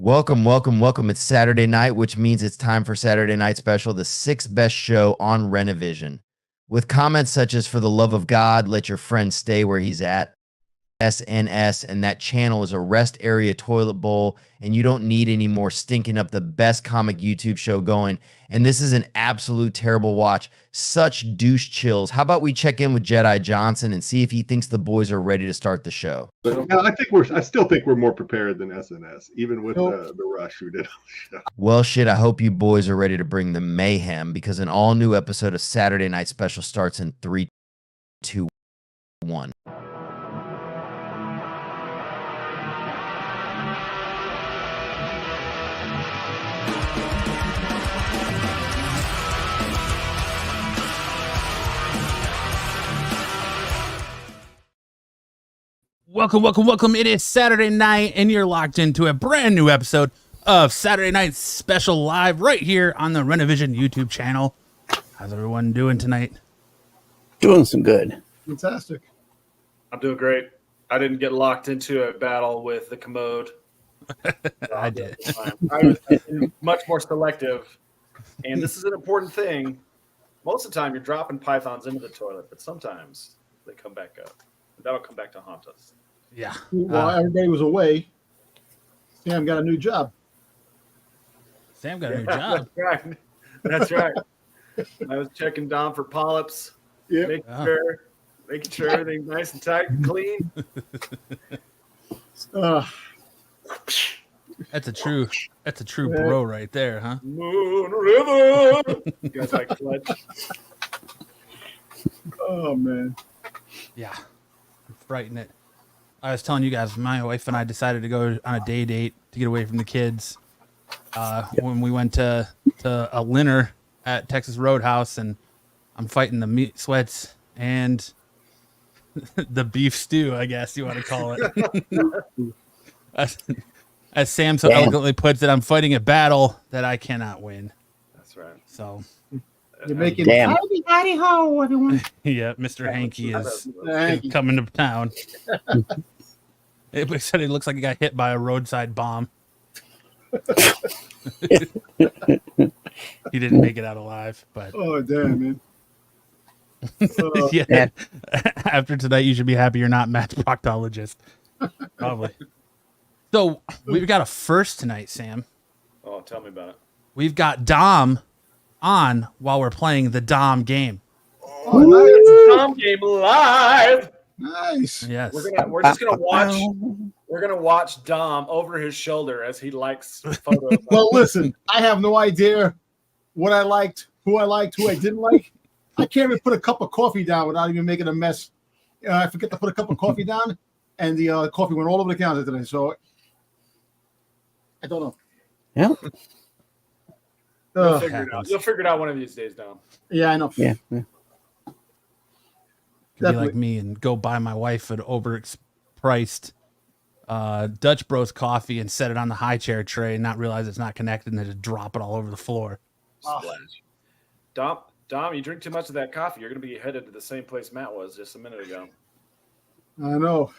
Welcome. It's Saturday night, which means it's time for Saturday Night Special, the 6th best show on Renovision. With comments such as, for the love of God, let your friend stay where he's at, SNS, and that channel is a rest area toilet bowl, and you don't need any more stinking up the best comic YouTube show going. And this is an absolute terrible watch. Such douche chills. How about we check in with Jedi Johnson and see if he thinks the boys are ready to start the show? I still think we're more prepared than SNS, even with the rush who did. Well, shit, I hope you boys are ready to bring the mayhem, because an all-new episode of Saturday Night Special starts in 3, 2, 1. Welcome. It is Saturday night, and you're locked into a brand new episode of Saturday Night Special Live right here on the Renovision YouTube channel. How's everyone doing tonight? Doing some good. Fantastic. I'm doing great. I didn't get locked into a battle with the commode. I did. I was much more selective, and this is an important thing. Most of the time, you're dropping pythons into the toilet, but sometimes they come back up. That'll come back to haunt us. Yeah. While everybody was away, Sam got a new job. Sam got a new job. That's right. I was checking down for polyps, making sure everything's nice and tight and clean. That's a true bro right there, huh? Moon River. You guys like Clutch? Oh man. Yeah. Frighten it. I was telling you guys, my wife and I decided to go on a day date to get away from the kids. When we went to a dinner at Texas Roadhouse, and I'm fighting the meat sweats and the beef stew, I guess you want to call it. As Sam so eloquently puts it, I'm fighting a battle that I cannot win. That's right. So you're making howdy ho, everyone. yeah, Mr. Hanky is coming to town. It said it looks like he got hit by a roadside bomb. He didn't make it out alive, but oh damn, man. Yeah. After tonight, you should be happy you're not Matt's proctologist. Probably. So we've got a first tonight, Sam. Oh, tell me about it. We've got Dom on while we're playing the Dom game. Oh, nice. Dom game live. Nice. Yes. We're just gonna watch. We're gonna watch Dom over his shoulder as he likes photos. Well, listen, I have no idea what I liked, who I didn't like. I can't even put a cup of coffee down without even making a mess. I forget to put a cup of coffee down, and the coffee went all over the counter today. So I don't know. Yeah. You'll figure it out one of these days, Dom. Yeah, I know. Yeah. Could be like me and go buy my wife an overpriced Dutch Bros coffee and set it on the high chair tray and not realize it's not connected and then just drop it all over the floor. Dom, you drink too much of that coffee, you're going to be headed to the same place Matt was just a minute ago. I know.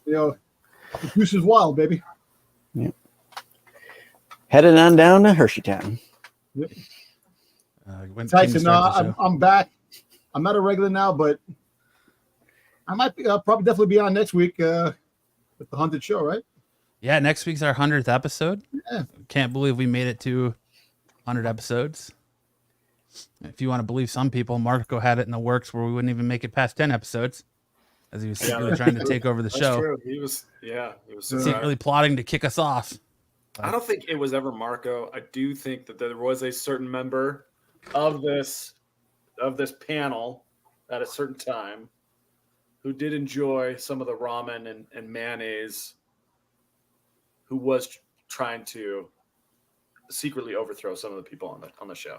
The juice is wild, baby. Yeah. Headed on down to Hersheytown. Yep. Tyson, I'm back. I'm not a regular now, but I might be, probably definitely be on next week with the 100th show, right? Yeah, next week's our 100th episode. Yeah. Can't believe we made it to 100 episodes. If you want to believe some people, Marco had it in the works where we wouldn't even make it past 10 episodes, as he was secretly trying to take over the show. True. He was secretly plotting to kick us off. I don't think it was ever Marco. I do think that there was a certain member of this panel at a certain time who did enjoy some of the ramen and mayonnaise, who was trying to secretly overthrow some of the people on the show.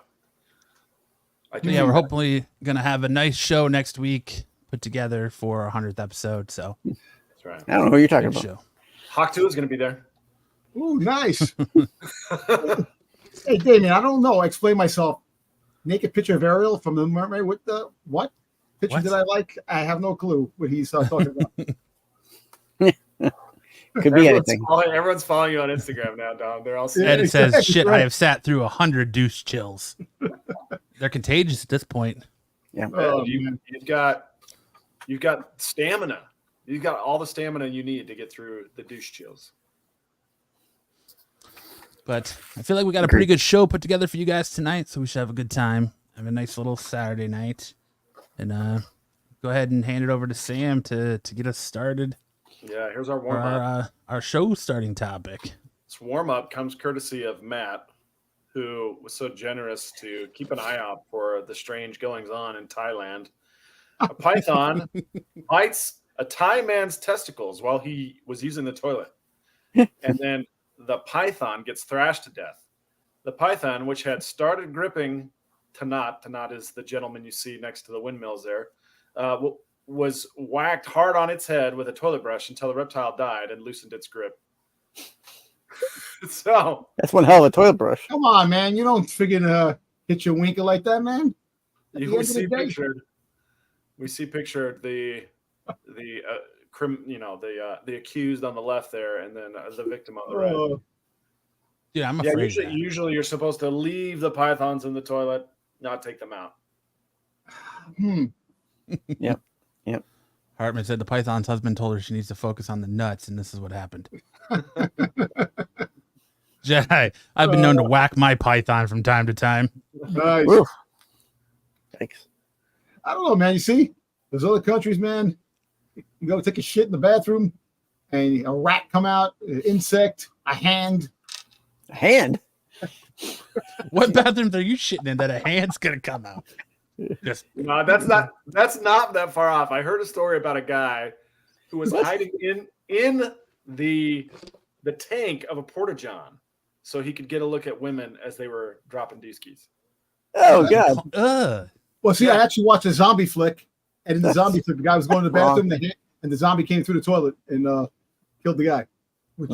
Yeah, we're hopefully going to have a nice show next week put together for our 100th episode. So that's right. I don't know what you're talking about. Show. Hawk 2 is going to be there. Ooh, nice. Hey, Damien, I don't know. Explain myself. Naked picture of Ariel from The Mermaid. What picture did I like? I have no clue what he's talking about. Could be anything. Everyone's following you on Instagram now, Dom. They're all And it says, exactly, "Shit, right. I have sat through 100 deuce chills." They're contagious at this point. Yeah. Oh, you've got stamina. You've got all the stamina you need to get through the douche chills. But I feel like we got a pretty good show put together for you guys tonight, so we should have a good time. Have a nice little Saturday night. And go ahead and hand it over to Sam to get us started. Yeah, here's our For warm up. our show starting topic. This warm up comes courtesy of Matt, who was so generous to keep an eye out for the strange goings on in Thailand. A python bites a Thai man's testicles while he was using the toilet. And then the python gets thrashed to death. The python, which had started gripping Tanat is the gentleman you see next to the windmills there, was whacked hard on its head with a toilet brush until the reptile died and loosened its grip. So That's one hell of a toilet brush. Come on, man. You don't friggin' hit your winker like that, man. At the end we of the see day. pictured the accused on the left there, and then the victim on the right. Oh, Yeah, I'm afraid. of that. Usually you're supposed to leave the pythons in the toilet, not take them out. Hartman said the python's husband told her she needs to focus on the nuts, and this is what happened. Jedi, I've been known to whack my python from time to time. nice. Woo. Thanks. I don't know, man. You see, there's other countries, man. You go take a shit in the bathroom, and a rat come out, an insect, a hand. A hand? What bathrooms are you shitting in that a hand's gonna come out? Just No, that's not that far off. I heard a story about a guy who was hiding in the tank of a porta-john so he could get a look at women as they were dropping dooskies. Oh, God. Well, see, I Yeah. actually watched a zombie flick, and in the zombie flick, the guy was going to the Wrong. bathroom, and the zombie came through the toilet and killed the guy. Which,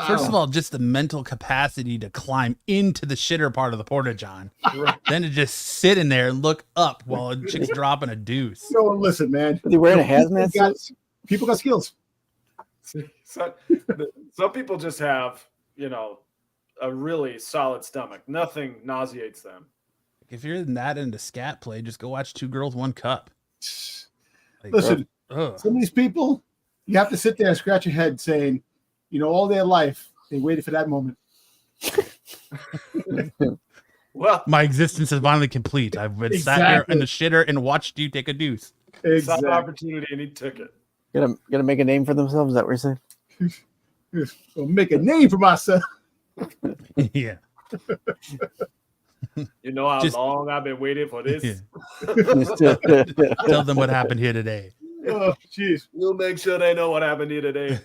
first of all, just the mental capacity to climb into the shitter part of the porta john, then to just sit in there and look up while a chick's dropping a deuce. no, listen, man. Was he wearing a hazmat suit? People got skills. Some people just have, a really solid stomach. Nothing nauseates them. If you're that into scat play, just go watch Two Girls, One Cup. Like, Listen, ugh. some of these people, you have to sit there and scratch your head saying, all their life, they waited for that moment. Well, My existence is finally complete. I've been sat there in the shitter and watched you take a deuce. saw Exactly. the opportunity and he took it. Gonna make a name for themselves? Is that what you're saying? I'll make a name for myself. Yeah. You know how Just- long I've been waiting for this? Yeah. Tell them what happened here today. Oh, jeez. We'll make sure they know what happened here today.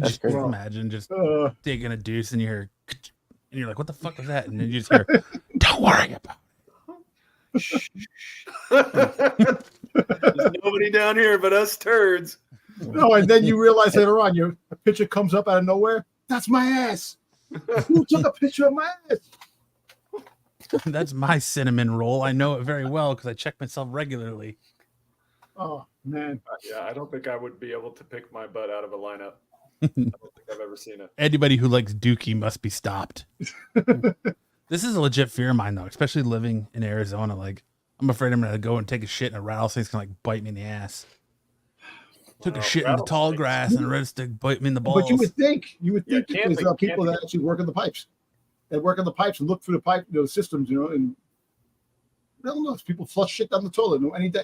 Just crazy. imagine just Uh, taking a deuce and you're like, what the fuck was that? And then you just hear, don't worry about There's nobody down here but us turds. no, and then you realize later on, a picture comes up out of nowhere. That's my ass. Who took a picture of my ass? it. That's my cinnamon roll. I know it very well because I check myself regularly. Oh, man. Yeah, I don't think I would be able to pick my butt out of a lineup. I don't think I've ever seen it. Anybody who likes Dookie must be stopped. This is a legit fear of mine, though, especially living in Arizona. Like, I'm afraid I'm going to go and take a shit and a rattlesnake's going to bite me in the ass. Took a Wow, shit in the tall rattlesnakes. grass and a redstick bite me in the balls. But you would think Yeah, there's camping- people that camping. actually work in the pipes. That work in the pipes and look through the pipe, systems, and I don't know if people flush shit down the toilet. No, any day.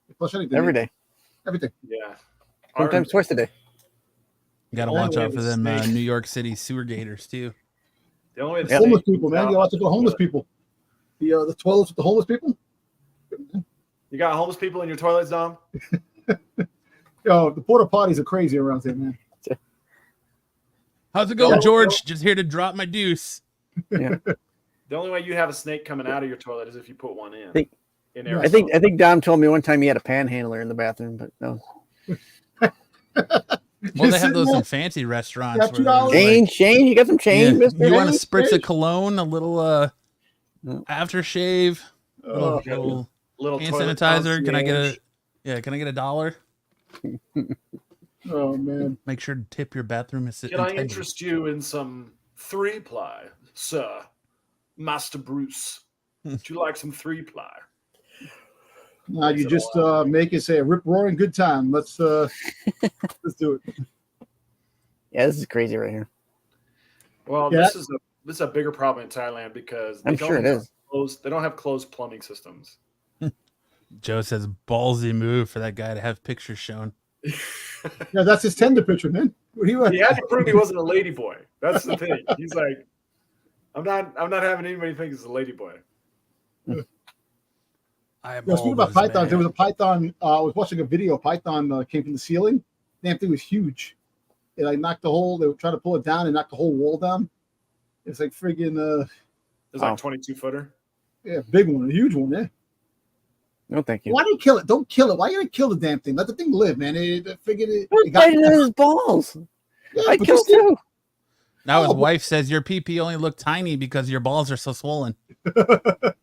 They flush anything. Every day. Everything. Yeah. Sometimes twice a day. Got to The only watch way out for the them snake- New York City sewer gators, too. The only way the Yeah. Homeless snake- people, man. You watch the homeless people. The toilets with the homeless people. You got homeless people in your toilets, Dom? The porta potties are crazy around here, man. How's it going, Yeah. George? Just here to drop my deuce. The only way you have a snake coming out of your toilet is if you put one in. Think- in Yeah. I think Dom told me one time he had a panhandler in the bathroom, but no. Well, they have those in fancy restaurants. Got where $2. there's, Shane, you got some change, yeah, mister? you want to Change, spritz a change. cologne, a little No. aftershave, Oh, little little Hand toilet sanitizer. Can I concierge. get a $1? Oh man. Make sure to tip your bathroom. Can I interest you in some 3-ply, sir? Master Bruce. Would you like some 3-ply? Now you just make it say a rip roaring good time. Let's do it. Yeah, this is crazy right here. Well, Yeah. this is a bigger problem in Thailand because I'm sure it is. They don't have closed plumbing systems. Joe says ballsy move for that guy to have pictures shown. Yeah, that's his tender picture, man. What do you He had to prove he wasn't a lady boy. That's the thing. He's like, I'm not having anybody think he's a lady boy. Speaking about pythons, there was a python. I was watching a video. Python came from the ceiling. Damn thing was huge. It like knocked the whole. They were trying to pull it down and knocked the whole wall down. It's like friggin'. It's like 22-footer. Yeah, big one, a huge one. Yeah. No, thank you. Why do you kill it? Don't kill it. Why are you gonna kill the damn thing? Let the thing live, man. It We're biting at his balls. Yeah, I but killed still- too. Now his Oh, wife says your PP only look tiny because your balls are so swollen.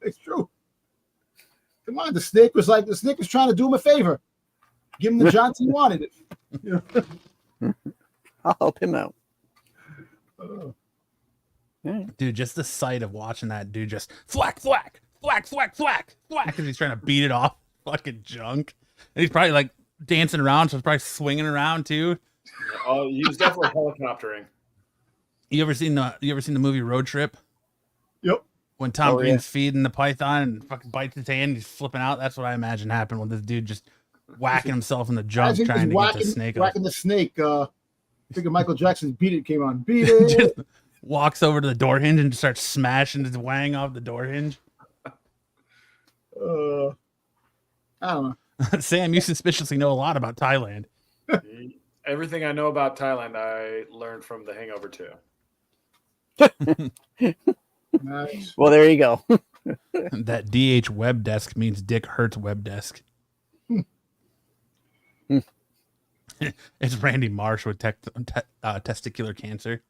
It's true. Come on, the snake was trying to do him a favor. Give him the Johnson he wanted it. You know? I'll help him out. Dude, just the sight of watching that dude just thwack, thwack, thwack, thwack, thwack, thwack, because he's trying to beat it off fucking junk. And he's probably like dancing around, so he's probably swinging around too. Oh, he was definitely helicoptering. You ever seen the movie Road Trip? Yep. When Tom Oh, Green's feeding the python and fucking bites his hand, he's flipping out. That's what I imagine happened with this dude just whacking himself in the junk As he was trying to get the snake off. whacking the snake. I think of Michael Jackson's "Beat It" came on. Beat it. Just walks over to the door hinge and starts smashing his wang off the door hinge. I don't know. Sam, you suspiciously know a lot about Thailand. Everything I know about Thailand, I learned from The Hangover 2. Nice. Well, there you go. That DH web desk means Dick Hurts web desk. It's Randy Marsh with testicular cancer.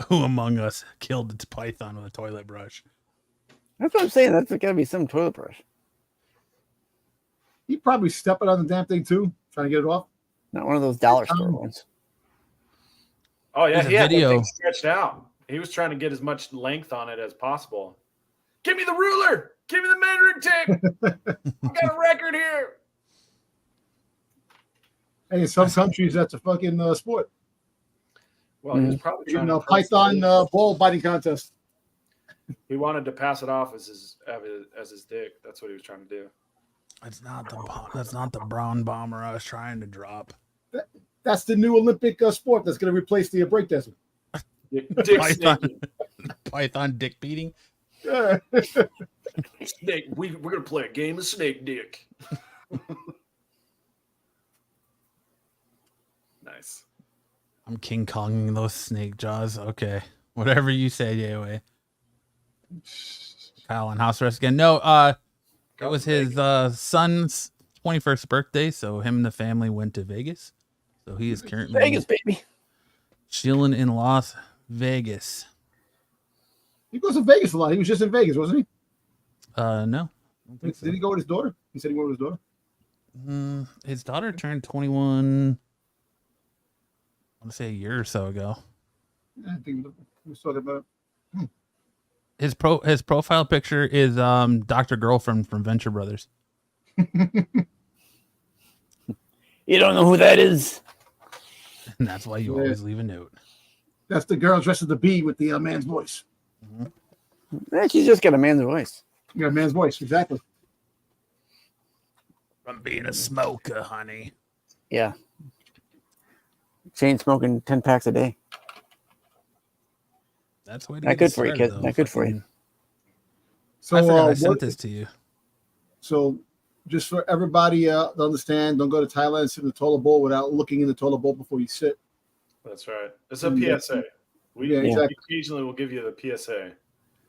Who among us killed its python with a toilet brush? That's what I'm saying. That's got to be some toilet brush. He probably stepping on the damn thing too, trying to get it off. Not one of those dollar store ones. Oh yeah, There's a he had that video. thing stretched out. He was trying to get as much length on it as possible. Give me the ruler. Give me the measuring tape. I got a record here. Hey, in some countries, that's a fucking sport. Well, he was probably trying to Python ball biting contest. He wanted to pass it off as his dick. That's what he was trying to do. That's not the brown bomber I was trying to drop. That's the new Olympic sport that's going to replace the breakdancing. Dick Python, snaking. python dick beating. Yeah. Snake. We're gonna play a game of snake dick. Nice. I'm King Konging those snake jaws. Okay, whatever you say, Yahweh. Kyle on house arrest again. No, it was his son's 21st birthday, so him and the family went to Vegas. So he is currently Vegas, baby. chilling in Las Vegas. He goes to Vegas a lot. He was just in Vegas, wasn't he? No, I don't think Did he go with his daughter? He said he went with his daughter. so. His daughter turned 21. I want to say a year or so ago. Yeah, I think we was talking about it. His profile picture is Dr. Girlfriend from Venture Brothers. You don't know who that is. And that's why you Yeah. always leave a note. That's the girl dressed as the bee with the man's voice. She's just got a man's voice. You got a man's voice, exactly. From being a smoker, honey. Yeah. Chain smoking 10 packs a day. That's the way to Not get good for you, started, kid. though. Not good for you. So I forgot I what- sent this to you. So just for everybody to understand, don't go to Thailand and sit in the toilet bowl without looking in the toilet bowl before you sit. That's right. It's a PSA. We Yeah, exactly. occasionally will give you the PSA.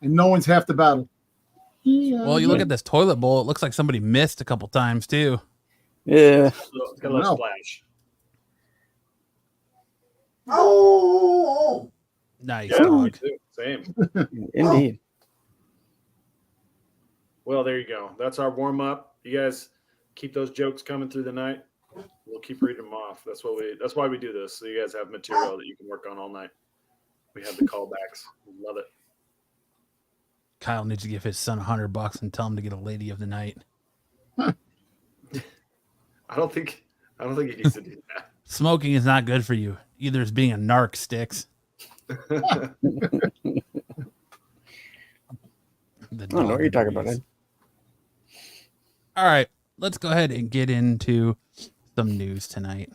And no one's half the battle. Well, you look at this toilet bowl. It looks like somebody missed a couple times too. Yeah. So it's got a little Wow. splash. Nice Yeah, me dog. too. Same. Indeed. Well, there you go. That's our warm up. You guys keep those jokes coming through the night. We'll keep reading them off. That's why we do this. So you guys have material that you can work on all night. We have the callbacks. Love it. Kyle needs to give his son $100 and tell him to get a lady of the night. I don't think he needs to do that. Smoking is not good for you. Either as being a narc, Sticks. I don't know what you're talking about, Ed. All right, let's go ahead and get into some news tonight.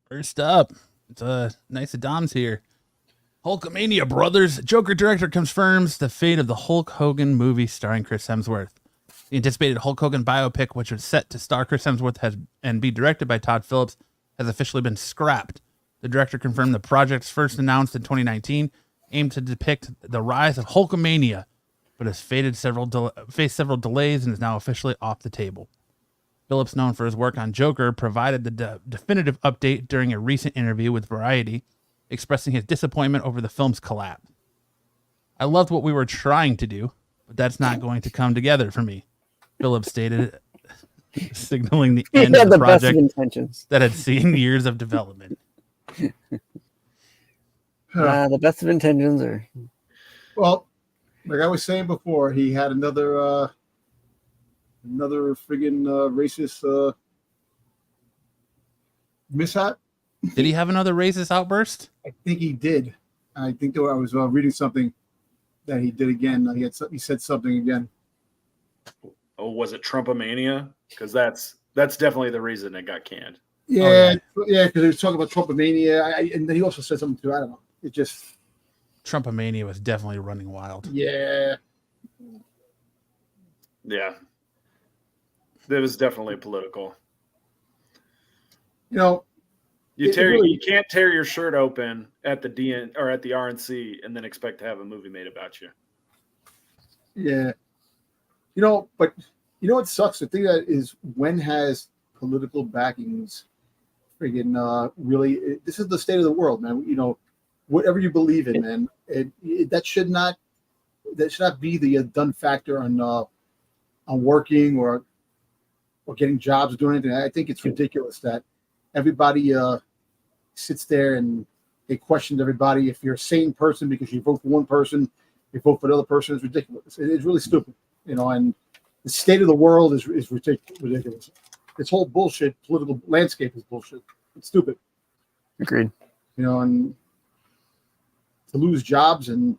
First up, it's nice of Dom's here. Hulkamania, brothers. Joker director confirms the fate of the Hulk Hogan movie starring Chris Hemsworth. The anticipated Hulk Hogan biopic, which was set to star Chris Hemsworth and be directed by Todd Phillips, has officially been scrapped. The director confirmed the project's first announced in 2019 aimed to depict the rise of Hulkamania, but has faced several delays and is now officially off the table. Phillips, known for his work on Joker, provided the definitive update during a recent interview with Variety, expressing his disappointment over the film's collapse. I loved what we were trying to do, but that's not going to come together for me, Phillips stated, signaling the end of the project that had seen years of development. The best of intentions are... Well, like I was saying before, he had another friggin' racist mishap. Did he have another racist outburst? I think he did. I think that I was reading something that he did again. He said something again. Oh, was it Trumpamania? Because that's definitely the reason it got canned. Yeah, because he was talking about Trumpamania, and then he also said something too. I don't know. It just Trumpamania was definitely running wild. Yeah. It was definitely political. You know, you can't tear your shirt open at the DN or at the RNC and then expect to have a movie made about you. Yeah. But what sucks? The thing that is, when has political backings friggin' really, this is the state of the world, man. Whatever you believe in, man, that should not be the done factor on working or getting jobs or doing anything. I think it's ridiculous that everybody sits there and they question everybody. If you're a sane person because you vote for one person, you vote for the other person, it's ridiculous. It's really stupid, and the state of the world is ridiculous. This whole bullshit political landscape is bullshit. It's stupid. Agreed. And to lose jobs and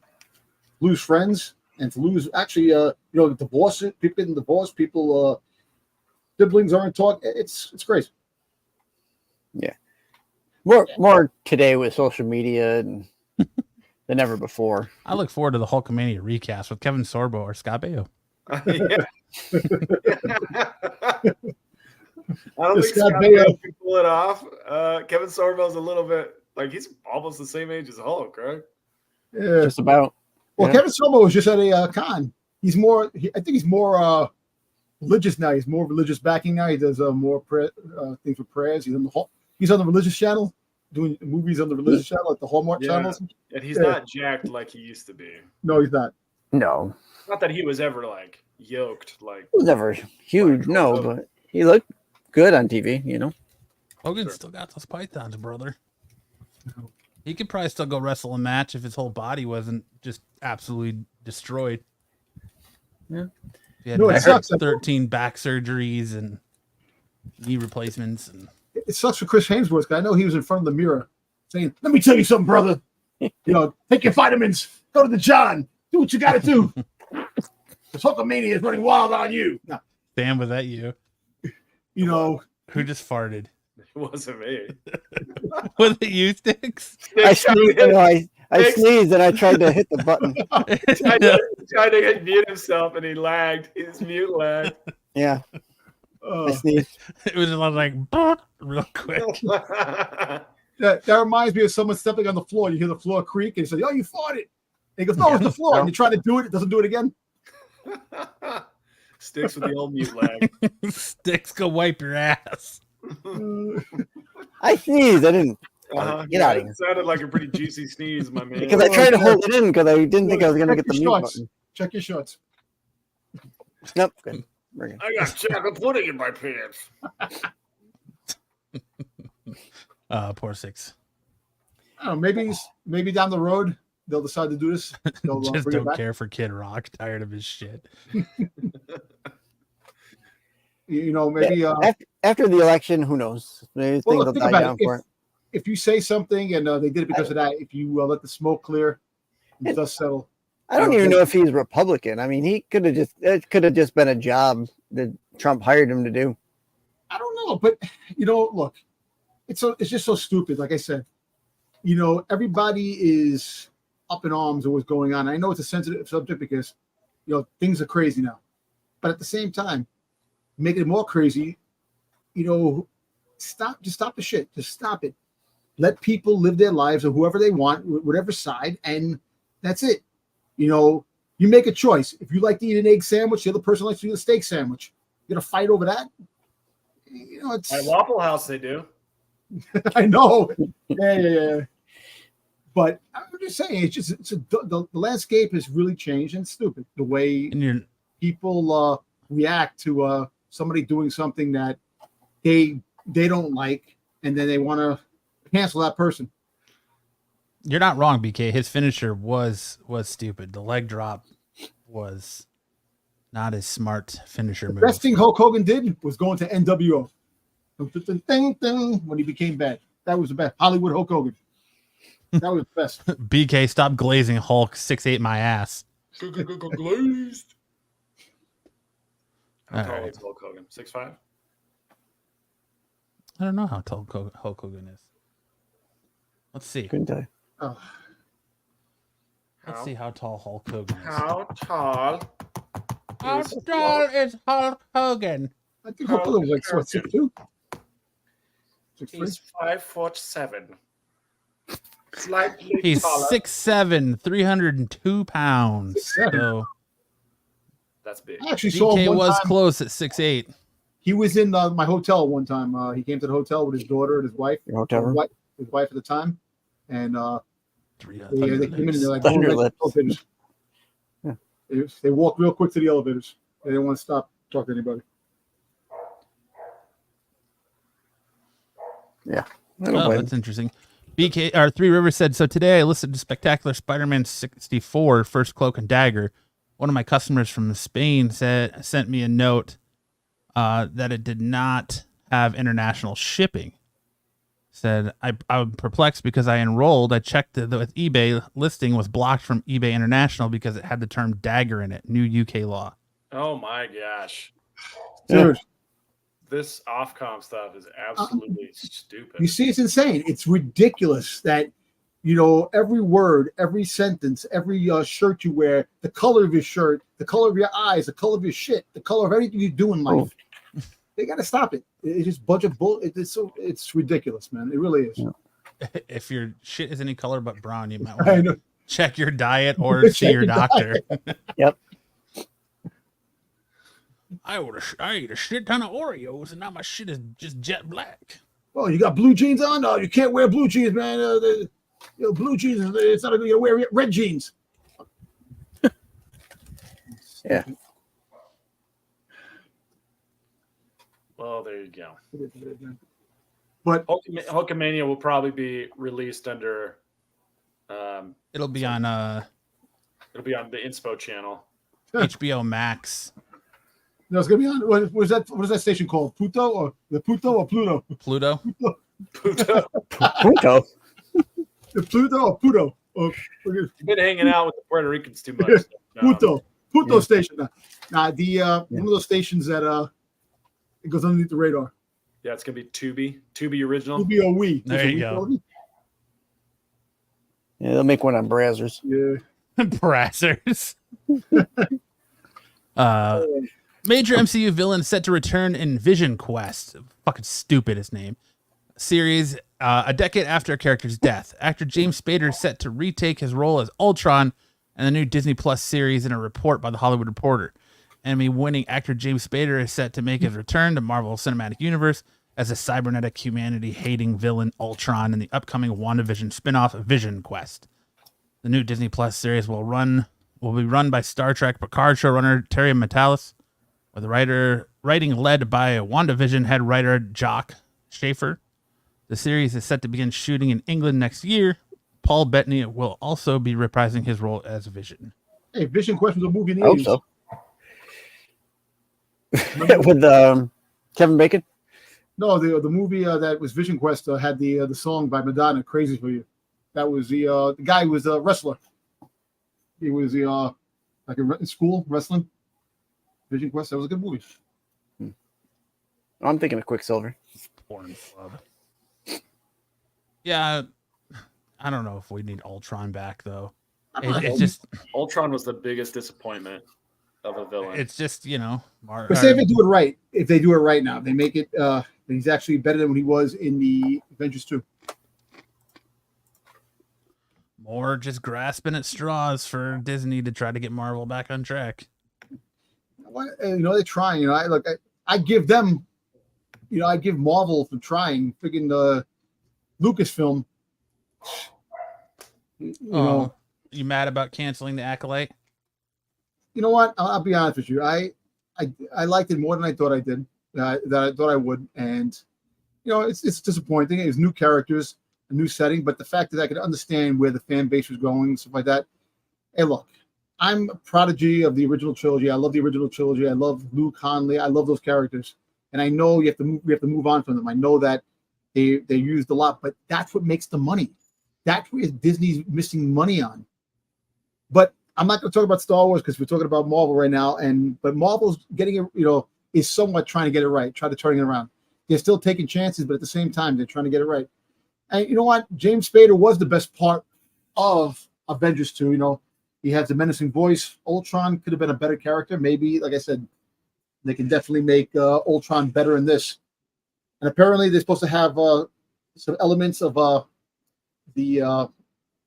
lose friends and to lose divorce, people getting divorced, people siblings aren't talking. It's crazy. Yeah. More today with social media than ever before. I look forward to the Hulkamania recast with Kevin Sorbo or Scott Baio. I don't think Scott Baio can pull it off. Kevin Sorbo's a little bit he's almost the same age as Hulk, right? Yeah, just about. Well, yeah. Kevin Sorbo was just at a con. I think he's more religious now. He's more religious backing now. He does more things with prayers. He's on the religious channel, doing movies on the religious channel, like the Hallmark channels. And he's not jacked like he used to be. No, he's not. No. Not that he was ever yoked. He was never huge, but he looked good on TV, Hogan still got those pythons, brother. He could probably still go wrestle a match if his whole body wasn't just absolutely destroyed. Yeah. He had 13 back surgeries and knee replacements. And it sucks for Chris Hemsworth. I know he was in front of the mirror saying, "Let me tell you something, brother. Take your vitamins. Go to the John. Do what you got to do. This Hulkamania is running wild on you." No. Damn, was that you? Who just farted? It wasn't me. Was it you, Sticks? I sneezed and I tried to hit the button. tried to mute himself and he lagged. His mute lagged. Yeah. I sneezed. It was like real quick. That reminds me of someone stepping on the floor. You hear the floor creak and you say, "Oh, you farted." he goes, no, it's the floor. And you try to do it doesn't do it again. Sticks with the old mute lag. Sticks, go wipe your ass. I sneezed. I didn't. Get out of here. It sounded like a pretty juicy sneeze, my man. Because I tried to hold it in because I didn't think I was going to get the mute button. Check your shorts. Nope. Good. We're good. I got chocolate pudding in my pants. Poor Six. I don't know, maybe down the road they'll decide to do this. They'll Just bring it don't back. care for Kid Rock. Tired of his shit. You know, maybe After the election, who knows? Maybe things will die down for it. If you say something and they did it because of that, if you let the smoke clear, the dust settle. I don't even know if he's Republican. I mean, it could have just been a job that Trump hired him to do. I don't know, but look, it's just so stupid. Like I said, everybody is up in arms of what's going on. I know it's a sensitive subject because things are crazy now, but at the same time, making it more crazy, stop the shit. Just stop it. Let people live their lives or whoever they want, whatever side, and that's it. You make a choice. If you like to eat an egg sandwich, the other person likes to eat a steak sandwich. You're gonna fight over that? It's At Waffle House they do. I know. Yeah. But I'm just saying, the landscape has really changed and it's stupid. The way people react to somebody doing something that they don't like, and then they want to cancel that person. You're not wrong, BK. His finisher was stupid. The leg drop was not a smart finisher move. The best thing Hulk Hogan did was going to NWO. When he became bad. That was the best. Hollywood Hulk Hogan. That was the best. BK, stop glazing Hulk 6'8" my ass. Glazed. How tall Alright. is Hulk Hogan? 6'5"? I don't know how tall Hulk Hogan is. Let's see. Couldn't tell you. Oh, Let's see how tall Hulk Hogan is. How tall? How tall is Hulk Hogan? I think Hulk Hogan was like 6'2". 6'3". He's 5'7". Slightly He's taller. 6'7", 302 pounds. 6'7". So That's big. I actually saw him BK one was time. close at 6'8". He was in my hotel one time. He came to the hotel with his daughter and his wife. Your hotel room? His wife at the time. And they came in and they're like, Thunder going right lips. to the elevators. They walked real quick to the elevators. They didn't want to stop talk to anybody. Yeah. Oh, that's interesting. BK or Three Rivers said, so today I listened to Spectacular Spider-Man 64, First Cloak and Dagger. One of my customers from Spain sent me a note that it did not have international shipping. Said, I'm perplexed because I enrolled. I checked the eBay listing was blocked from eBay International because it had the term dagger in it. New UK law. Oh my gosh. Dude, This Ofcom stuff is absolutely stupid. you see, it's insane. It's ridiculous that, every word, every sentence, every shirt you wear, the color of your shirt, the color of your eyes, the color of your shit, the color of everything you do in life. They got to stop it. It's just a bunch of bull. It's ridiculous, man. It really is. Yeah. If your shit is any color but brown, you might I want know. to check your diet or see your doctor. Yep. I ate a shit ton of Oreos and now my shit is just jet black. Oh, you got blue jeans on? No, you can't wear blue jeans, man. Blue jeans, it's not going to wear red jeans. Yeah. Well, there you go. But Hulkamania will probably be released under. It'll be on It'll be on the Inspo channel. HBO Max. no, it's going to be on. What is that station called? Pluto or Pluto? Pluto. Punto. The Pluto or Pluto? You've been hanging out with the Puerto Ricans too much. Pluto Yeah. station. Nah, the one of those stations that it goes underneath the radar. Yeah, it's gonna be Tubi original. Tubi or we. There you go. Yeah, they'll make one on Brazzers. Yeah. Brassers. Major MCU villain set to return in Vision Quest. Fucking stupid his name. Series a decade after a character's death. Actor James Spader set to retake his role as Ultron and the new Disney Plus series in a report by The Hollywood Reporter. Emmy-winning actor James Spader is set to make his return to Marvel Cinematic Universe as a cybernetic humanity-hating villain Ultron in the upcoming WandaVision spin-off Vision Quest. The new Disney Plus series will be run by Star Trek Picard showrunner Terry Matalas, with the writing led by WandaVision head writer Jock Schaefer. The series is set to begin shooting in England next year. Paul Bettany will also be reprising his role as Vision. Hey, Vision Quest was a movie in the I hope 80s. so. With Kevin Bacon. No, the movie that was Vision Quest had the song by Madonna, "Crazy for You." That was the guy who was a wrestler. He was like in school wrestling. Vision Quest. That was a good movie. I'm thinking of Quicksilver. Porn club. Yeah, I don't know if we need Ultron back though. It's just Ultron was the biggest disappointment of a villain. it's just But say if they do it right now, they make it. He's actually better than when he was in the Avengers 2. more just grasping at straws for Disney to try to get Marvel back on track. They're trying. I give them. I give Marvel for trying. Freaking Lucasfilm. You mad about canceling the Acolyte? You know what? I'll be honest with you. I liked it more than I thought I did. That I thought I would, and it's disappointing. It's new characters, a new setting, but the fact that I could understand where the fan base was going and stuff like that. Hey, look, I'm a prodigy of the original trilogy. I love the original trilogy. I love Luke, Hanley. I love those characters, and I know we have to move on from them. I know that they used a lot, but that's what makes the money. That's where Disney's missing money on. But I'm not going to talk about Star Wars because we're talking about Marvel right now, but Marvel's getting it. Is somewhat trying to get it right, try to turn it around. They're still taking chances, but at the same time, they're trying to get it right. And you know what? James Spader was the best part of Avengers 2. He has a menacing voice. Ultron could have been a better character. Maybe, like I said, they can definitely make Ultron better in this. And apparently, they're supposed to have some elements of the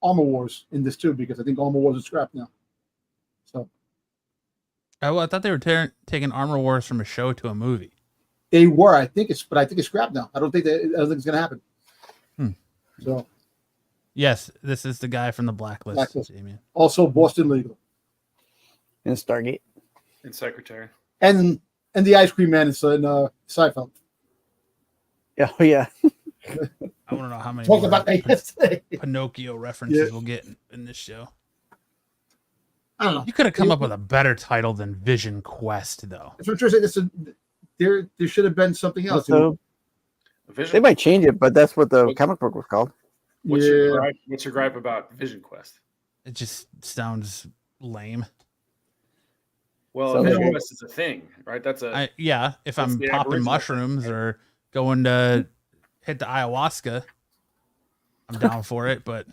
Armor Wars in this too, because I think Armor Wars is scrapped now. So. I thought they were taking Armor Wars from a show to a movie. They were, I think it's scrapped now. I don't think it's going to happen. So, yes, this is the guy from the Blacklist. Damien. Also, Boston Legal And Stargate. And Secretary. And the Ice Cream Man is in Seinfeld. Oh yeah. I want to know how many Talked about that yesterday. Pinocchio references we'll get in this show. I don't know. You could have come up with a better title than Vision Quest, though. That's what I'm saying. There should have been something else. They might change it, but that's what the comic book was called. What's your gripe about Vision Quest? It just sounds lame. Well, Vision Quest is a thing, right? If I'm popping mushrooms or going to hit the ayahuasca, I'm down for it. But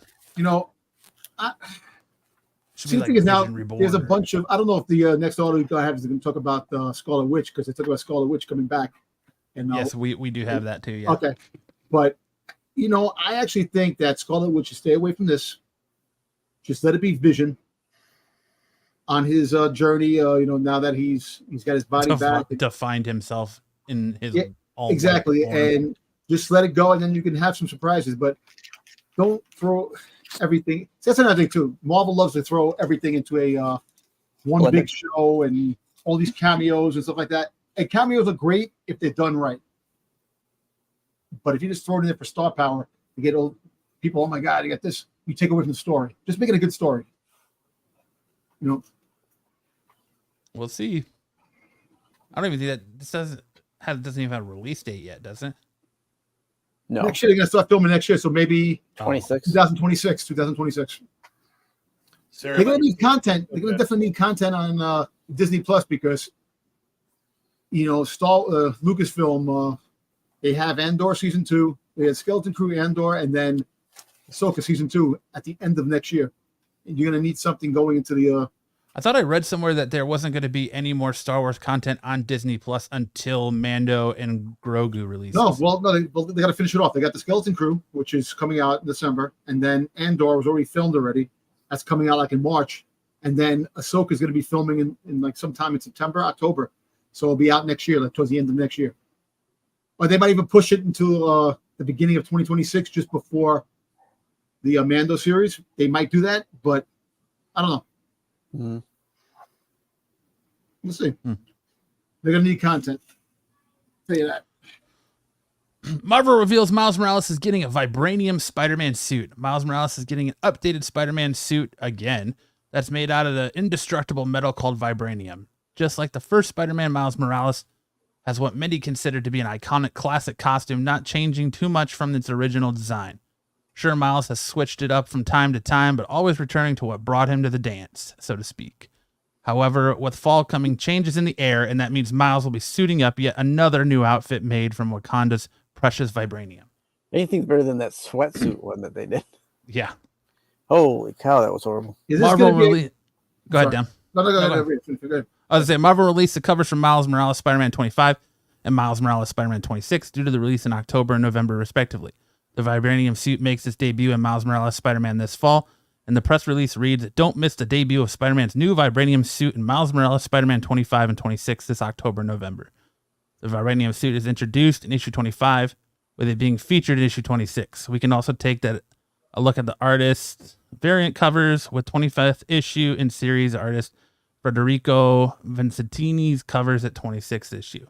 see, the thing is now there's a bunch of. I don't know if the next audio I have is going to talk about Scarlet Witch, because they talk about Scarlet Witch coming back. And yes, we do have that too. Yeah. Okay, but I actually think that Scarlet Witch should stay away from this. Just let it be Vision on his journey. Now that he's got his body back, to find himself in his exactly, and just let it go, and then you can have some surprises. But don't throw everything. That's another thing too. Marvel loves to throw everything into a one big show and all these cameos and stuff like that. And cameos are great if they're done right. But if you just throw it in there for star power, you get old people. Oh my God, you got this. You take away from the story. Just make it a good story. We'll see. I don't even think that this doesn't even have a release date yet, does it? No. Next year they're gonna start filming next year, so maybe 2026. 2026. They're gonna need content. They're gonna definitely need content on Disney Plus, because Lucasfilm, they have Andor season 2, they had Skeleton Crew Andor, and then Ahsoka season 2 at the end of next year. And you're gonna need something going into the. I thought I read somewhere that there wasn't going to be any more Star Wars content on Disney Plus until Mando and Grogu releases. No, they got to finish it off. They got the Skeleton Crew, which is coming out in December, and then Andor was already filmed already. That's coming out like in March, And then Ahsoka is going to be filming in like sometime in September, October. So it'll be out next year, like towards the end of next year. Or they might even push it until the beginning of 2026, just before the Mando series. They might do that, but I don't know. Mm-hmm. We'll see. They're going to need content. I'll tell you that. Marvel reveals Miles Morales is getting a vibranium Spider-Man suit. Miles Morales is getting an updated Spider-Man suit again that's made out of the indestructible metal called vibranium. Just like the first Spider-Man, Miles Morales has what many consider to be an iconic classic costume, not changing too much from its original design. Sure, Miles has switched it up from time to time, but always returning to what brought him to the dance, so to speak. However, with fall coming changes in the air, and that means Miles will be suiting up yet another new outfit made from Wakanda's precious vibranium. Anything's better than that sweatsuit one that they did. Yeah. Holy cow, that was horrible. Is this Marvel gonna be release. Go ahead, Dan. No, go ahead. go ahead. I was going to say, Marvel released the covers for Miles Morales Spider-Man 25 and Miles Morales Spider-Man 26 due to the release in October and November, respectively. The vibranium suit makes its debut in Miles Morales Spider-Man this fall, and the press release reads, "Don't miss the debut of Spider-Man's new vibranium suit in Miles Morales Spider-Man 25 and 26 this October and November." The vibranium suit is introduced in issue 25, with it being featured in issue 26. We can also take a look at the artist's variant covers with 25th issue in series artist Federico Vincentini's covers at 26th issue.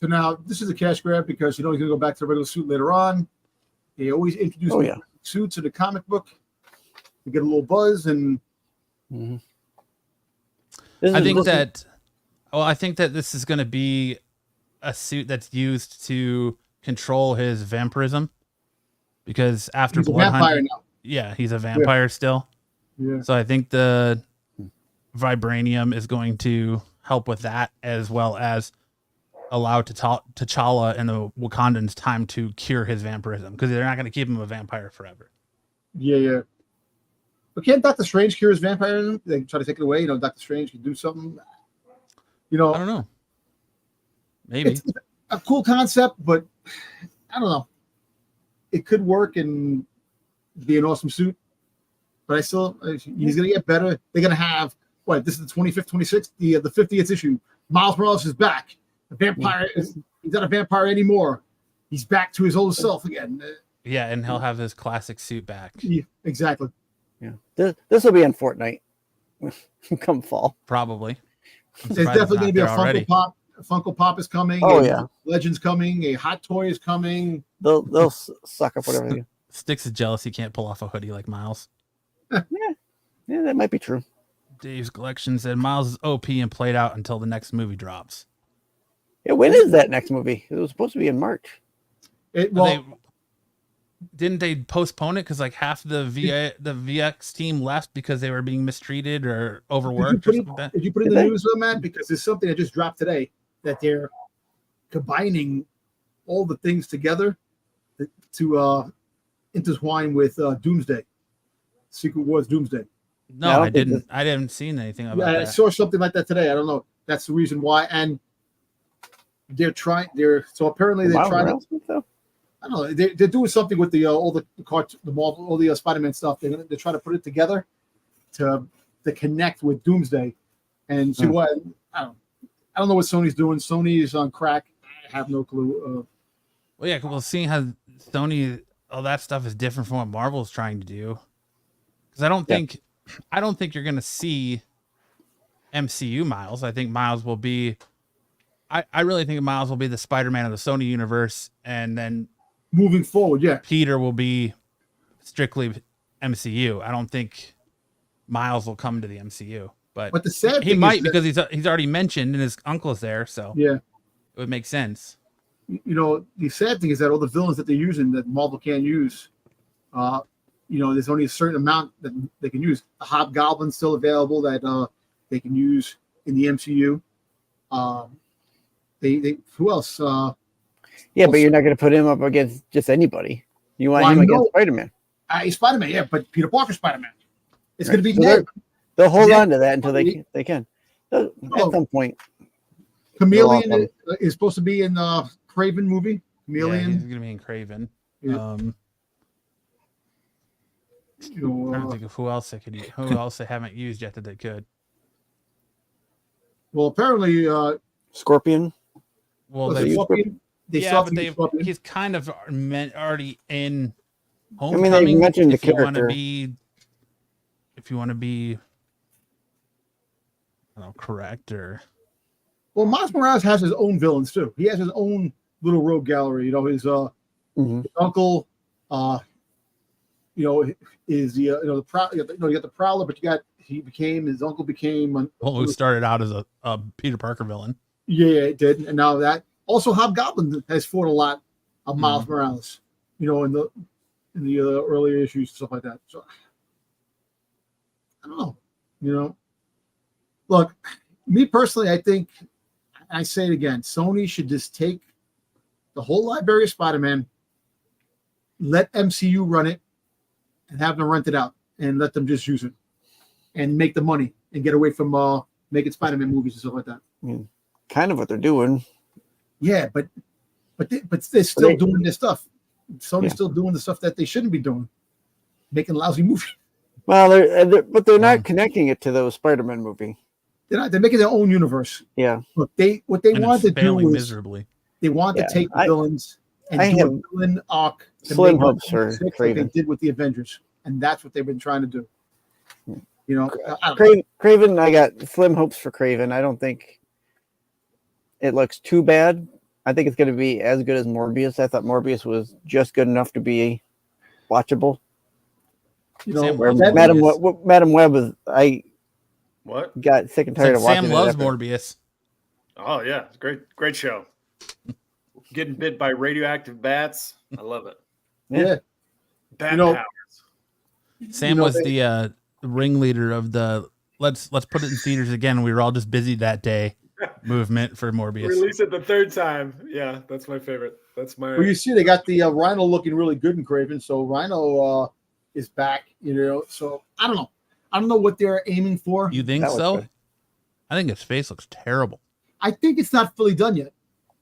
So now this is a cash grab because he's going to go back to the regular suit later on. They always introduce suits in the comic book. You get a little buzz, and I think that this is going to be a suit that's used to control his vampirism, because after he's Blood a vampire Hunt, now. he's a vampire still. Yeah. So I think the vibranium is going to help with that, as well as allow T'Challa and the Wakandans time to cure his vampirism, because they're not going to keep him a vampire forever. Yeah. But can't Doctor Strange cure his vampirism? They try to take it away. Doctor Strange can do something. I don't know. Maybe it's a cool concept, but I don't know. It could work and be an awesome suit, but he's going to get better. They're going to have this is the 25th, 26th, the 50th issue. Miles Morales is back. The vampire he's not a vampire anymore. He's back to his old self again. Yeah, and he'll have his classic suit back. Yeah, exactly. Yeah, this will be on Fortnite come fall. Probably. There's definitely going to be a Funko already. Pop. A Funko Pop is coming. Oh yeah, Legend's coming. A Hot Toy is coming. They'll suck up whatever they do. Sticks is jealous he can't pull off a hoodie like Miles. Yeah, that might be true. Dave's collection said Miles is OP and played out until the next movie drops. Yeah, when is that next movie? It was supposed to be in March. Didn't they postpone it because like half the VX team left because they were being mistreated or overworked or something like that? Did you put in the news, Matt? Because there's something that just dropped today that they're combining all the things together to intertwine with Doomsday, Secret Wars Doomsday. No, I didn't. I haven't seen anything about that. I saw something like that today. I don't know. That's the reason why. And they're trying. So apparently they're trying to. I don't know. They're doing something with the all the Marvel, all the Spider-Man stuff. They're trying to put it together to connect with Doomsday, and see what I don't know what Sony's doing. Sony is on crack. I have no clue. Seeing how Sony, all that stuff is different from what Marvel's trying to do, because I don't think you're gonna see MCU Miles. I think Miles will be. I really think Miles will be the Spider-Man of the Sony universe, and then moving forward, Peter will be strictly MCU. I don't think Miles will come to the MCU, but the sad he thing might is because he's already mentioned and his uncle's there, so it would make sense. The sad thing is that all the villains that they're using that Marvel can't use, there's only a certain amount that they can use. The Hobgoblin's still available that they can use in the MCU. They who else? But you're not going to put him up against just anybody. You want him against Spider-Man. Spider-Man, but Peter Parker Spider-Man. It's going to be dead. They'll hold on to that until they can. At some point. Chameleon is supposed to be in the Craven movie. Chameleon. Yeah, he's going to be in Craven. Yeah. You know, I'm trying to think of who else they could use. Who else they haven't used yet that they could. well, apparently, Well, Scorpion. was they it Scorpion? They yeah, saw but he's kind of already in I mean, Homecoming. they mentioned the if you want to character. be, I don't know, correct or Well, Miles Morales has his own villains too. He has his own little rogue gallery. You know, his Mhm. his uncle, you know, is the you know the you got the Prowler, but his uncle became who started out as a Peter Parker villain. yeah, it did, and now that also Hobgoblin has fought a lot of Miles Morales. You know, in the earlier issues and stuff like that. So I don't know. You know, look, me personally, I think I say it again. Sony should just take the whole library of Spider-Man, let MCU run it, and have them rent it out, and let them just use it, and make the money, and get away from making Spider-Man movies and stuff like that. I mean, kind of what they're doing. Yeah, but they're still doing this stuff. Sony's still doing the stuff that they shouldn't be doing, making lousy movies. Well, they're not connecting it to those Spider-Man movie. They're making their own universe. Yeah. Look, what they And wanted it's to do failing was miserably. they wanted to take the villains and I do have a villain arc. to slim make hopes it for like they Craven. did with the Avengers, and that's what they've been trying to do. You know, Craven, I got slim hopes for Craven. I don't think it looks too bad. I think it's going to be as good as Morbius. I thought Morbius was just good enough to be watchable. you know, Sam Where loves Madam Web was, I What? got sick and tired of watching Sam it. loves after. Morbius. Oh yeah, it's great show. Getting bit by radioactive bats. I love it. yeah. Bat You know- powers. Sam was the ringleader of the let's put it in theaters again. We were all just busy that day movement for Morbius. Release it the third time. Yeah, that's my favorite. That's my. Well, you see, they got the Rhino looking really good in Craven, so Rhino is back. You know, so I don't know. I don't know what they're aiming for. You think That was so? good. I think his face looks terrible. I think it's not fully done yet.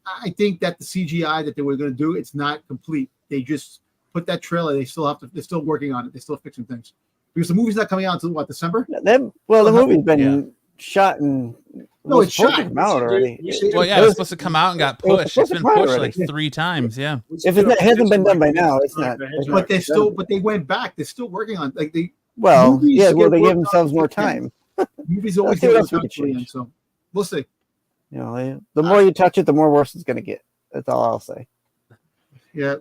I think that the CGI that they were going to do, it's not complete. They just put that trailer. They're still working on it. They're still fixing things because the movie's not coming out until what, December? The movie's been shot and No, it's supposed to shot. come out already. Well, yeah, it was supposed to come out and got it was pushed. It's supposed to been come out pushed already. like 3 times. Yeah. If it hasn't been done by now, it's not. But they went back. They're still working on like they Well, movies yeah, well, get they worked give themselves on more to the end. time. movies always see get what worked else we on could to the end. change. So we'll see. You know, the more you touch it, the more worse it's going to get. That's all I'll say. Yeah.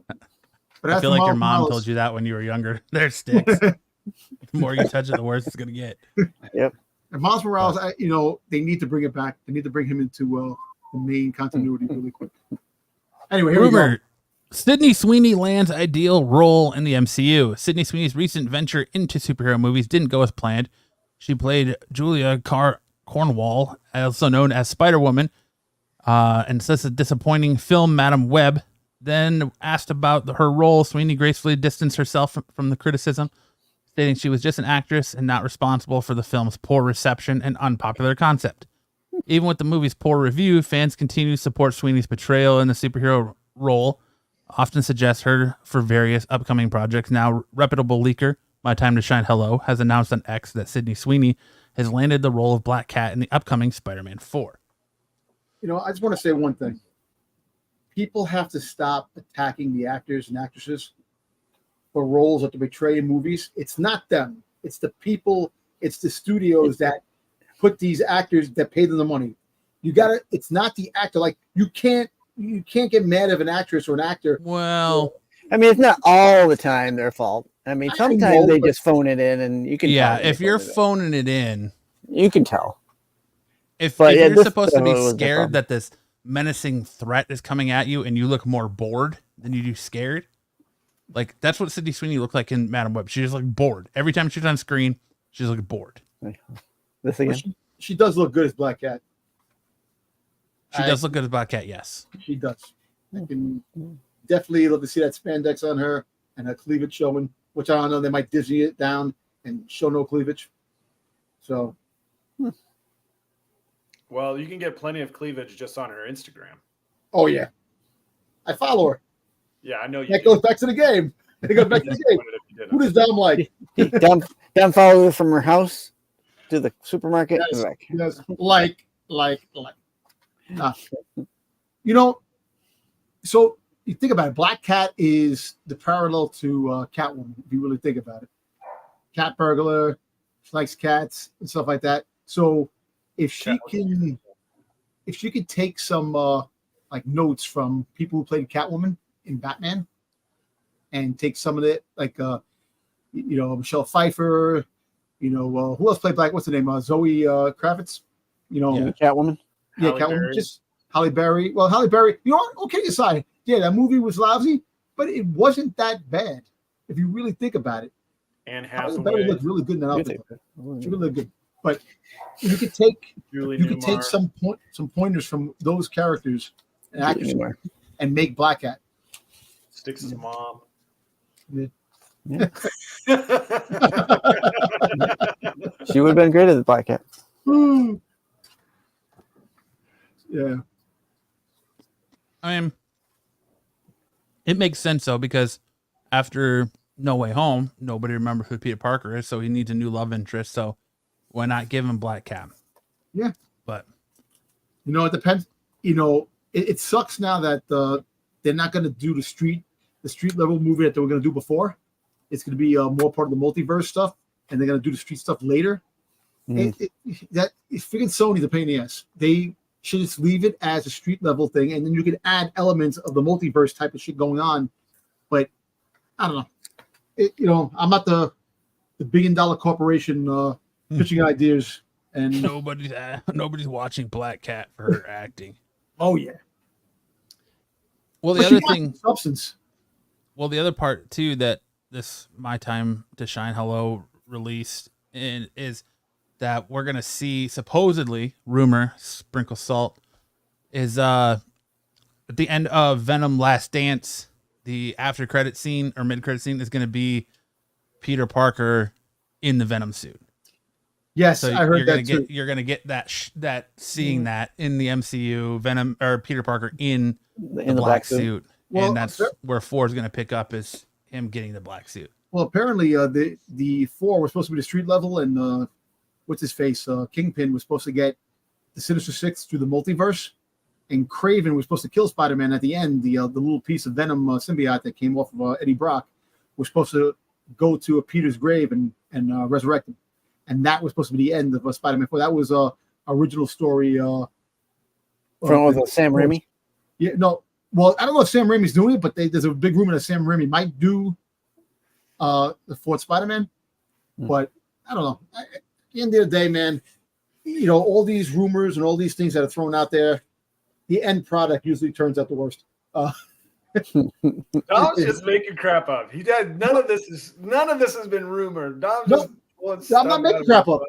But I as feel for like your Miles mom Morales- told you that when you were younger. There's sticks. The more you touch it, the worse it's gonna get. And Miles Morales, they need to bring it back. They need to bring him into the main continuity really quick. Anyway, here we go. Rumor: Sydney Sweeney lands ideal role in the MCU. Sydney Sweeney's recent venture into superhero movies didn't go as planned. She played Julia Cornwall, also known as Spider-Woman, and says a disappointing film, Madam Web. Then asked about her role, Sweeney gracefully distanced herself from the criticism, stating she was just an actress and not responsible for the film's poor reception and unpopular concept. Even with the movie's poor review, fans continue to support Sweeney's portrayal in the superhero role, often suggest her for various upcoming projects. Now, reputable leaker, My Time to Shine Hello, has announced on X that Sydney Sweeney has landed the role of Black Cat in the upcoming Spider-Man 4. I just want to say one thing. People have to stop attacking the actors and actresses for roles that they portray in movies. It's not them. It's the people. It's the studios that put these actors that pay them the money. It's not the actor. Like you can't get mad at an actress or an actor. Well, I mean, it's not all the time their fault. I mean, I sometimes know, they but- just phone it in, and you can. yeah, tell when if they you're phone phoning it in, you can tell. if But, yeah, you're this supposed to be was the scared problem. that this menacing threat is coming at you and you look more bored than you do scared, like that's what Sydney Sweeney looked like in Madam Web. She just looked bored. Every time she was on screen, she's like bored. This again. She does look good as Black Cat. She does look good as Black Cat, yes. She does. I can definitely love to see that spandex on her and her cleavage showing, which I don't know. They might Disney it down and show no cleavage. So Well, you can get plenty of cleavage just on her Instagram. oh yeah, I follow her. Yeah, I know you. That do. goes back to the game. It goes back to the game. If you didn't. Who does Dom like? Down follow her from her house to the supermarket. Yes, and back. yes. Like. You know, so you think about it. Black Cat is the parallel to Catwoman, if you really think about it. Cat burglar, she likes cats and stuff like that. So if she can take some like notes from people who played Catwoman in Batman, and take some of it, like Michelle Pfeiffer, who else played Black? What's the name? Zoe Kravitz. Catwoman. Yeah, Halle Catwoman. Berry. Just Halle Berry. Well, Halle Berry. You know what? Okay, aside. Yeah, that movie was lousy, but it wasn't that bad if you really think about it. Anne Halle Hathaway, Berry looked really good in that outfit. She really looked good. But you could take some pointers from those characters and actors and make Black Cat. Sticks' mom. Yeah. She would have been great as the Black Cat. Yeah. I mean, it makes sense though, because after No Way Home, nobody remembers who Peter Parker is, so he needs a new love interest. So why not give him Black Cat? Yeah. But it depends. It sucks now that they're not going to do the street level movie that they were going to do before. It's going to be more part of the multiverse stuff, and they're going to do the street stuff later. Freaking Sony's a pain in the ass. They should just leave it as a street level thing, and then you can add elements of the multiverse type of shit going on. But I don't know. I'm not the $1 billion corporation pitching ideas, and nobody's watching Black Cat for her acting. Oh yeah. Well, But the other thing, substance. Well, the other part too that this My Time to Shine Hello released is that we're gonna see, supposedly, rumor, sprinkle salt, is at the end of Venom Last Dance, the after credit scene or mid credit scene is gonna be Peter Parker in the Venom suit. Yes, So I heard that too. You're gonna get that seeing that in the MCU, Venom or Peter Parker in the black suit. Well, and that's where 4 is gonna pick up, is him getting the black suit. Well, apparently the 4 was supposed to be the street level, and what's his face? Kingpin was supposed to get the Sinister Six through the multiverse, and Kraven was supposed to kill Spider-Man at the end. The little piece of Venom symbiote that came off of Eddie Brock was supposed to go to Peter's grave and resurrect him, and that was supposed to be the end of Spider-Man 4. That was original story from Sam Raimi. Yeah, no. Well, I don't know if Sam Raimi's doing it, but there's a big rumor that Sam Raimi might do the fourth Spider-Man. But I don't know. At the end of the day, man, all these rumors and all these things that are thrown out there, the end product usually turns out the worst. Dom's just making crap up. None of this has been rumored. I'm not making crap up.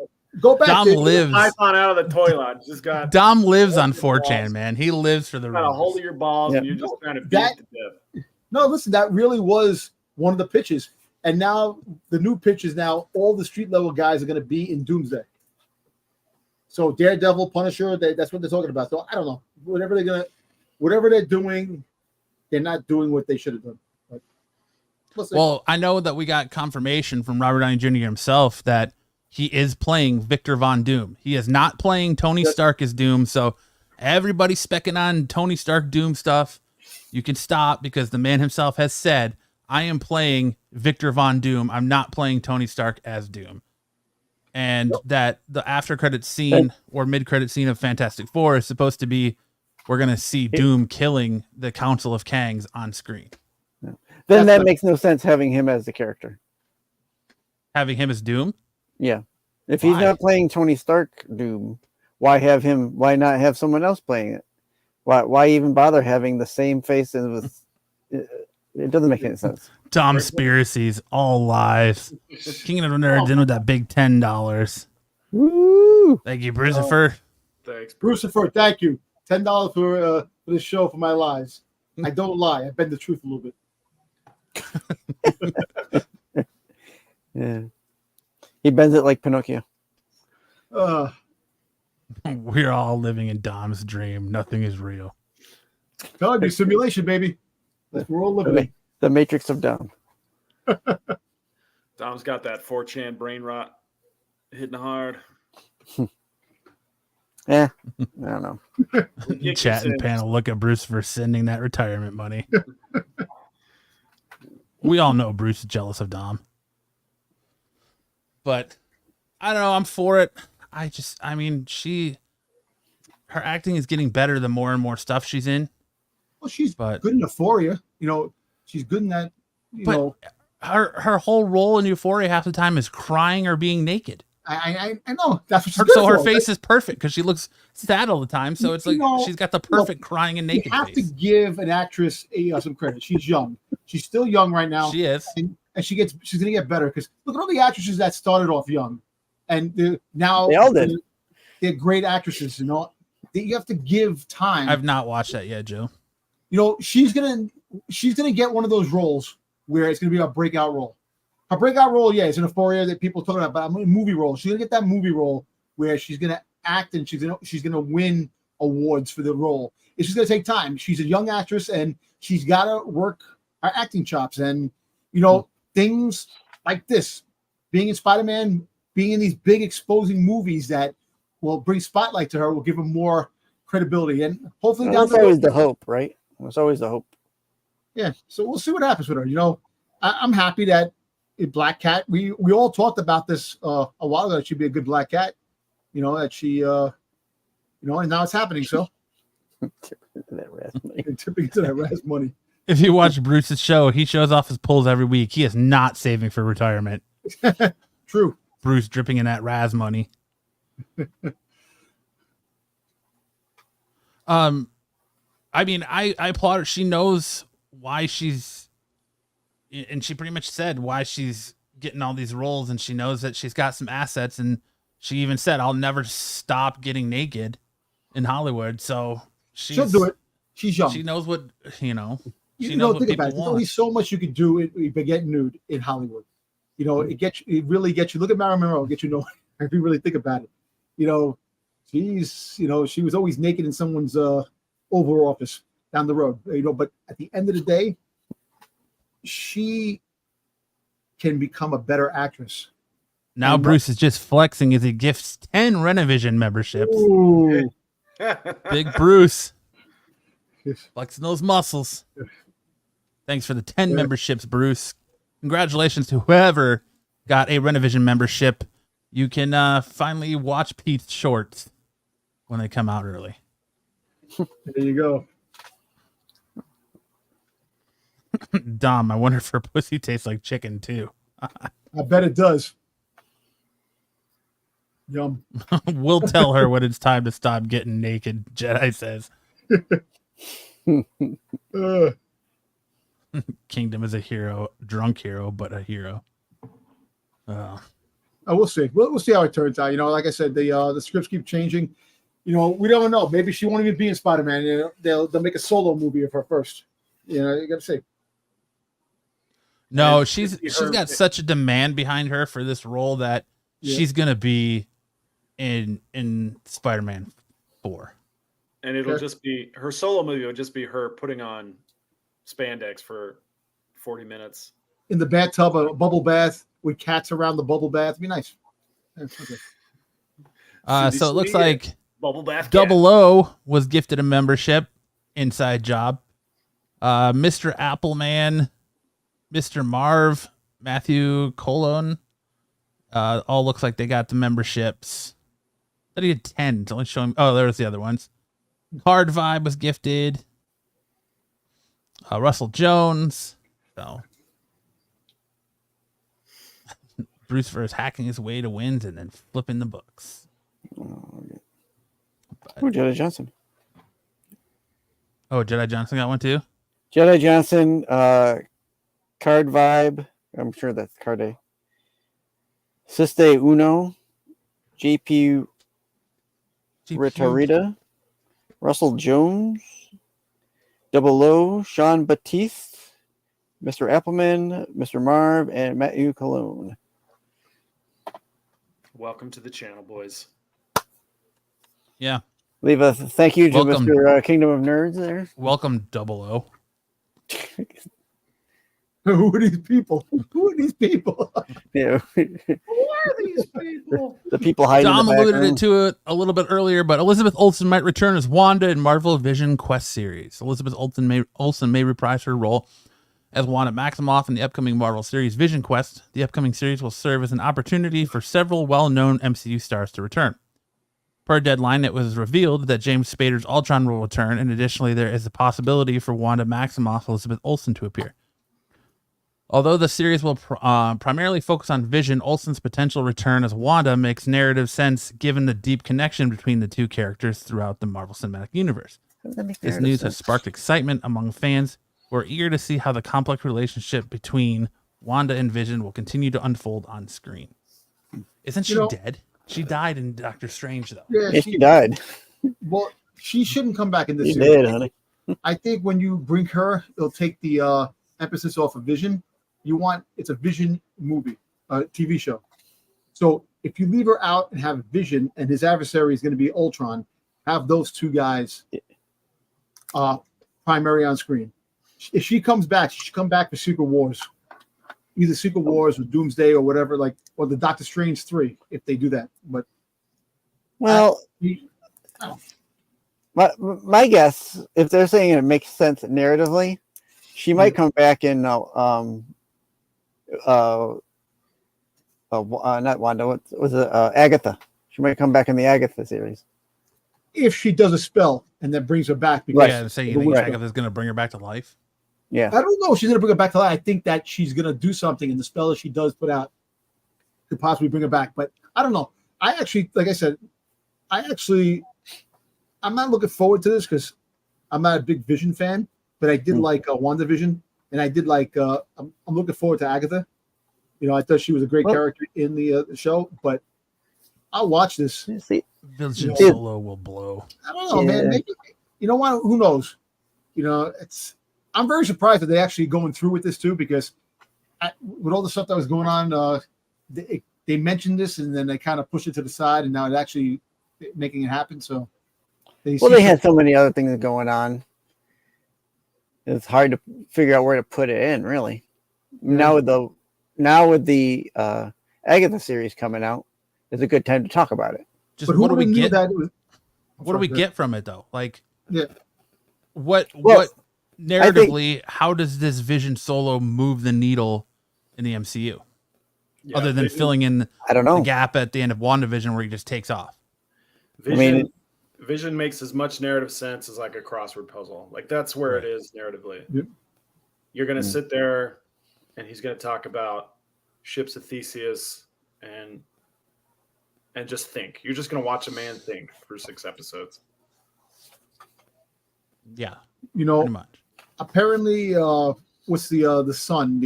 Go back. Dom lives. Python out of the toilet. Just got. Dom lives on 4chan, man. He lives for the. Got a hold of your balls, and you're just trying to beat it to death. No, listen, that really was one of the pitches, and now the new pitch is now all the street level guys are going to be in Doomsday. So Daredevil, Punisher, that's what they're talking about. So I don't know, whatever they're doing, they're not doing what they should have done. Well, I know that we got confirmation from Robert Downey Jr. himself that he is playing Victor Von Doom. He is not playing Tony Stark as Doom. So everybody's specking on Tony Stark Doom stuff. You can stop, because the man himself has said, I am playing Victor Von Doom. I'm not playing Tony Stark as Doom. And that the after credit scene or mid credit scene of Fantastic Four is supposed to be, we're going to see Doom killing the Council of Kangs on screen. Then that makes no sense having him as the character. Having him as Doom? Yeah. If he's not playing Tony Stark Doom, why not have someone else playing it? Why even bother having the same face? And it doesn't make any sense. Domspiracies, all lies. King of the Nerds in with that big $10. Woo! Thank you, Brucifer. Thanks, Brucifer. Thank you. $10 for this show for my lies. I don't lie. I bend the truth a little bit. Yeah. He bends it like Pinocchio. We're all living in Dom's dream. Nothing is real. Telling you, simulation, baby. We're all living. The Matrix of Dom. Dom's got that 4chan brain rot hitting hard. Yeah, I don't know. Chat and panel, look at Bruce for sending that retirement money. We all know Bruce is jealous of Dom. But I don't know, I'm for it. I mean, her acting is getting better the more and more stuff she's in. Well, she's good in Euphoria. She's good in that, her whole role in Euphoria half the time is crying or being naked. I know that's what she's So her for, face right? is perfect because she looks sad all the time. So it's like she's got the perfect crying and naked You have face. to give an actress some credit. She's young. She's still young right now. She is, and she's gonna get better because look at all the actresses that started off young, and now they all did. They're great actresses. You have to give time. I've not watched that yet, Joe. She's gonna get one of those roles where it's gonna be a breakout role. Her breakout role, is in Euphoria that people talking about, but a movie role. She's gonna get that movie role where she's gonna act and she's gonna win awards for the role. It's just gonna take time. She's a young actress and she's gotta work her acting chops. And things like this, being in Spider-Man, being in these big exposing movies that will bring spotlight to her, will give her more credibility. And hopefully that's always the hope, right? That's always the hope. Yeah. So we'll see what happens with her. I'm happy that Black Cat. We all talked about this a while ago. That she'd be a good Black Cat. That she, and now it's happening. So tipping into that Raz money. If you watch Bruce's show, he shows off his pulls every week. He is not saving for retirement. True. Bruce dripping in that Raz money. I mean, I applaud her. She knows why and she pretty much said why she's getting all these roles, and she knows that she's got some assets, and she even said, I'll never stop getting naked in Hollywood. So she'll do it. She's young. She knows what, she knows what think people about it. want. There's only so much you can do by getting nude in Hollywood. It really gets you. Look at Marilyn Monroe, get you if you really think about it. She was always naked in someone's Oval Office down the road. But at the end of the day, she can become a better actress. Now Bruce is just flexing as he gifts 10 Renovision memberships. Ooh. Big Bruce. Flexing those muscles. Thanks for the 10 memberships, Bruce. Congratulations to whoever got a Renovision membership. You can finally watch Pete's shorts when they come out early. There you go. Dom, I wonder if her pussy tastes like chicken too. I bet it does. Yum. We'll tell her when it's time to stop getting naked, Jedi says. Kingdom is a hero, drunk hero, but a hero. We'll see. We'll see how it turns out. Like I said, the scripts keep changing. We don't know. Maybe she won't even be in Spider-Man. They'll make a solo movie of her first. You got to see. No, she's got such a demand behind her for this role that she's gonna be in Spider-Man 4. And it'll just be her solo movie. Will just be her putting on spandex for 40 minutes in the bathtub, a bubble bath with cats around the bubble bath. It'd be nice. Okay. So it looks like Bubble Bath Double O was gifted a membership. Inside job. Mr. Appleman, Mr. Marv, Matthew Colon, all looks like they got the memberships. That he had 10. It's only showing. Oh, there's the other ones. Card Vibe was gifted. Russell Jones. So Bruce first hacking his way to wins and then flipping the books. Jedi Johnson. Oh, Jedi Johnson got one too? Jedi Johnson, Card Vibe. I'm sure that's Card A. Siste Uno, JP Ritarita, Russell Jones, Double O, Sean Batiste, Mr. Appleman, Mr. Marv, and Matthew Cologne. Welcome to the channel, boys. Yeah. Leave a thank you to Welcome. Mr. Kingdom of Nerds there. Welcome, Double O. Who are these people? Who are these people? Yeah. Who are these people? The people hiding Dom in the alluded background. to it a little bit earlier, but Elizabeth Olsen might return as Wanda in Marvel Vision Quest series. Elizabeth Olsen may reprise her role as Wanda Maximoff in the upcoming Marvel series Vision Quest. The upcoming series will serve as an opportunity for several well-known MCU stars to return. Per Deadline, it was revealed that James Spader's Ultron will return, and additionally, there is a possibility for Wanda Maximoff Elizabeth Olsen to appear. Although the series will primarily focus on Vision, Olsen's potential return as Wanda makes narrative sense given the deep connection between the two characters throughout the Marvel Cinematic Universe. This news has sparked excitement among fans who are eager to see how the complex relationship between Wanda and Vision will continue to unfold on screen. Isn't she dead? She died in Doctor Strange, though. Yeah, she died. Well, she shouldn't come back in this She series. did, honey. I think when you bring her, it'll take the emphasis off of Vision. It's a Vision movie, TV show. So if you leave her out and have Vision and his adversary is going to be Ultron, have those two guys primary on screen. If she comes back, she should come back for Secret Wars. Either Secret Wars or Doomsday or whatever, or the Doctor Strange 3, if they do that. But Well, my guess, if they're saying it makes sense narratively, she might come back in not Wanda. What was it? Agatha. She might come back in the Agatha series. if she does a spell and then brings her back, because Yeah, so you think Agatha's going to bring her back to life? Yeah. I don't know if she's going to bring her back to life. I think that she's going to do something, and the spell that she does put out could possibly bring her back. But I don't know. I actually, like I said, I'm not looking forward to this because I'm not a big Vision fan, but I did like WandaVision, and I did like. I'm looking forward to Agatha. You know, I thought she was a great character in the show, but I'll watch this. Vision Solo will blow. I don't know, man. Maybe, you know what? Who knows? You know, I'm very surprised that they actually going through with this too, because with all the stuff that was going on, they mentioned this and then they kind of pushed it to the side, and now it's actually making it happen. So, they had so many other things going on. It's hard to figure out where to put it in, really. Yeah. Now with the Agatha series coming out, it's a good time to talk about it. Just what do we get? What do we get from it, though? Like, what narratively? How does this Vision Solo move the needle in the MCU? Yeah, other than filling in, the gap at the end of WandaVision where he just takes off. Vision makes as much narrative sense as like a crossword puzzle. Like that's where it is narratively. Yep. You're going to sit there, and he's going to talk about ships of Theseus and just think. You're just going to watch a man think for 6 episodes. Yeah, you know, pretty much. Apparently, what's the son?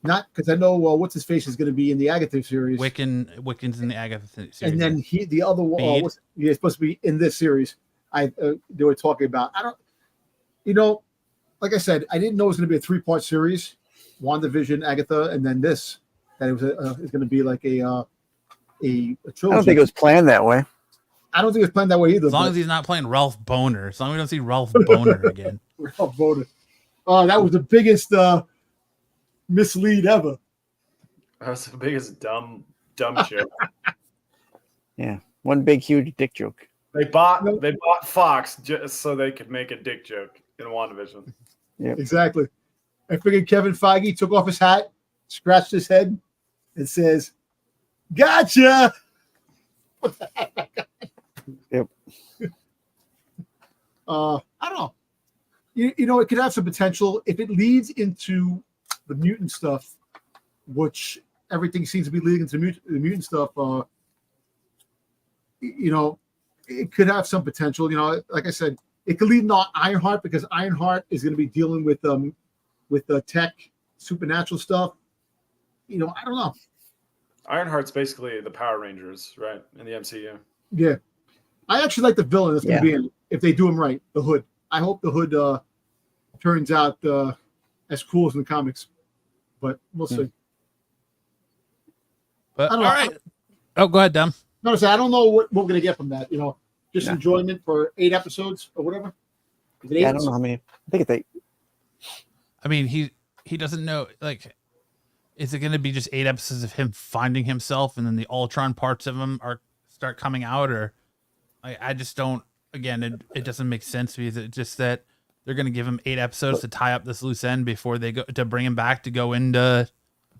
Not because I know what's his face is going to be in the Agatha series. Wiccan's in the Agatha series, and then the other one, he's supposed to be in this series. They were talking about. I don't, you know, like I said, I didn't know it was going to be a 3-part series: WandaVision, Agatha, and then this. That it was it's going to be like a trilogy. I don't think it was planned that way. I don't think it was planned that way either. As long as he's not playing Ralph Boner. As long as we don't see Ralph Boner again. Ralph Boner. Oh, that was the biggest mislead ever. That was the biggest dumb shit. Yeah, one big huge dick joke. They bought Fox just so they could make a dick joke in WandaVision. Yeah, exactly. I figured Kevin Feige took off his hat, scratched his head, and says, "Gotcha." Yep. I don't know. You know, it could have some potential if it leads into the mutant stuff, which everything seems to be leading into the mutant stuff. You know, it could have some potential. You know, like I said, it could lead into Ironheart because Ironheart is going to be dealing with the tech, supernatural stuff. You know, I don't know. Ironheart's basically the Power Rangers, right, in the MCU. Yeah, I actually like the villain that's going to be in it if they do him right. The Hood. I hope the Hood turns out as cool as in the comics, but we'll see. But all right. Oh, go ahead, Dom. No, I don't know what we're going to get from that. You know, just enjoyment for 8 episodes or whatever. I don't know how many. I think it's 8. I mean, he doesn't know. Like, is it going to be just 8 episodes of him finding himself, and then the Ultron parts of him start coming out, or I just don't. Again, it doesn't make sense because it's just that they're going to give him 8 episodes to tie up this loose end before they go to bring him back to go into.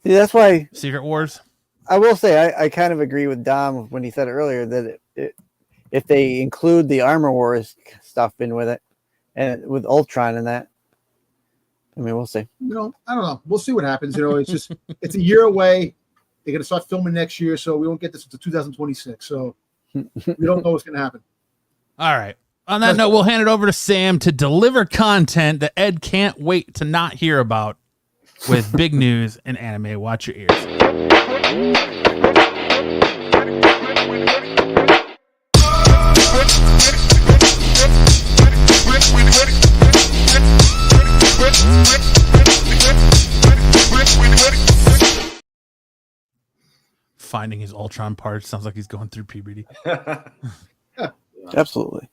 See, that's why Secret Wars. I will say I kind of agree with Dom when he said earlier that if they include the Armor Wars stuff in with it, and with Ultron and that, I mean, we'll see. I don't know. We'll see what happens. It's just it's a year away. They're going to start filming next year, so we won't get this until 2026. So we don't know what's going to happen. All right. On that note, we'll hand it over to Sam to deliver content that Ed can't wait to not hear about with big news and anime. Watch your ears. Finding his Ultron parts sounds like he's going through puberty. Absolutely.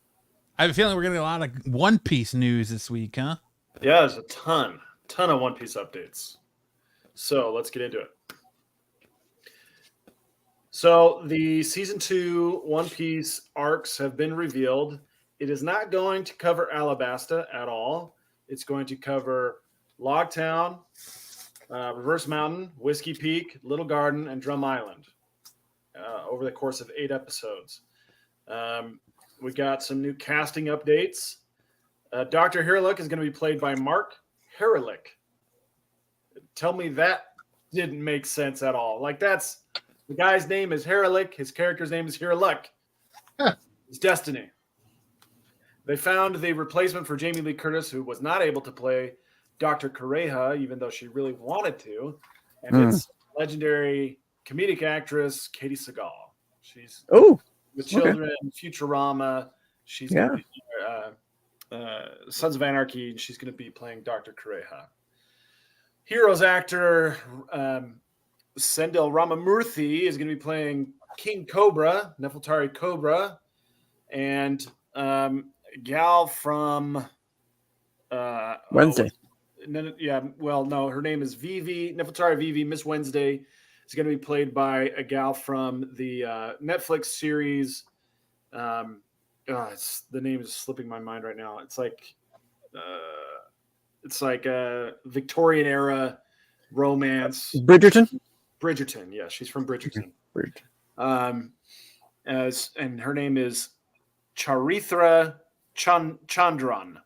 I have a feeling we're going to get a lot of One Piece news this week, huh? Yeah, there's a ton of One Piece updates. So let's get into it. So the season 2 One Piece arcs have been revealed. It is not going to cover Alabasta at all. It's going to cover Logtown, Reverse Mountain, Whiskey Peak, Little Garden, and Drum Island over the course of 8 episodes. We got some new casting updates. Dr. Herlick is going to be played by Mark Herlick. Tell me that didn't make sense at all. Like, that's the guy's name is Herlick. His character's name is Herlick. It's destiny. They found the replacement for Jamie Lee Curtis, who was not able to play Dr. Kureha, even though she really wanted to. And it's legendary comedic actress Katie Seagal. She's with Children, Futurama. She's going to be Sons of Anarchy. She's going to be playing Dr. Kureha. Heroes actor Sendil Ramamurthy is going to be playing King Cobra, Nefeltari Cobra, and gal from Wednesday. No, her name is Vivi, Nefeltari Vivi. Miss Wednesday is going to be played by a gal from the Netflix series. The name is slipping my mind right now. It's like a Victorian era romance. Bridgerton, yeah, she's from Bridgerton. And her name is Charithra Chandran.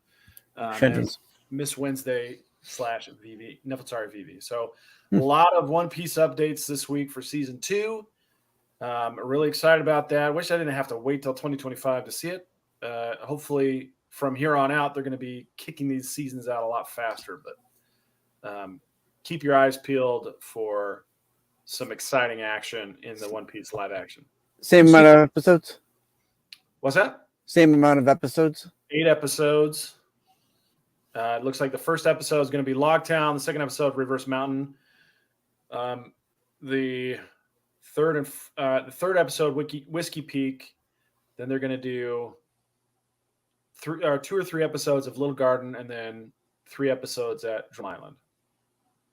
As Miss Wednesday / Vivi, Nefeltari Vivi. So a lot of One Piece updates this week for season 2. I'm really excited about that. Wish I didn't have to wait till 2025 to see it. Hopefully from here on out, they're going to be kicking these seasons out a lot faster, but keep your eyes peeled for some exciting action in the One Piece live action. Same amount of episodes? What's that? Same amount of episodes? 8 episodes. It looks like the first episode is going to be Logtown. The second episode, Reverse Mountain. The third episode, Whiskey Peak. Then they're going to do 2 or 3 episodes of Little Garden, and then 3 episodes at Drum Island.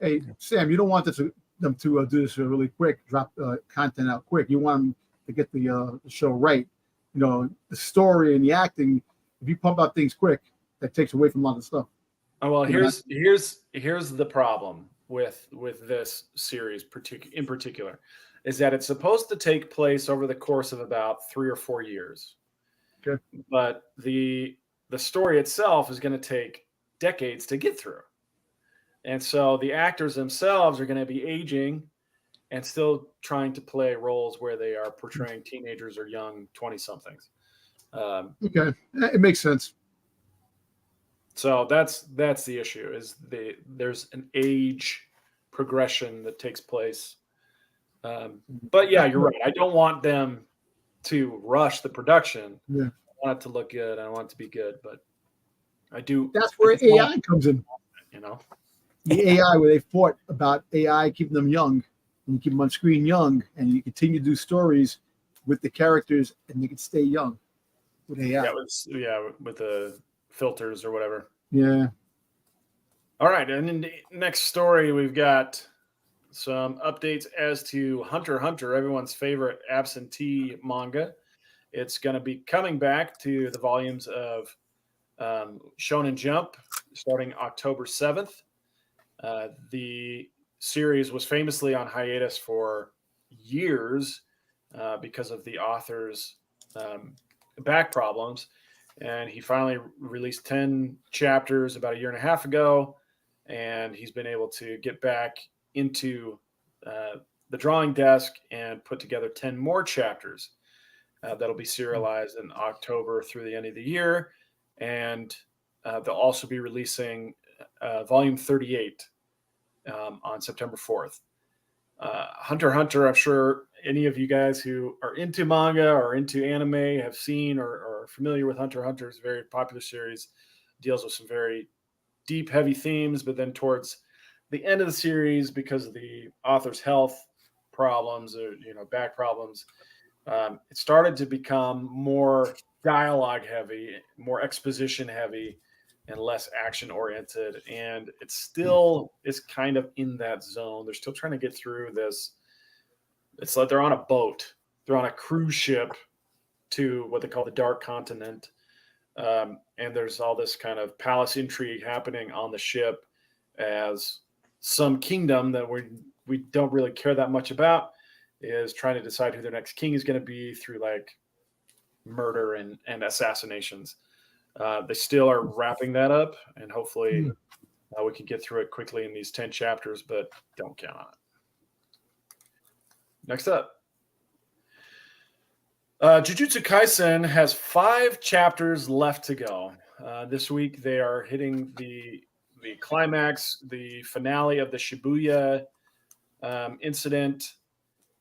Hey, Sam, you don't want them to do this really quick, drop content out quick. You want them to get the show right. The story and the acting. If you pump out things quick, that takes away from a lot of stuff. Oh, well, here's the problem with this series in particular, is that it's supposed to take place over the course of about 3 or 4 years. Okay. But the story itself is going to take decades to get through. And so the actors themselves are going to be aging and still trying to play roles where they are portraying teenagers or young 20-somethings. Okay, it makes sense. So that's the issue, is there's an age progression that takes place. But yeah, you're right. I don't want them to rush the production. Yeah. I want it to look good. I want it to be good, but I do. That's where AI comes in. The AI, where they fought about AI keeping them young, and you keep them on screen young, and you continue to do stories with the characters, and they can stay young with AI. With the filters or whatever. Yeah. All right, and in the next story, we've got some updates as to Hunter x Hunter, everyone's favorite absentee manga. It's going to be coming back to the volumes of Shonen Jump starting October 7th. The series was famously on hiatus for years because of the author's back problems. And he finally released 10 chapters about a year and a half ago. And he's been able to get back into the drawing desk and put together 10 more chapters that'll be serialized in October through the end of the year. And they'll also be releasing volume 38 on September 4th. Hunter x Hunter, I'm sure any of you guys who are into manga or into anime have seen or are familiar with Hunter x Hunter. It's a very popular series, deals with some very deep, heavy themes, but then towards the end of the series, because of the author's health problems or back problems, it started to become more dialogue heavy, more exposition heavy, and less action oriented. And it still is kind of in that zone. They're still trying to get through this. It's like they're on a boat. They're on a cruise ship to what they call the Dark Continent. And there's all this kind of palace intrigue happening on the ship as some kingdom that we don't really care that much about is trying to decide who their next king is going to be through like murder and assassinations. They still are wrapping that up, and hopefully we can get through it quickly in these 10 chapters, but don't count on it. Next up, Jujutsu Kaisen has 5 chapters left to go. This week they are hitting the climax, the finale of the Shibuya incident.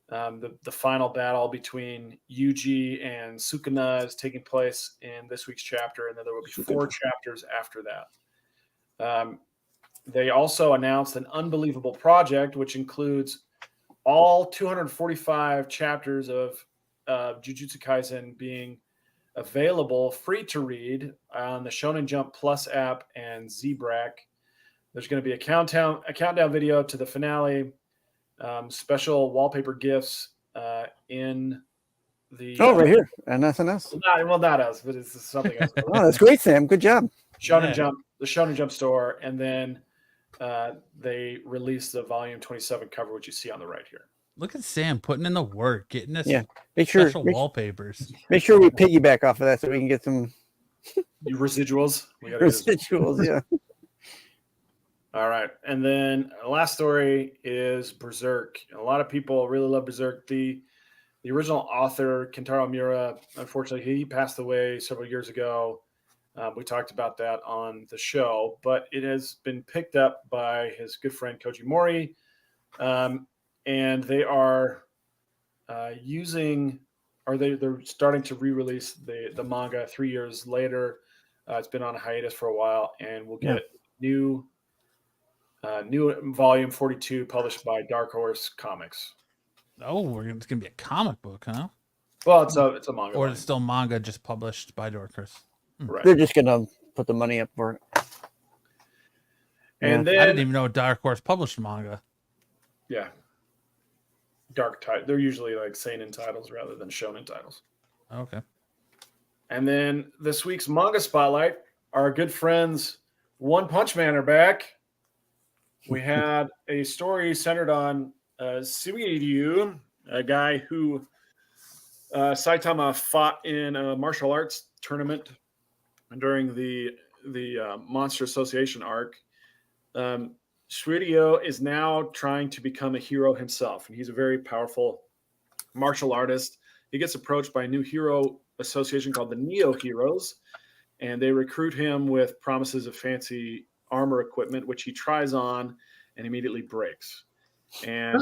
The final battle between Yuji and Sukuna is taking place in this week's chapter, and then there will be 4 chapters after that. They also announced an unbelievable project, which includes all 245 chapters of Jujutsu Kaisen being available free to read on the Shonen Jump Plus app and ZBrack. There's going to be a countdown video to the finale. Special wallpaper gifts in the right here and SNS. Not us, but it's something else. Oh, that's great, Sam. Good job. Shonen Jump, the Shonen Jump store, and then they released the volume 27 cover, which you see on the right here. Look at Sam putting in the work, getting us Make sure special wallpapers. Make sure we piggyback off of that so we can get some residuals. Residuals, yeah. All right. And then the last story is Berserk. A lot of people really love Berserk. The original author, Kentaro Miura, unfortunately, he passed away several years ago. We talked about that on the show, but it has been picked up by his good friend Koji Mori. And they are they're starting to re-release the manga 3 years later. It's been on a hiatus for a while, and we'll get new volume 42 published by Dark Horse Comics. Oh, it's gonna be a comic book, huh? Well, it's a manga, or it's still manga just published by Dark Horse. Right. They're just gonna put the money up for it. And then I didn't even know Dark Horse published manga. Yeah. Dark title. They're usually like seinen titles rather than shonen titles. Okay. And then this week's manga spotlight, our good friends One Punch Man are back. We had a story centered on Suiryu, a guy who Saitama fought in a martial arts tournament during the Monster Association arc. Suiryu is now trying to become a hero himself, and he's a very powerful martial artist. He gets approached by a new hero association called the Neo Heroes, and they recruit him with promises of fancy armor equipment, which he tries on and immediately breaks. And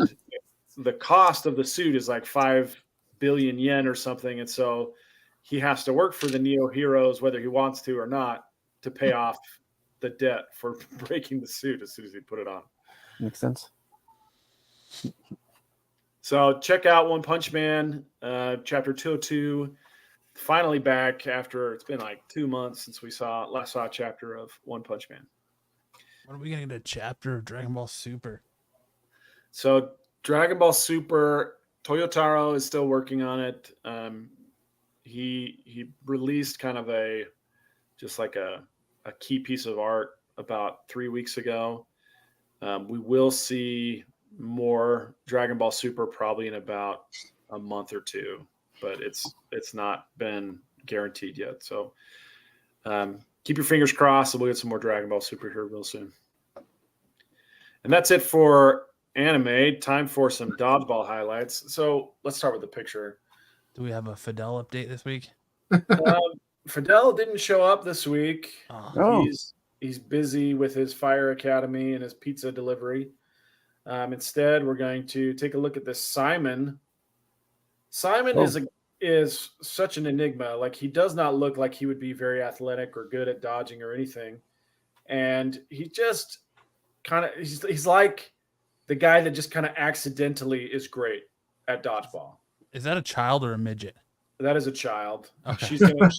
the cost of the suit is like 5 billion yen or something, and so he has to work for the Neo Heroes, whether he wants to or not, to pay off the debt for breaking the suit as soon as he put it on. Makes sense. So check out One Punch Man, chapter 202. Finally back after it's been like 2 months since we last saw a chapter of One Punch Man. When are we gonna get a chapter of Dragon Ball Super? So Dragon Ball Super, Toyotaro is still working on it. He released kind of a key piece of art about 3 weeks ago. We will see more Dragon Ball Super probably in about a month or two, but it's not been guaranteed yet. So keep your fingers crossed, and we'll get some more Dragon Ball Super here real soon. And that's it for anime. Time for some dodgeball highlights. So let's start with the picture. Do we have a Fidel update this week? Fidel didn't show up this week. Oh. He's busy with his Fire Academy and his pizza delivery. Instead, we're going to take a look at this Simon. Simon is such an enigma. Like, he does not look like he would be very athletic or good at dodging or anything. And he just kind of he's like the guy that just kind of accidentally is great at dodgeball. Is that a child or a midget? That is a child. Okay. She's gonna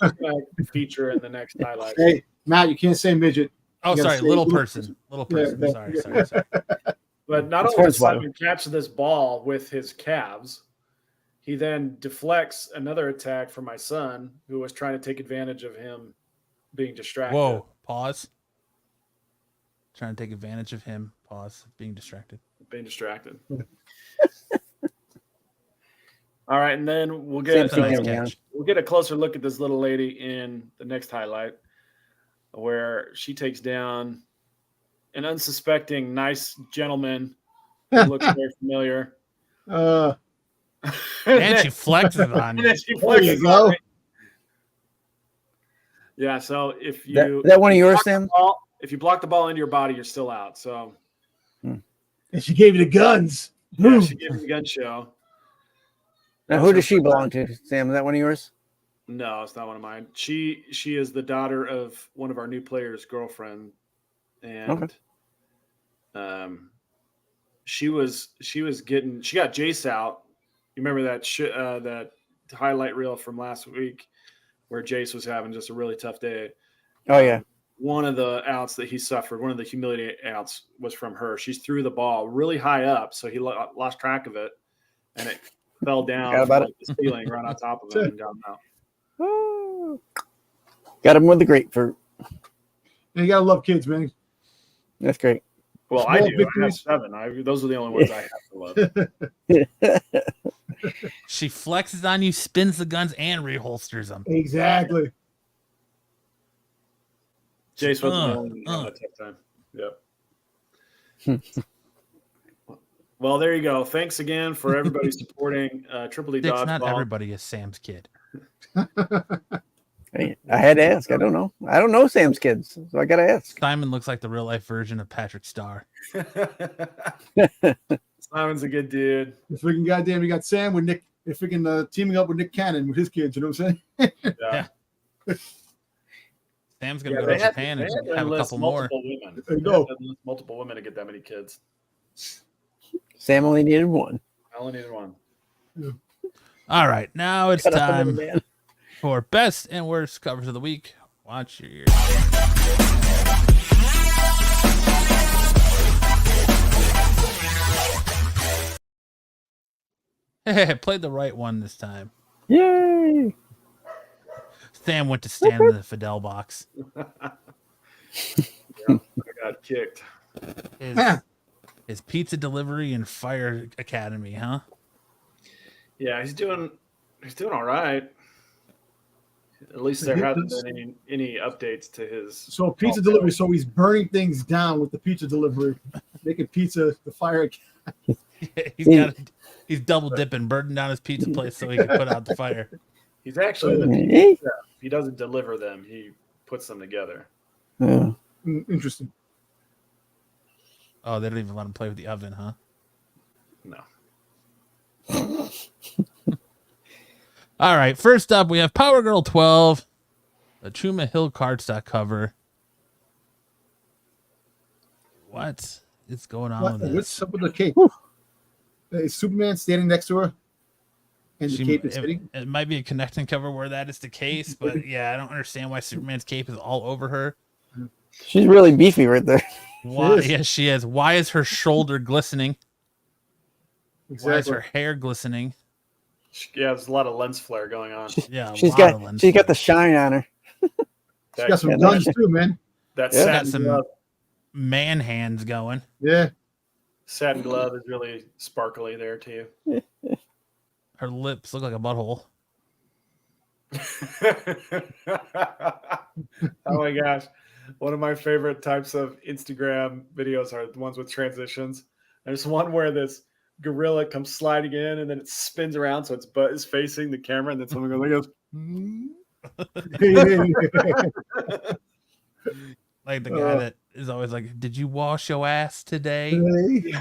feature in the next highlight. Hey, Matt, you can't say midget. Oh, You gotta sorry, say little person. Little person. Yeah, Sorry. But not That's only does hornswoggle. Simon catch this ball with his calves, he then deflects another attack from my son, who was trying to take advantage of him being distracted. Whoa, pause. Trying to take advantage of him. Pause. Being distracted. Being distracted. All right, and then we'll get Same thing, catch. we'll get a closer look at this little lady in the next highlight, where she takes down an unsuspecting nice gentleman who looks very familiar. Uh, And she flexes on And you. then she There you flexes go. on me. Yeah, so if you That one of yours, block the Sam? ball- if you block the ball into your body, you're still out. So and she gave you the guns. yeah, she gave me the gun show. Now, who does she belong to, Sam? Is that one of yours? No, it's not one of mine. She is the daughter of one of our new players' girlfriend, and she got Jace out. You remember that that highlight reel from last week where Jace was having just a really tough day. Oh, yeah. One of the outs that he suffered, one of the humiliating outs, was from her. She threw the ball really high up, so he lost track of it, and it fell down Forgot about from the ceiling right on top of him and down out. Oh. Got him with the grapefruit. And you gotta love kids, man. That's great. Well, I Small do. I have victories. 7. Those are the only ones I have to love. She flexes on you, spins the guns, and reholsters them. Exactly. Jace wasn't the only one having a tough time. Yep. Well, there you go. Thanks again for everybody supporting Triple D Dick's not Dodgeball. everybody is Sam's kid. Hey, I had to ask. I don't know. I don't know Sam's kids, so I got to ask. Simon looks like the real life version of Patrick Starr. Simon's a good dude. The freaking goddamn, you got Sam with Nick. They're freaking teaming up with Nick Cannon with his kids. You know what I'm saying? Yeah. Sam's gonna Yeah, go they to had- Japan they and had to have a enlist couple more. multiple women. There you They go. had to enlist multiple women to get that many kids. Sam only needed one. I only needed one. All right, now it's Got another time man. for best and worst covers of the week. Watch your ears. Hey, I played the right one this time. Yay! Sam went to stand in the Fidel box. I got kicked. His pizza delivery and Fire Academy, huh? Yeah, he's doing all right. At least there hasn't been any updates to his. So pizza delivery. So he's burning things down with the pizza delivery, making pizza the fire. He's double dipping, burning down his pizza place so he can put out the fire. He's actually the Hey. pizza chef. He doesn't deliver them. He puts them together. Yeah. Interesting. Oh, they don't even let him play with the oven, huh? No. All right, first up, we have Power Girl 12, the Chuma Hill cardstock cover. What is going on with this? What's up with the cape? Is Superman standing next to her, and the cape is sitting? It might be a connecting cover where that is the case, but yeah, I don't understand why Superman's cape is all over her. She's really beefy right there. Why? is. Yes, she is. Why is her shoulder glistening? Why is Exactly. her hair glistening? Yeah, there's a lot of lens flare going on. Yeah, She's got the shine on her. She got some Yeah, guns too, man. That Yeah. got satin some glove. man hands going. Yeah. Satin glove is really sparkly there too. Her lips look like a butthole. Oh my gosh. One of my favorite types of Instagram videos are the ones with transitions. There's one where this gorilla comes sliding in and then it spins around so its butt is facing the camera and then someone goes, Like the guy that is always like, "Did you wash your ass today?" yeah,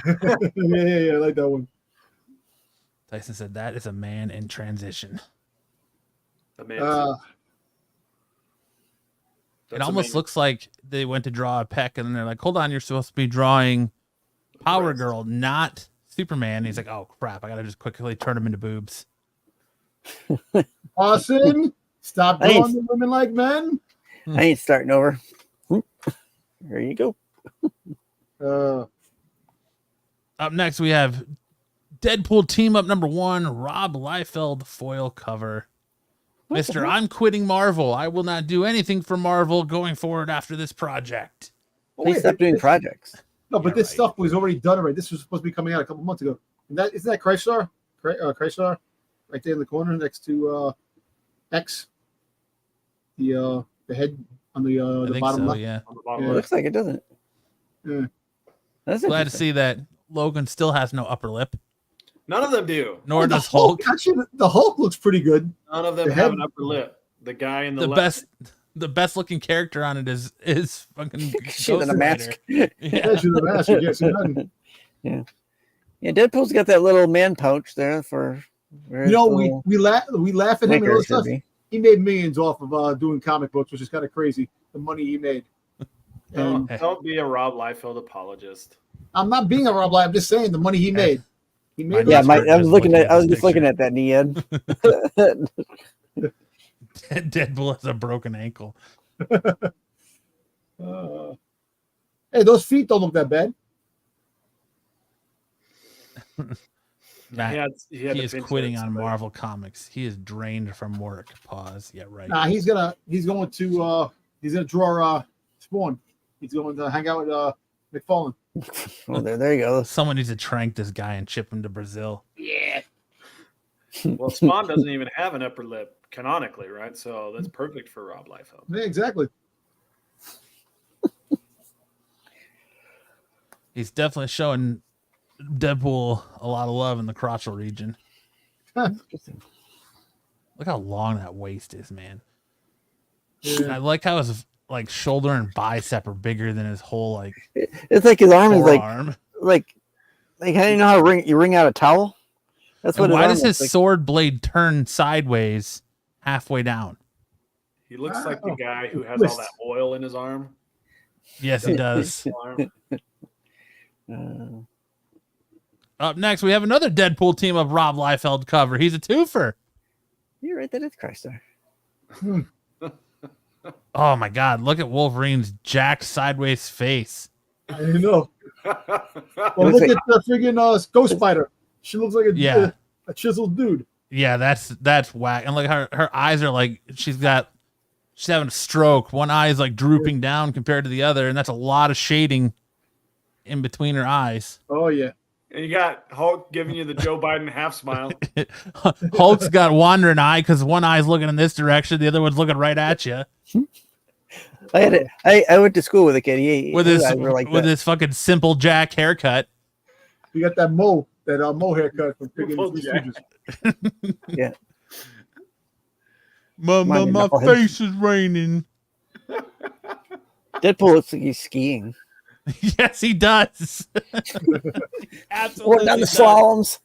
I like that one. Tyson said that is a man in transition. The man. It almost looks like they went to draw a peck and then they're like, "Hold on, you're supposed to be drawing Power Girl, not Superman." And he's like, "Oh crap, I gotta just quickly turn him into boobs." Austin, stop drawing the women like men. I ain't starting over. There you go. Up next, we have Deadpool team up number 1, Rob Liefeld foil cover. Mr. I'm quitting Marvel. I will not do anything for Marvel going forward after this project. Please stop doing projects. No, but Yeah, this right. stuff was already done already. This was supposed to be coming out a couple months ago. And isn't that Chrysler? Chrysler, right there in the corner next to X. The head on the I think bottom so, left. yeah. On the bottom Yeah. It left. looks like it doesn't. Yeah. That's Glad to interesting. see that Logan still has no upper lip, None of them do. nor The does Hulk. Actually, the Hulk looks pretty good. None of them The have head- an upper lip. The guy in the, The left. best looking character on it is fucking She's Ghost in a mask. Rider. Yeah, Yeah. she's a mask. You can't see nothing. Yeah, Deadpool's got that little man pouch there for. You know, we laugh at him and all this stuff. He made millions off of doing comic books, which is kind of crazy. The money he made. And Don't be a Rob Liefeld apologist. I'm not being a Rob Liefeld. I'm just saying the money he made. He made. My Yeah, Just I was looking at. I was this just looking picture. at that, Niad. Deadpool has a broken ankle. Hey, those feet don't look that bad. Matt, He had he to is pinch quitting hit on somebody. Marvel Comics. He is drained from work. Pause. Yeah, right. Nah, he's going to draw Spawn. He's going to hang out with McFarlane. Oh, there you go. Someone needs to trank this guy and ship him to Brazil. Yeah. Well, Spawn doesn't even have an upper lip canonically, right? So that's perfect for Rob Liefeld. Yeah, exactly. He's definitely showing Deadpool a lot of love in the crotchal region. Look how long that waist is, man. And I like how his like shoulder and bicep are bigger than his whole like It's like his arm is forearm. like how do you know how you wring out a towel? That's And what. why arm does his looks like. sword blade turn sideways halfway down? He looks like the guy who has Twist. all that oil in his arm. Yes, he does. Arm. Up next, we have another Deadpool team of Rob Liefeld cover. He's a twofer. You're right. That is Chrysler. Oh my God! Look at Wolverine's jacked sideways face. I know. Well, Looks look like- at the friggin' Ghost Spider. She looks like Yeah. a chiseled dude. Yeah, that's whack. And like her eyes are like she's having a stroke. One eye is like drooping down compared to the other, and that's a lot of shading in between her eyes. Oh yeah. And you got Hulk giving you the Joe Biden half smile. Hulk's got wandering eye because one eye's looking in this direction, the other one's looking right at you. I went to school with a kid. He, With his his eyes were like with that. his fucking simple Jack haircut. You got that Mo haircut from Simple friggin' Jack. Stooges. Yeah. My knucklehead. face is raining. Deadpool looks like he's skiing. Yes, he does. Absolutely Or down the does. slaloms.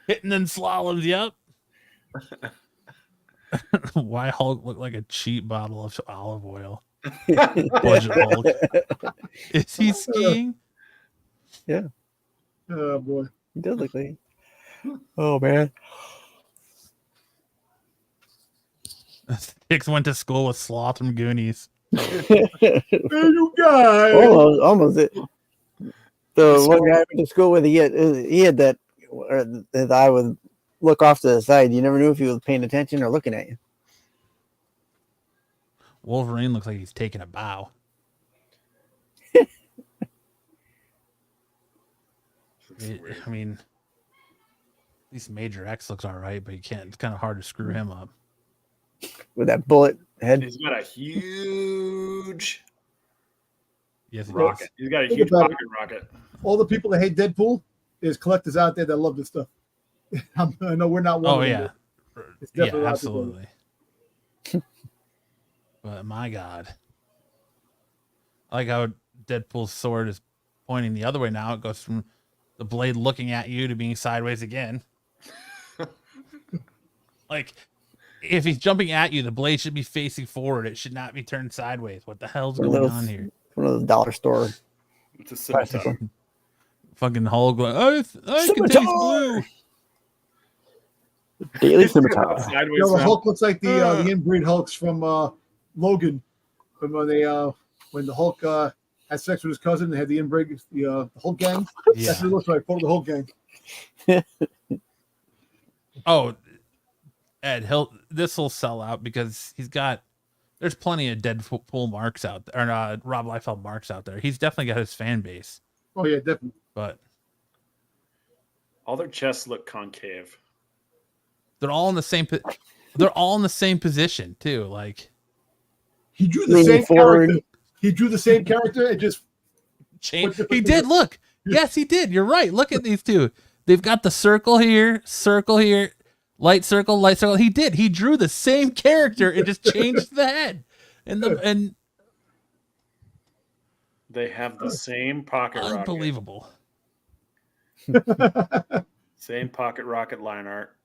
Hitting in slaloms, yep. Why Hulk look like a cheap bottle of olive oil? Budget Hulk. Is he skiing? Oh boy. He does look like. Oh man. Hicks went to school with Sloth from Goonies. Hey, you guys. Almost it. The one guy I went to school with, he had that, or that I would look off to the side. You never knew if he was paying attention or looking at you. Wolverine looks like he's taking a bow. I mean, at least Major X looks all right, but you can't. It's kind of hard to screw him up With that bullet head. He's got a huge Yes, he rocket. does. He's got a Think huge about pocket rocket. All the people that hate Deadpool, there's collectors out there that love this stuff. I know we're not one Oh of them. yeah, It's definitely yeah, lots of them. absolutely. But my God, I like how Deadpool's sword is pointing the other way now. It goes from the blade looking at you to being sideways again. Like, if he's jumping at you, the blade should be facing forward. It should not be turned sideways. What the hell's One of going those- on here? One of those dollar store. It's a scimitar. plastic one. Fucking Hulk going, I can taste Scimitar! blue. Daily scimitar. Sideways You know, the now. Hulk looks like the inbreed Hulks from Logan. From when they when the Hulk had sex with his cousin, they had the inbreed the Hulk gang. Yeah. That's what it looks like. Part of the Hulk gang. Oh, Ed, this will sell out because there's plenty of Deadpool marks out there, or Rob Liefeld marks out there. He's definitely got his fan base, Oh yeah, definitely. but All their chests look concave. they're all in the same. They're all in the same position too. Like He drew the Leaning same forward. character. He drew the same character and just change. What He difference did. Look, yes, he did. You're right. Look at these two. They've got the circle here, light circle, light circle. He did. He drew the same character and just changed the head. And They have the same pocket rocket. unbelievable. Same pocket rocket line art.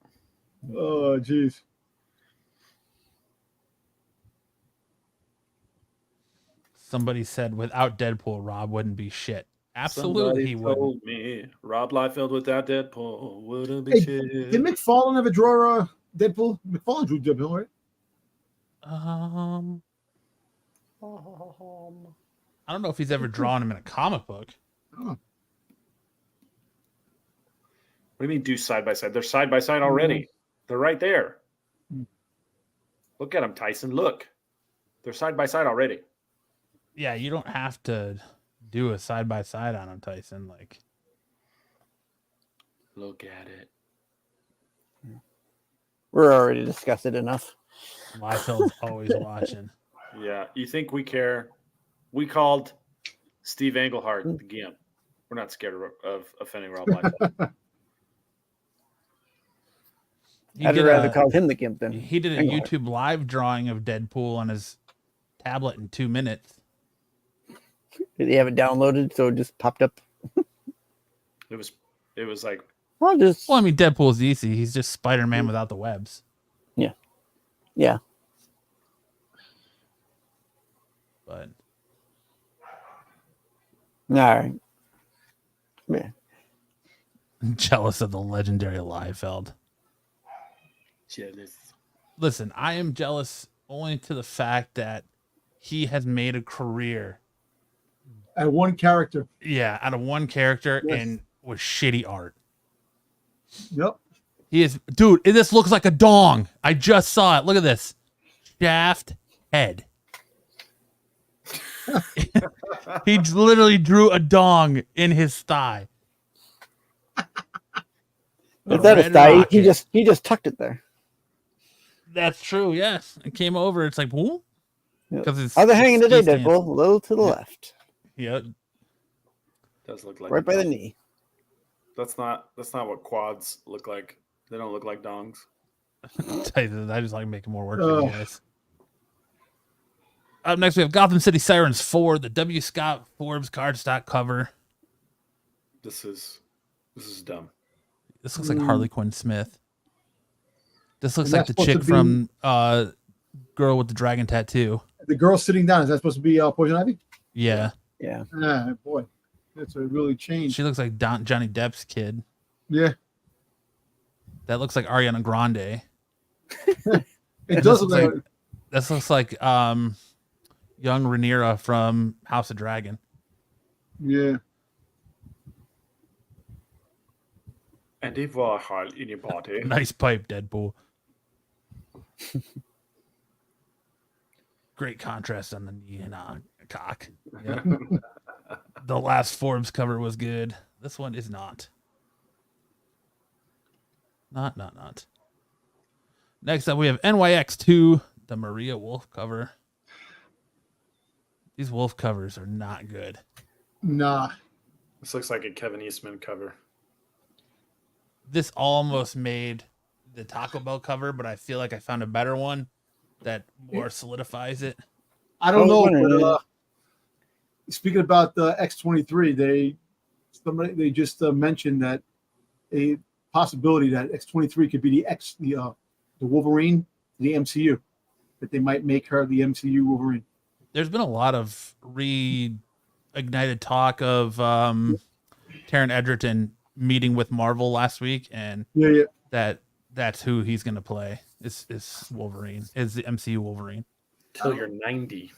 oh jeez. Somebody said without Deadpool, Rob wouldn't be shit. Absolutely, Somebody he would. told me Rob Liefeld without Deadpool wouldn't be Hey, shit. Did McFarlane ever draw Deadpool? McFarlane drew Deadpool, right? I don't know if he's ever drawn him in a comic book. What do you mean do side by side? They're side by side already. They're right there. Look at them, Tyson. Look. They're side by side already. Yeah, you don't have to do a side by side on him, Tyson. Like, Look at it. We're already disgusted enough. Liefeld's always watching. Yeah. You think we care? We called Steve Englehart the Gimp. We're not scared of offending Rob Liefeld. He I'd did rather a- call him the Gimp then. He did a Englehart. YouTube live drawing of Deadpool on his tablet in 2 minutes. Did he have it downloaded so it just popped up? It was like Well, just Well, I mean, Deadpool's easy. He's just Spider-Man without the webs. yeah. But All right. Yeah. I'm jealous of the legendary Liefeld. jealous. Listen, I am jealous only to the fact that he has made a career, And one character. out of one character Yes. and with shitty art. Yep. He is, dude, this looks like a dong. I just saw it. Look at this. Shaft head. He literally drew a dong in his thigh. Is that a red thigh? rocket. He just tucked it there. That's true. Yes, it came over. It's like, whoa, Yep. because How's it hanging today, Deadpool? A little to the Yeah. left, Yeah, Does look like right by the knee. That's not what quads look like. They don't look like dongs. I just like making more work for Oh. you guys. Up next, we have Gotham City Sirens 4, the W. Scott Forbes cardstock cover. This is dumb. This looks like Harley Quinn Smith. This looks And like that's the supposed chick to be- from Girl with the Dragon Tattoo. The girl sitting down, is that supposed to be Poison Ivy? Yeah. Yeah. Ah, boy. That's a really changed. She looks like Johnny Depp's kid. Yeah. That looks like Ariana Grande. It This does looks look like this looks like young Rhaenyra from House of Dragon. yeah. Andy Warhol in your body. Nice pipe, Deadpool. Great contrast on the knee and cock. Yep. The last Forbes cover was good. This one is not. Not. Next up, we have NYX2, the Maria Wolf cover. These Wolf covers are not good. Nah. This looks like a Kevin Eastman cover. This almost made the Taco Bell cover, but I feel like I found a better one that more solidifies it. I don't know. But, speaking about the X-23, they just mentioned that a possibility that X-23 could be the Wolverine, the MCU, that they might make her the MCU Wolverine. There's been a lot of reignited talk of Taron Egerton meeting with Marvel last week, and that's who he's going to play. Is Wolverine, is the MCU Wolverine. Till you're 90.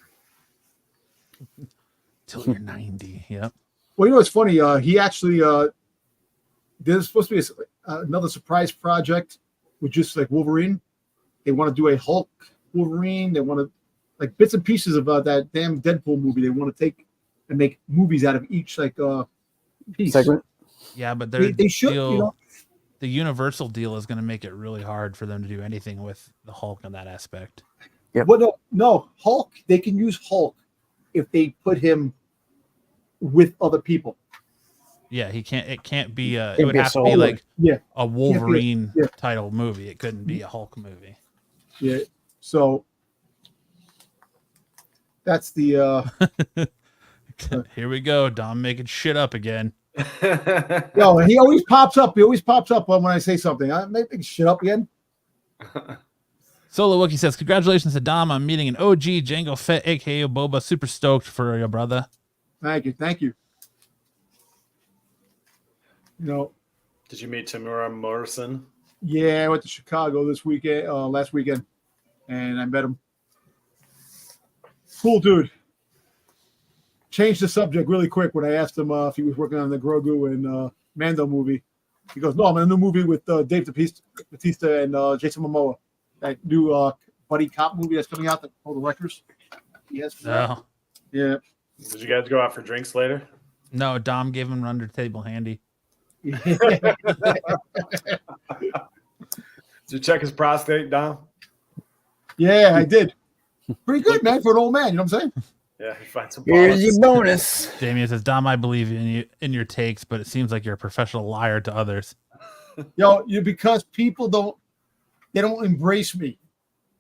Till you're 90. Yep. Well, you know what's funny? He actually there's supposed to be another surprise project with just like Wolverine. They want to do a Hulk Wolverine. They want to like bits and pieces of that damn Deadpool movie. They want to take and make movies out of each like piece. Segment. Yeah, but they should. You know, the Universal deal is going to make it really hard for them to do anything with the Hulk in that aspect. Yep. But no, Hulk. They can use Hulk if they put him with other people. Yeah, he can't. It can't be a. Can't It would be a have to be solo. like Yeah. a Wolverine Yeah. title movie. It couldn't be a Hulk movie. Yeah. So that's the. Here we go. Dom making shit up again. Yo, he always pops up. He always pops up when I say something. I'm making shit up again. Solo Wookie says, congratulations to Dom on meeting an OG Django Fett, aka Boba. Super stoked for your brother. Thank you. You know, Did you meet Tamura Morrison? yeah, I went to Chicago this weekend, last weekend, and I met him. Cool dude. Changed the subject really quick when I asked him if he was working on the Grogu and Mando movie. He goes, "No, I'm in a new movie with Dave Bautista and Jason Momoa. That new buddy cop movie that's coming out, that all the records." Yes. No. Yeah. Did you guys go out for drinks later? No, Dom gave him an under the table handy. Did you check his prostate, Dom? Yeah, I did. Pretty good, man, for an old man. You know what I'm saying? Yeah, you find some Here's polyps. your bonus. Damien says, Dom, I believe in you in your takes, but it seems like you're a professional liar to others. Yo, because people don't embrace me.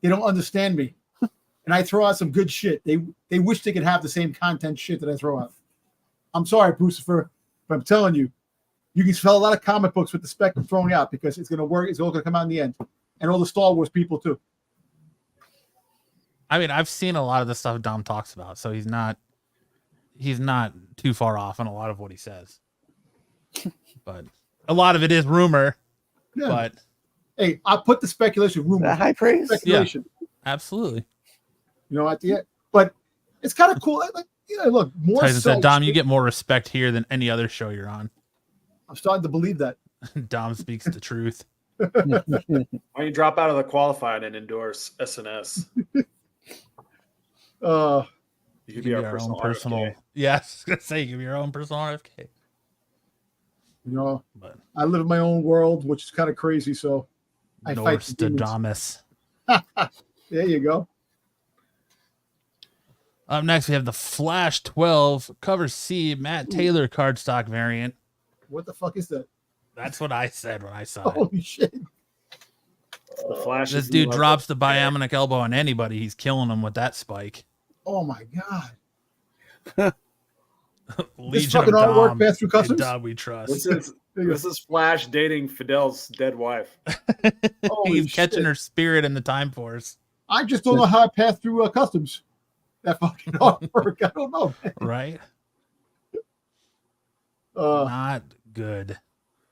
They don't understand me. And I throw out some good shit. They wish they could have the same content shit that I throw out. I'm sorry, Brucifer, but I'm telling you, you can sell a lot of comic books with the spec I'm throwing out because it's going to work. It's all going to come out in the end. And all the Star Wars people, too. I mean, I've seen a lot of the stuff Dom talks about, so he's not too far off on a lot of what he says. But a lot of it is rumor. Yeah. But hey, I put the speculation rumor. That high praise? Speculation. absolutely. You know, at the end. But it's kind of cool. Like, yeah, look, more Tyson so. said, Dom, you get more respect here than any other show you're on. I'm starting to believe that. Dom speaks the truth. Why don't you drop out of the qualified and endorse SNS? You You could can be be our our own personal. personal. RFK. Yes, I was gonna say you can be your own personal RFK. You know, But I live in my own world, which is kind of crazy. So I fight the demons. Nostradamus. There you go. Up next, we have the Flash 12 cover C Matt Taylor cardstock variant. What the fuck is that? That's what I said when I saw it. Holy shit. The Flash. This is dude love drops the of- bionic elbow on anybody. He's killing them with that spike. Oh my God. Legion fucking of artwork Dom. passed through In customs? Dom we trust. This is Flash dating Fidel's dead wife. Holy He's catching shit. her spirit in the Time Force. I just don't know how I passed through customs. That fucking artwork. I don't know. Man. Right? Uh, Not good.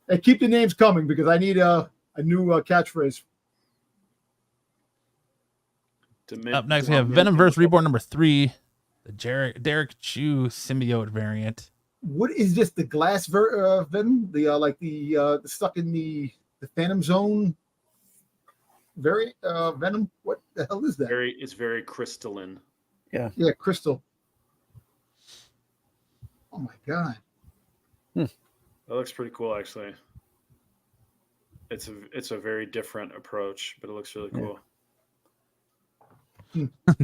hey, keep the names coming because I need a new catchphrase. Up next, we have Venomverse Reborn number 3, the Derek Chew symbiote variant. what is this? The glass venom? The like the stuck in the Phantom Zone venom? What the hell is that? It's very crystalline. Yeah, crystal. Oh my god. That looks pretty cool, actually. It's a very different approach, but it looks really cool.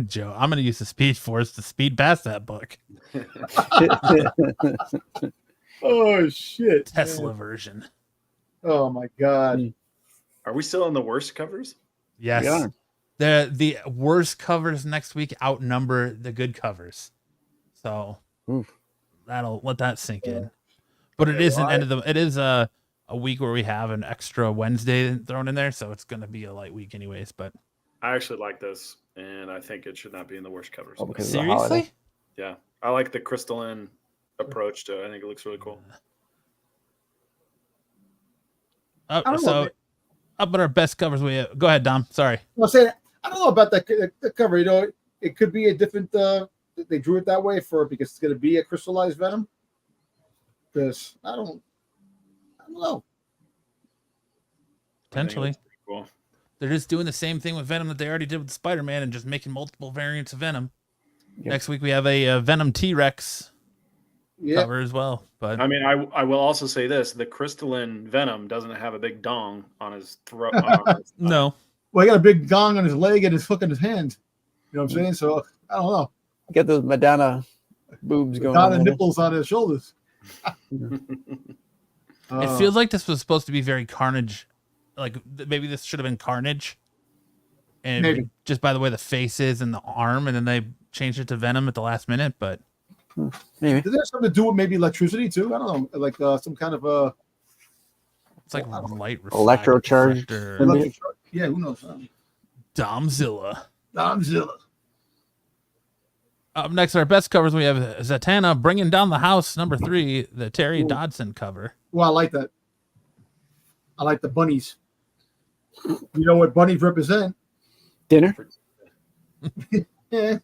Joe, I'm going to use the Speed Force to speed past that book. Oh shit. Tesla man. version. Oh my god. Are we still on the worst covers? Yes. Yeah. The worst covers next week outnumber the good covers. So that'll let that sink in. But it is it is a week where we have an extra Wednesday thrown in there, so it's going to be a light week anyways, but I actually like this, and I think it should not be in the worst covers. Oh, because of the holiday. seriously? Yeah, I like the crystalline approach to it. I think it looks really cool. I don't So know. up at our best covers, we go ahead, Dom. Sorry. I'm saying I don't know about that cover. You know, it could be a different. They drew it that way because it's going to be a crystallized venom. Because I don't know. Potentially. I think it looks pretty cool. They're just doing the same thing with Venom that they already did with Spider-Man and just making multiple variants of Venom. Yep. Next week we have a Venom T-Rex Yeah. cover as well. But I mean, I will also say this: the crystalline Venom doesn't have a big dong on his throat. no. Well, he got a big gong on his leg and his hook in his hand. You know what I'm saying? So I don't know. Get those Madonna boobs going. Got on the there. nipples on his shoulders. It feels like this was supposed to be very Carnage. Like maybe this should have been Carnage. And Maybe. just by the way the face is and the arm, and then they changed it to Venom at the last minute. But Maybe. Does that have something to do with maybe electricity too? I don't know, like some kind of it's like light Electrocharged. reflector. Maybe. yeah, who knows? Domzilla. Domzilla. Up next, our best covers, we have Zatanna bringing down the house, number 3, the Terry Ooh. Dodson cover. Well, I like that. I like the bunnies. You know what bunnies represent? Dinner. Yeah,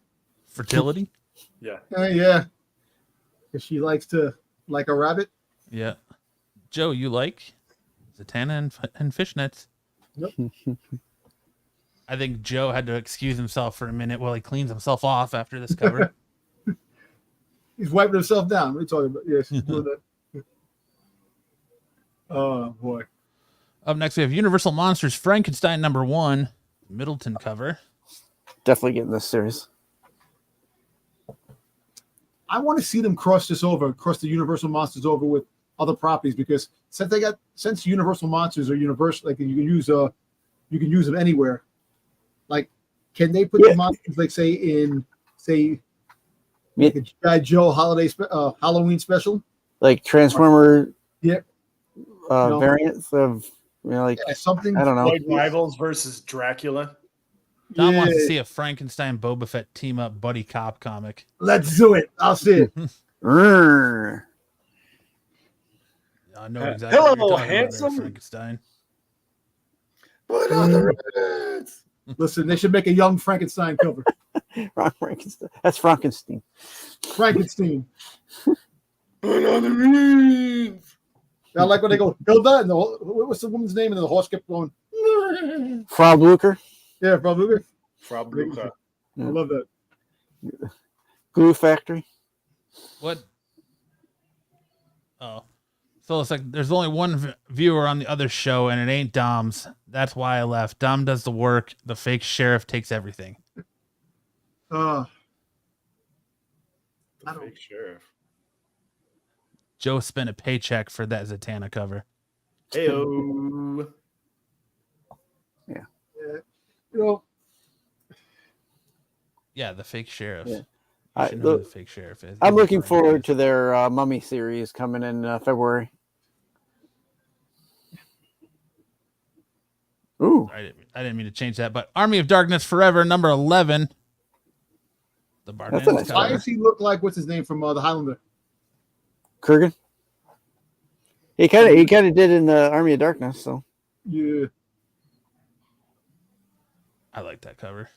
Fertility. Yeah. yeah. Because she likes to like a rabbit. Yeah. Joe, you like Zatanna and fishnets. Yep. I think Joe had to excuse himself for a minute while he cleans himself off after this cover. He's wiping himself down. What are you talking about? Yes, he's doing that. Oh boy. Up next, we have Universal Monsters Frankenstein number 1, Middleton cover. Definitely getting this series. I want to see them cross the Universal Monsters over with other properties, because since Universal Monsters are universal, like you can use them anywhere. Like, can they put the monsters, like say like a G.I. Joe Halloween special, Like Transformer. Yeah. Variants of like something? I don't know. Lloyd Rivals versus Dracula. Dom wants to see a Frankenstein Boba Fett team up buddy cop comic. Let's do it. I'll see it. Urgh. I know exactly Hello, what you're talking handsome. about there, Frankenstein. Put on the Reds. Listen, they should make a young Frankenstein cover. Wrong Frankenstein. That's Frankenstein. Frankenstein. Put on the Reds. I like when they go Hilda, and what's the woman's name? And the horse kept going. Frau Blucher. Yeah, probably. Frau Blucher. I love that. Glue Factory. What? Oh. So it's like there's only one viewer on the other show, and it ain't Dom's. That's why I left. Dom does the work. The fake sheriff takes everything. The fake sheriff. Joe spent a paycheck for that Zatanna cover. Heyo. Yeah, the fake sheriff. Yeah. You should know who the fake sheriff is. I'm looking forward to their Mummy series coming in February. Ooh. I didn't mean to change that, but Army of Darkness Forever, number 11. The Barnes nice Why cover. does he look like what's his name from the Highlander? Kurgan. He kind of did in the Army of Darkness, so Yeah. I like that cover.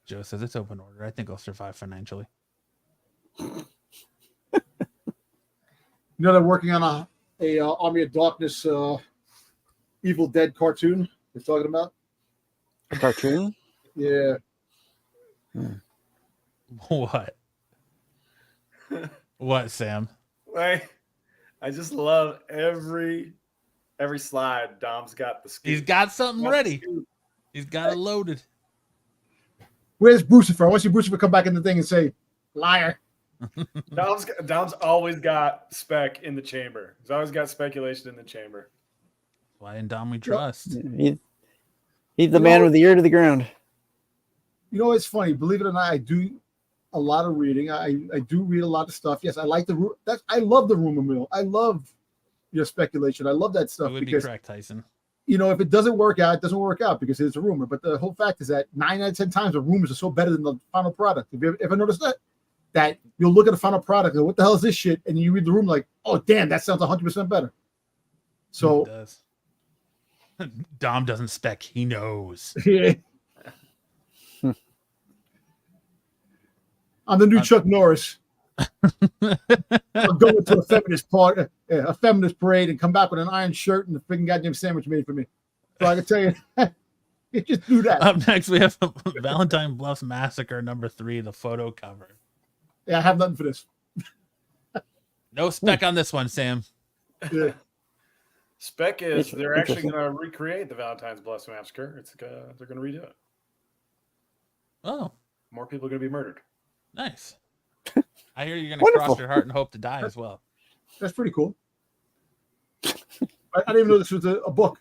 Joe says it's open order. I think I'll survive financially. You know they're working on a Army of Darkness Evil Dead cartoon. They're talking about A cartoon? yeah. What? What, Sam? I just love every slide. Dom's got the scoop. He's got something Got the ready. scoop. He's got it loaded. Where's Brucifer? I want to see Brucifer come back in the thing and say, "Liar." Dom's always got spec in the chamber. He's always got speculation in the chamber. Why in Dom we trust? He's the man with the ear to the ground. You know, it's funny. Believe it or not, I do a lot of reading. I do read a lot of stuff. Yes, I like I love the rumor mill. I love your speculation. I love that stuff It would because be correct, Tyson. you know, if it doesn't work out, it doesn't work out because it's a rumor. But the whole fact is that 9 out of 10 times the rumors are so better than the final product. Have you ever noticed that you'll look at the final product and what the hell is this shit? And you read the room like, oh damn, that sounds 100% better. So It does. Dom doesn't spec. He knows. yeah. I'm the new Chuck Norris. I'm going to a feminist parade, and come back with an iron shirt and a freaking goddamn sandwich made for me. So I can tell you, you just do that. Up next, we have Valentine Bluffs Massacre #3, the photo cover. Yeah, I have nothing for this. No spec on this one, Sam. Yeah. Spec is they're actually Interesting. going to recreate the Valentine's Blessed Massacre. They're going to redo it. Oh, More people are going to be murdered. nice. I hear you're going to Wonderful. cross your heart and hope to die as well. That's pretty cool. I didn't even know this was a book.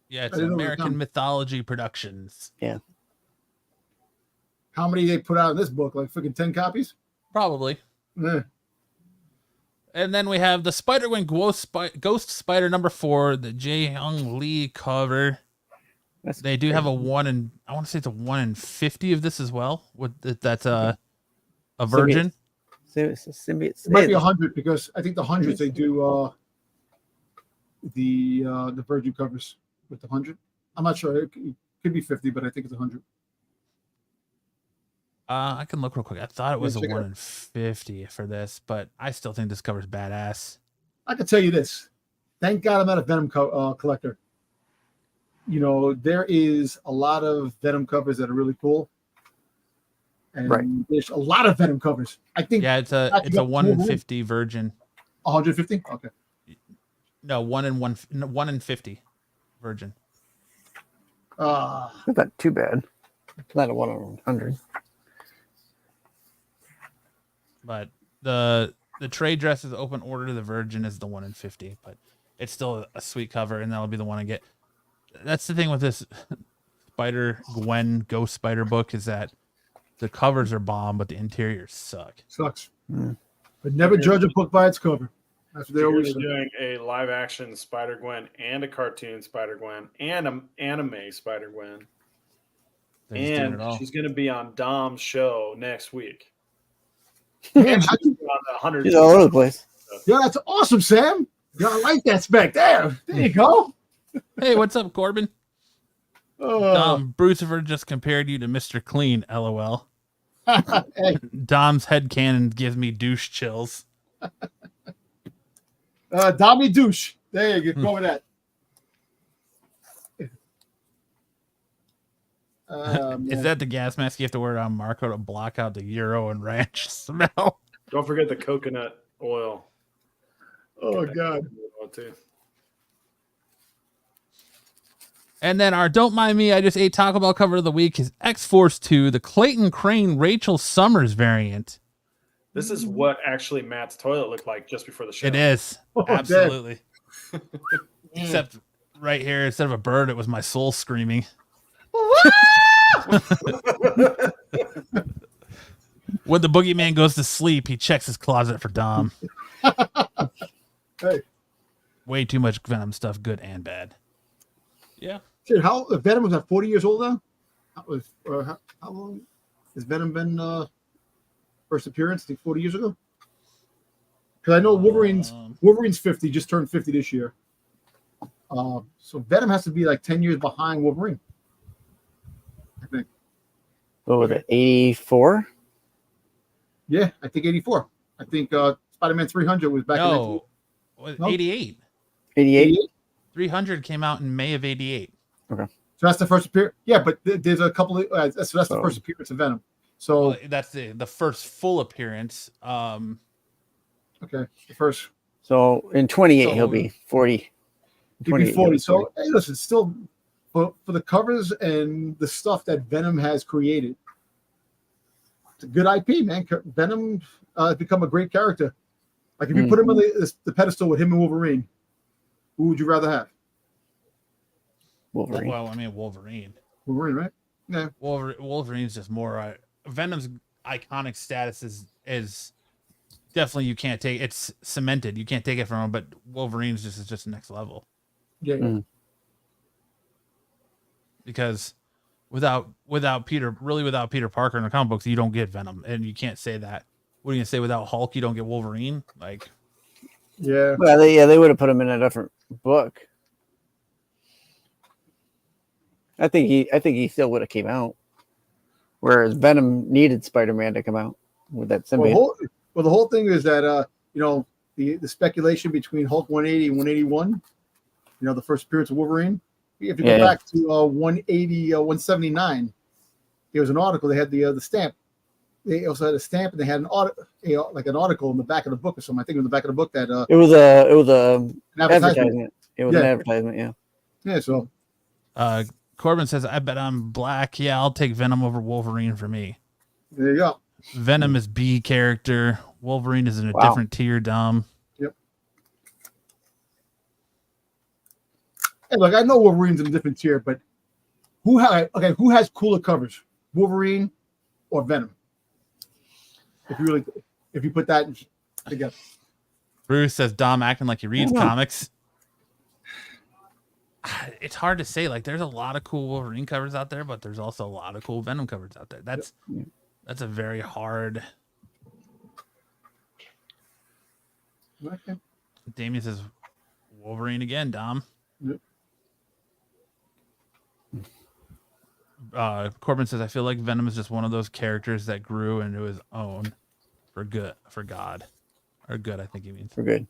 Yeah, it's I didn't know it was American done. Mythology Productions. How many they put out in this book? Like freaking 10 copies? Probably. Yeah. And then we have the Spider-Gwen Ghost Spider #4, the Jae-Hyung Lee cover. They do have a 1 in, I want to say it's a 1 in 50 of this as well. That's a virgin. Symbiote. It might be 100 because I think the hundreds they do the Virgin covers with the 100. I'm not sure. It could be 50, but I think it's 100. I can look real quick. I thought it was a check it 1 out. in 50 for this, but I still think this cover's badass. I can tell you this. Thank God I'm not a Venom collector. You know, there is a lot of Venom covers that are really cool. And Right. there's a lot of Venom covers. I think Yeah, it's a 1 in 50 virgin. 150. Okay. No, 1 in 50 virgin. That's not too bad. It's not a 1 in 100. But the trade dress is open order. The virgin is the 1 in 50, but it's still a sweet cover, and that'll be the one I get. That's the thing with this Spider-Gwen Ghost Spider book is that the covers are bomb, but the interiors suck. Sucks. Mm. But never judge a book by its cover. That's what they They're always say. doing a live action Spider-Gwen and a cartoon Spider-Gwen and an anime Spider-Gwen. They're just doing And it all. she's going to be on Dom's show next week. Man, She's on the 100. He's all over the place. yeah, that's awesome, Sam. Yeah, I like that spec. There you go. Hey, what's up, Corbin? Oh, Brucifer just compared you to Mr. Clean, LOL. hey, Dom's headcanon gives me douche chills. Dommy douche. There you go. Go with that. Is that the gas mask you have to wear on Marco to block out the Euro and Ranch smell? Don't forget the coconut oil. Oh God. Too. And then our Don't Mind Me, I Just Ate Taco Bell cover of the week is X-Force 2, the Clayton Crane Rachel Summers variant. This is what actually Matt's toilet looked like just before the show. It is. Oh, Absolutely. Except right here, instead of a bird, it was my soul screaming. When the boogeyman goes to sleep, he checks his closet for Dom. Hey, Way too much Venom stuff, good and bad. Yeah. shit, how Venom was at 40 years old now? How long has Venom been first appearance? I think 40 years ago. Because I know Wolverine's 50, just turned 50 this year. So Venom has to be like 10 years behind Wolverine. I think. What was it? 84? Yeah, I think 84. I think Spider-Man 300 was back in No, No? 88. 88. 88. 300 came out in May of 88. So that's the first appearance. Yeah, but there's a couple of so that's the So- first appearance of Venom. So Well, that's the first full appearance. okay, the first So in 28, So- he'll be 40. he'd be 28, 40. So hey, listen, still for the covers and the stuff that Venom has created, it's a good IP, man. Venom has become a great character. Like if you put him on the pedestal with him and Wolverine, who would you rather have? Wolverine. Well, I mean Wolverine. Wolverine, right? Yeah. Wolverine's just more. Venom's iconic status is definitely you can't take. It's cemented. You can't take it from him. But Wolverine's is just next level. Yeah. Because without Peter Parker in the comic books, you don't get Venom, and you can't say that. What are you gonna say without Hulk? You don't get Wolverine. Like, Yeah. Well, they would have put him in a different book. I think he still would have came out. Whereas Venom needed Spider-Man to come out with that symbiote. Well, the whole thing is that the speculation between Hulk 180 and 181, the first appearance of Wolverine. If you go back to 180, 179, there was an article. They had the stamp. They also had a stamp, and they had an article in the back of the book or something. I think it was in the back of the book that It was a an advertisement. It was an advertisement. Yeah. Yeah. So Corbin says, "I bet I'm black. Yeah, I'll take Venom over Wolverine for me. there you go. Venom is B character. Wolverine is in a different tier. Dom. Yep. Hey, look, I know Wolverine's in a different tier, but who has cooler covers, Wolverine or Venom? If you put that together. Bruce says Dom acting like he reads comics. It's hard to say. Like, there's a lot of cool Wolverine covers out there, but there's also a lot of cool Venom covers out there. That's a very hard. Okay. Damien says Wolverine again, Dom. Yep. Corbin says, I feel like Venom is just one of those characters that grew into his own for God. Or good, I think he means. For good.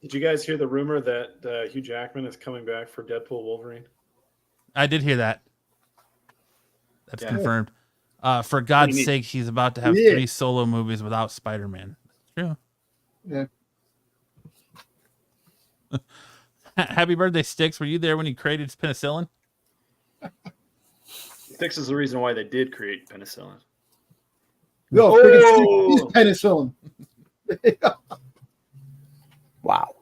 Did you guys hear the rumor that Hugh Jackman is coming back for Deadpool Wolverine? I did hear that. That's confirmed. For God's sake, he's about to have 3 solo movies without Spider-Man. True. Yeah. Happy birthday, Sticks. Were you there when he created penicillin? Sticks is the reason why they did create penicillin. No, he's penicillin. Wow.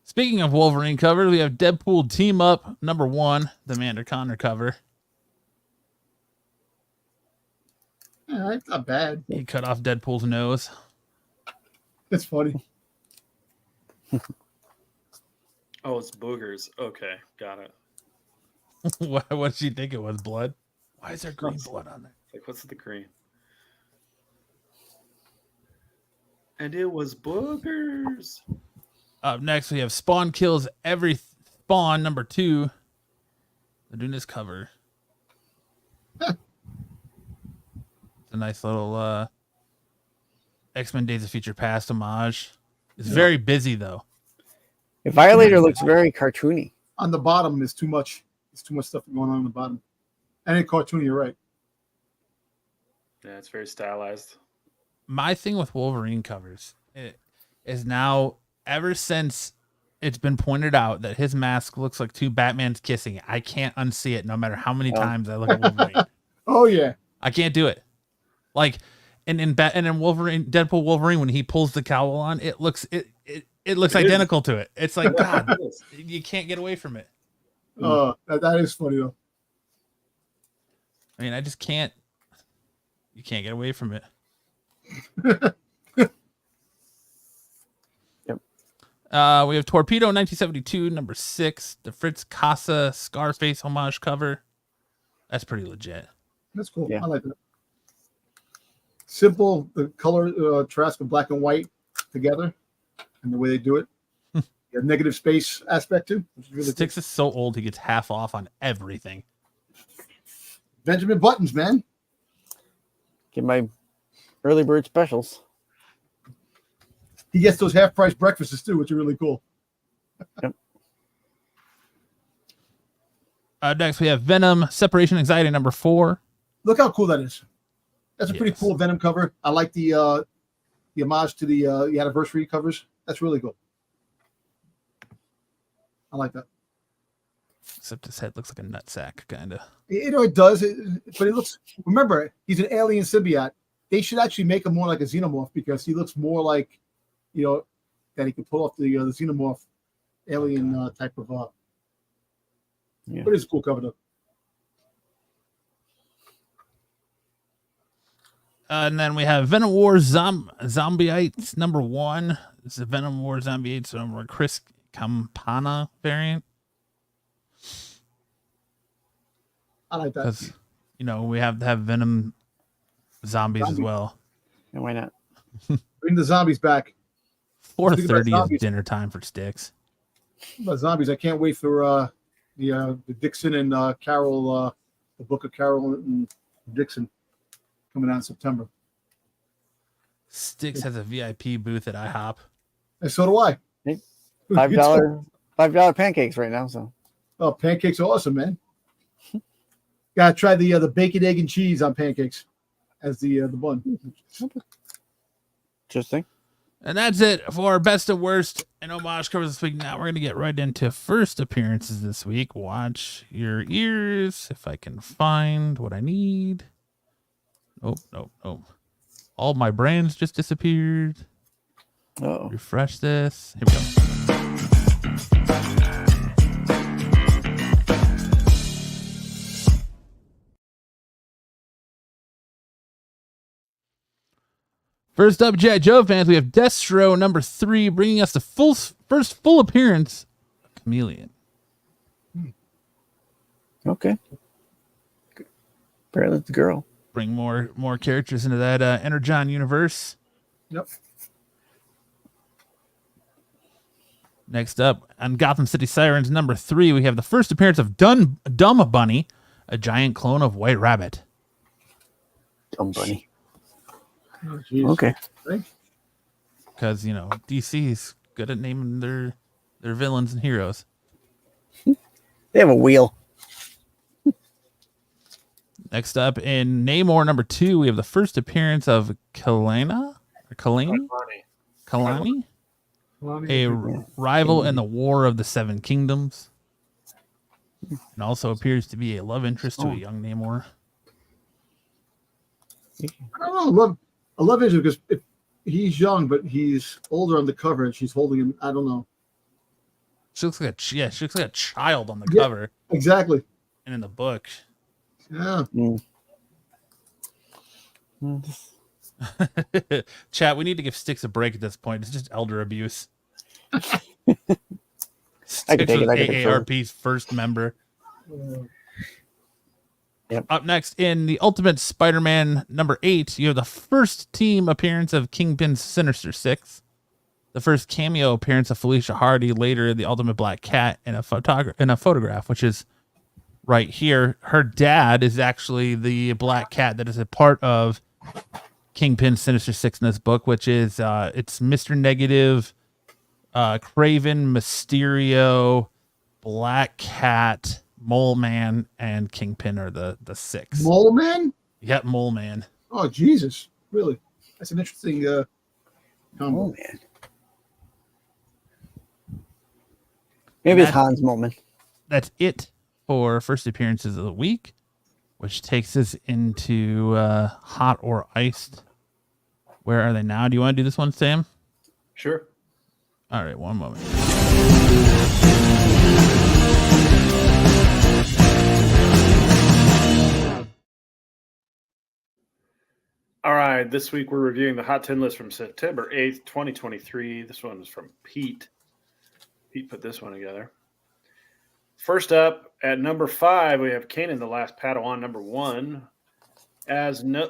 Speaking of Wolverine covers, we have Deadpool Team Up #1, the Amanda Conner cover. Yeah, it's not bad. He cut off Deadpool's nose. It's funny. Oh, it's boogers. Okay, got it. What did you think it was? Blood? Why is there green blood on there? Like, what's the green? And it was boogers. Up next, we have Spawn Kills Every Spawn #2. They're doing this cover. It's a nice little X-Men Days of Future Past homage. It's very busy, though. The Violator looks very cartoony. On the bottom is too much. There's too much stuff going on the bottom. And in cartoon, you're right. Yeah, it's very stylized. My thing with Wolverine covers is now, ever since it's been pointed out that his mask looks like 2 Batmans kissing, I can't unsee it no matter how many times I look at Wolverine. Oh, yeah. I can't do it. Like, and in Wolverine, Deadpool Wolverine, when he pulls the cowl on, it looks identical to it. It's like, God, you can't get away from it. That is funny, though. I mean, I just can't. You can't get away from it. Yep. We have Torpedo 1972 #6, the Fritz Casa Scarface homage cover. That's pretty legit. That's cool. Yeah. I like that. Simple, the color Trask of black and white together, and the way they do it. The negative space aspect too. Which is really Sticks is so old he gets half off on everything. Benjamin Buttons, man. Get my early bird specials. He gets those half-price breakfasts too, which are really cool. Yep. Next, we have Venom Separation Anxiety number 4. Look how cool that is. That's a pretty Yes. cool Venom cover. I like the homage to the anniversary covers. That's really cool. I like that. Except his head looks like a nutsack, kind of. It does, but it looks. Remember, he's an alien symbiote. They should actually make him more like a xenomorph because he looks more like, that he can pull off the xenomorph alien type of. Yeah. But it's a cool cover though. And then we have Venom War Zombieites number 1. This is Venom War Zombieites number Chris Campana variant. I like that. Because, we have to have Venom zombies as well. And why not? Bring the zombies back. Speaking about 4:30 zombies. is dinner time for Sticks. About zombies, I can't wait for the Dixon and Carol, the book of Carol and Dixon coming out in September. Sticks has a VIP booth at IHOP. And so do I. Hey, $5 pancakes right now. So Oh, pancakes are awesome, man. Gotta try the bacon, egg, and cheese on pancakes as the bun. interesting. And that's it for our best and worst and homage covers this week. Now we're going to get right into first appearances this week. Watch your ears if I can find what I need. Oh. All my brands just disappeared. Oh, Refresh this. Here we go. First up, G.I. Joe fans, we have Destro number 3, bringing us the first full appearance of Chameleon. okay. Apparently, it's a girl. Bring more characters into that Energon universe. Yep. Next up, on Gotham City Sirens number 3, we have the first appearance of Dumb Bunny, a giant clone of White Rabbit. Dumb bunny. Oh, geez. Okay. Because, DC's good at naming their villains and heroes. They have a wheel. Next up, in Namor number 2, we have the first appearance of Kalani, a rival in the War of the Seven Kingdoms, and also appears to be a love interest to a young Namor. I don't know. I love it because he's young, but he's older on the cover, and she's holding him. I don't know. She looks like a child on the Yeah. cover Exactly. and in the book. Yeah. Chat, we need to give Sticks a break at this point. It's just elder abuse. I Sticks can take it. was I can AARP's first member. Yep. Up next, in the Ultimate Spider-Man number 8, you have the first team appearance of Kingpin's Sinister Six, the first cameo appearance of Felicia Hardy, later the Ultimate Black Cat in a photograph, which is right here. Her dad is actually the Black Cat that is a part of Kingpin's Sinister Six in this book, which is it's Mr. Negative, Kraven, Mysterio, Black Cat, Mole Man, and Kingpin are the six. Mole Man? Yep, Mole Man. Oh, Jesus. Really? That's an interesting combo. Oh, man. Maybe it's Han's moment. That's it for first appearances of the week, which takes us into hot or iced. Where are they now? Do you want to do this one, Sam? Sure. All right, one moment. All right, this week we're reviewing the Hot 10 list from September 8th, 2023. This one is from Pete. Pete put this one together. First up, at number 5, we have Kanan, the Last Padawan, number 1.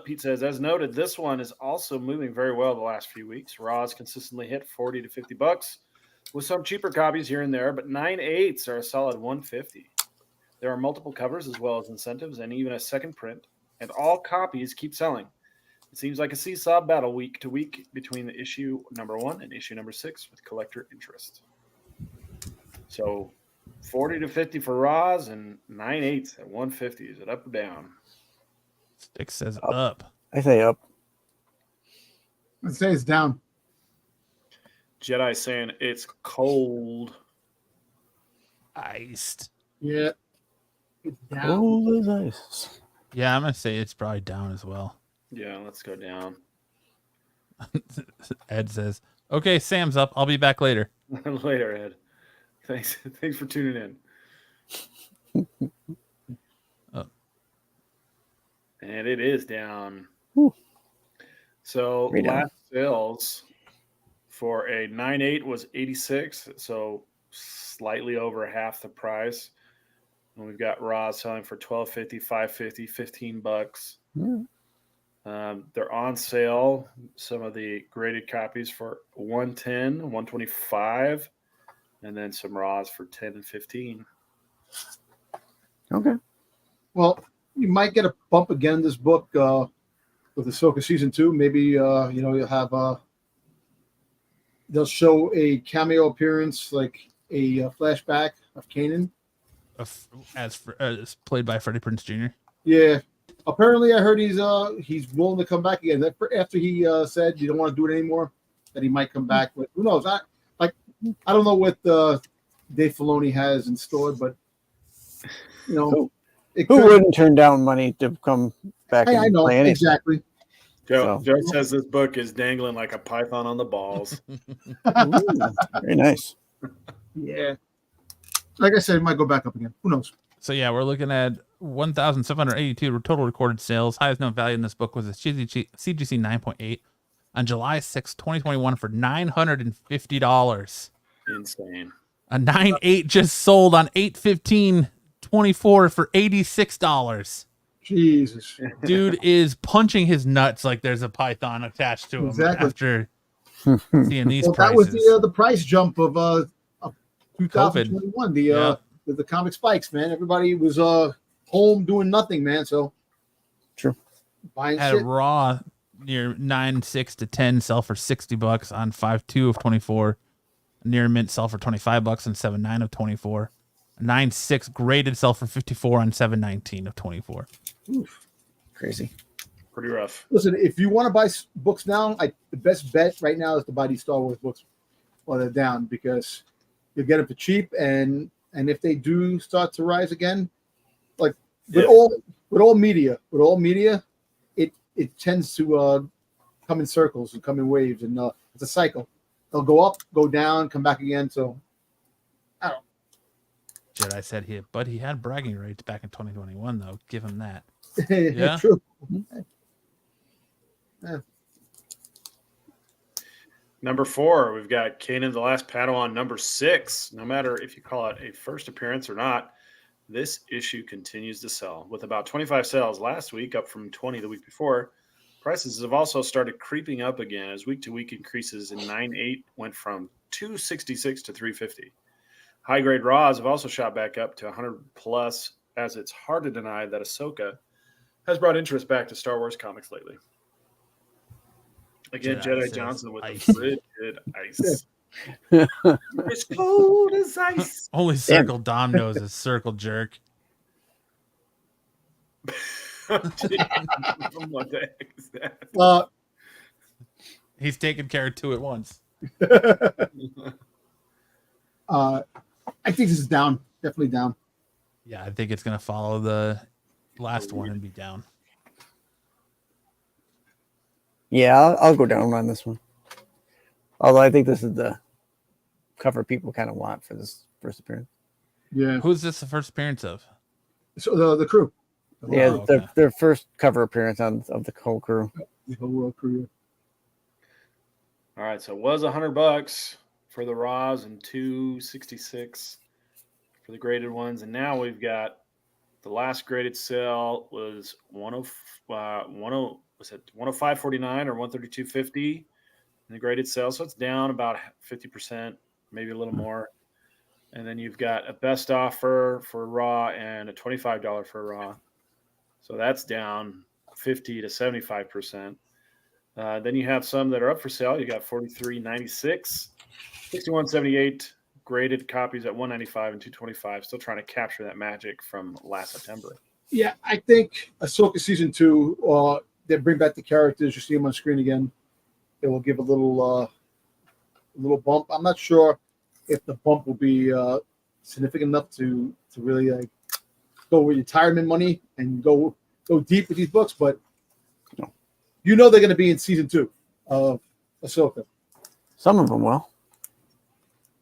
Pete says, as noted, this one is also moving very well the last few weeks. Raw's consistently hit $40 to $50, with some cheaper copies here and there, but 9/8 are a solid $150. There are multiple covers as well as incentives and even a second print, and all copies keep selling. It seems like a seesaw battle week to week between the issue number 1 and issue number 6 with collector interest. So 40 to 50 for Roz and 9/8 at 150. Is it up or down? Stick says up. I say up. I'd say it's down. Jedi saying it's cold. Iced. Yeah. It's down. Cold as ice. Yeah, I'm gonna say it's probably down as well. Yeah, let's go down. Ed says, "Okay, Sam's up. I'll be back later." Later, Ed. Thanks for tuning in. And it is down. Whew. So Way down. last sales for a 9/8 was 86, so slightly over half the price. And we've got Roz selling for $12.50, $5.50, $15. Yeah. They're on sale. Some of the graded copies for $110, $125, and then some Roz for $10 and $15. Okay. Well, you might get a bump again in this book with Ahsoka season 2. Maybe you'll have they'll show a cameo appearance, like a flashback of Kanan. As played by Freddie Prinze Jr. Yeah. Apparently, I heard he's willing to come back again. After he said you don't want to do it anymore, that he might come back. But who knows? I don't know what Dave Filoni has in store, but Who it could. wouldn't turn down money to come back? Hey, and I know play anything? exactly. Joe So- says this book is dangling like a python on the balls. Ooh, very nice. Yeah. Like I said, it might go back up again. Who knows? So yeah, we're looking at 1,782 total recorded sales. Highest known value in this book was a CGC 9.8 on July 6, 2021 for $950. Insane. A 9.8 just sold on 8/15/24 for $86. Jesus. Dude is punching his nuts like there's a python attached to him Exactly. after seeing these Well, that prices. was the price jump of 2021. The comic spikes, man. Everybody was home doing nothing, man. So True. Buying Had a shit. raw near 9.6 to 10 sell for $60 on 5/2 of 24. Near mint sell for $25 on 7/9 of 24. 9.6 graded sell for 54 on 7/19 of 24. Crazy. Pretty rough. Listen, if you want to buy books now, the best bet right now is to buy these Star Wars books while they're down, because you'll get them for cheap, and if they do start to rise again, like with all media, it tends to come in circles and come in waves, and it's a cycle. They'll go up, go down, come back again. So I don't. Jedi said he had bragging rights back in 2021 though. Give him that. Yeah, true. Yeah. Number 4, we've got Kanan the Last Padawan. Number 6, no matter if you call it a first appearance or not, this issue continues to sell. With about 25 sales last week, up from 20 the week before, prices have also started creeping up again as week-to-week increases in 9/8 went from $266 to $350. High-grade raws have also shot back up to 100 plus, as it's hard to deny that Ahsoka has brought interest back to Star Wars comics lately. Again, Jedi Johnson with ice. the frigid ice. It's cold as ice. Only Circle Dom knows is Circle Jerk. What the heck is that? He's taking care of 2 at once. I think this is down. Definitely down. Yeah, I think it's gonna follow the last one and be down. Yeah, I'll go down on this one. Although I think this is the cover people kind of want for this first appearance. Yeah. Who's this the first appearance of? So the crew. Yeah, okay. their first cover appearance of the whole crew. The whole crew. All right, so it was $100 for the raws and $266 for the graded ones, and now we've got the last graded sale was $105.49 or $132.50 in the graded sale, so it's down about 50%, maybe a little more. And then you've got a best offer for Raw and a $25 for Raw. So that's down 50 to 75%. Then you have some that are up for sale. You got 43.96, 61.78 graded copies at 195 and 225. Still trying to capture that magic from last September. Yeah, I think Ahsoka season 2, they bring back the characters. You see them on screen again. It will give a little bump. I'm not sure if the bump will be significant enough to really like go with retirement money and go deep with these books, but you know they're going to be in season 2 of Ahsoka. Some of them will.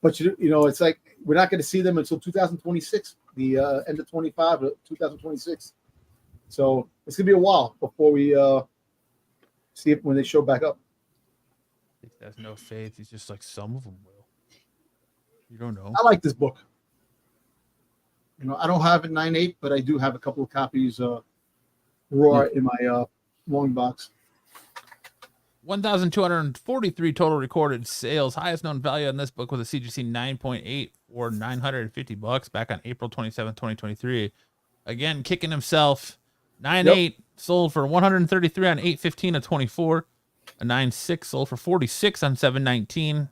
But you know, it's like we're not going to see them until 2026, the end of 25 or 2026. So it's going to be a while before we see it when they show back up. He has no faith. He's just like, some of them will. You don't know. I like this book. You know, I don't have it 9.8, but I do have a couple of copies raw in my long box. 1,243 total recorded sales. Highest known value on this book was a CGC 9.8 or $950 back on April 27th, 2023. Again, kicking himself. 9.8 sold for 133 on 8/15 of 24. A 9.6 sold for 46 on 7/19,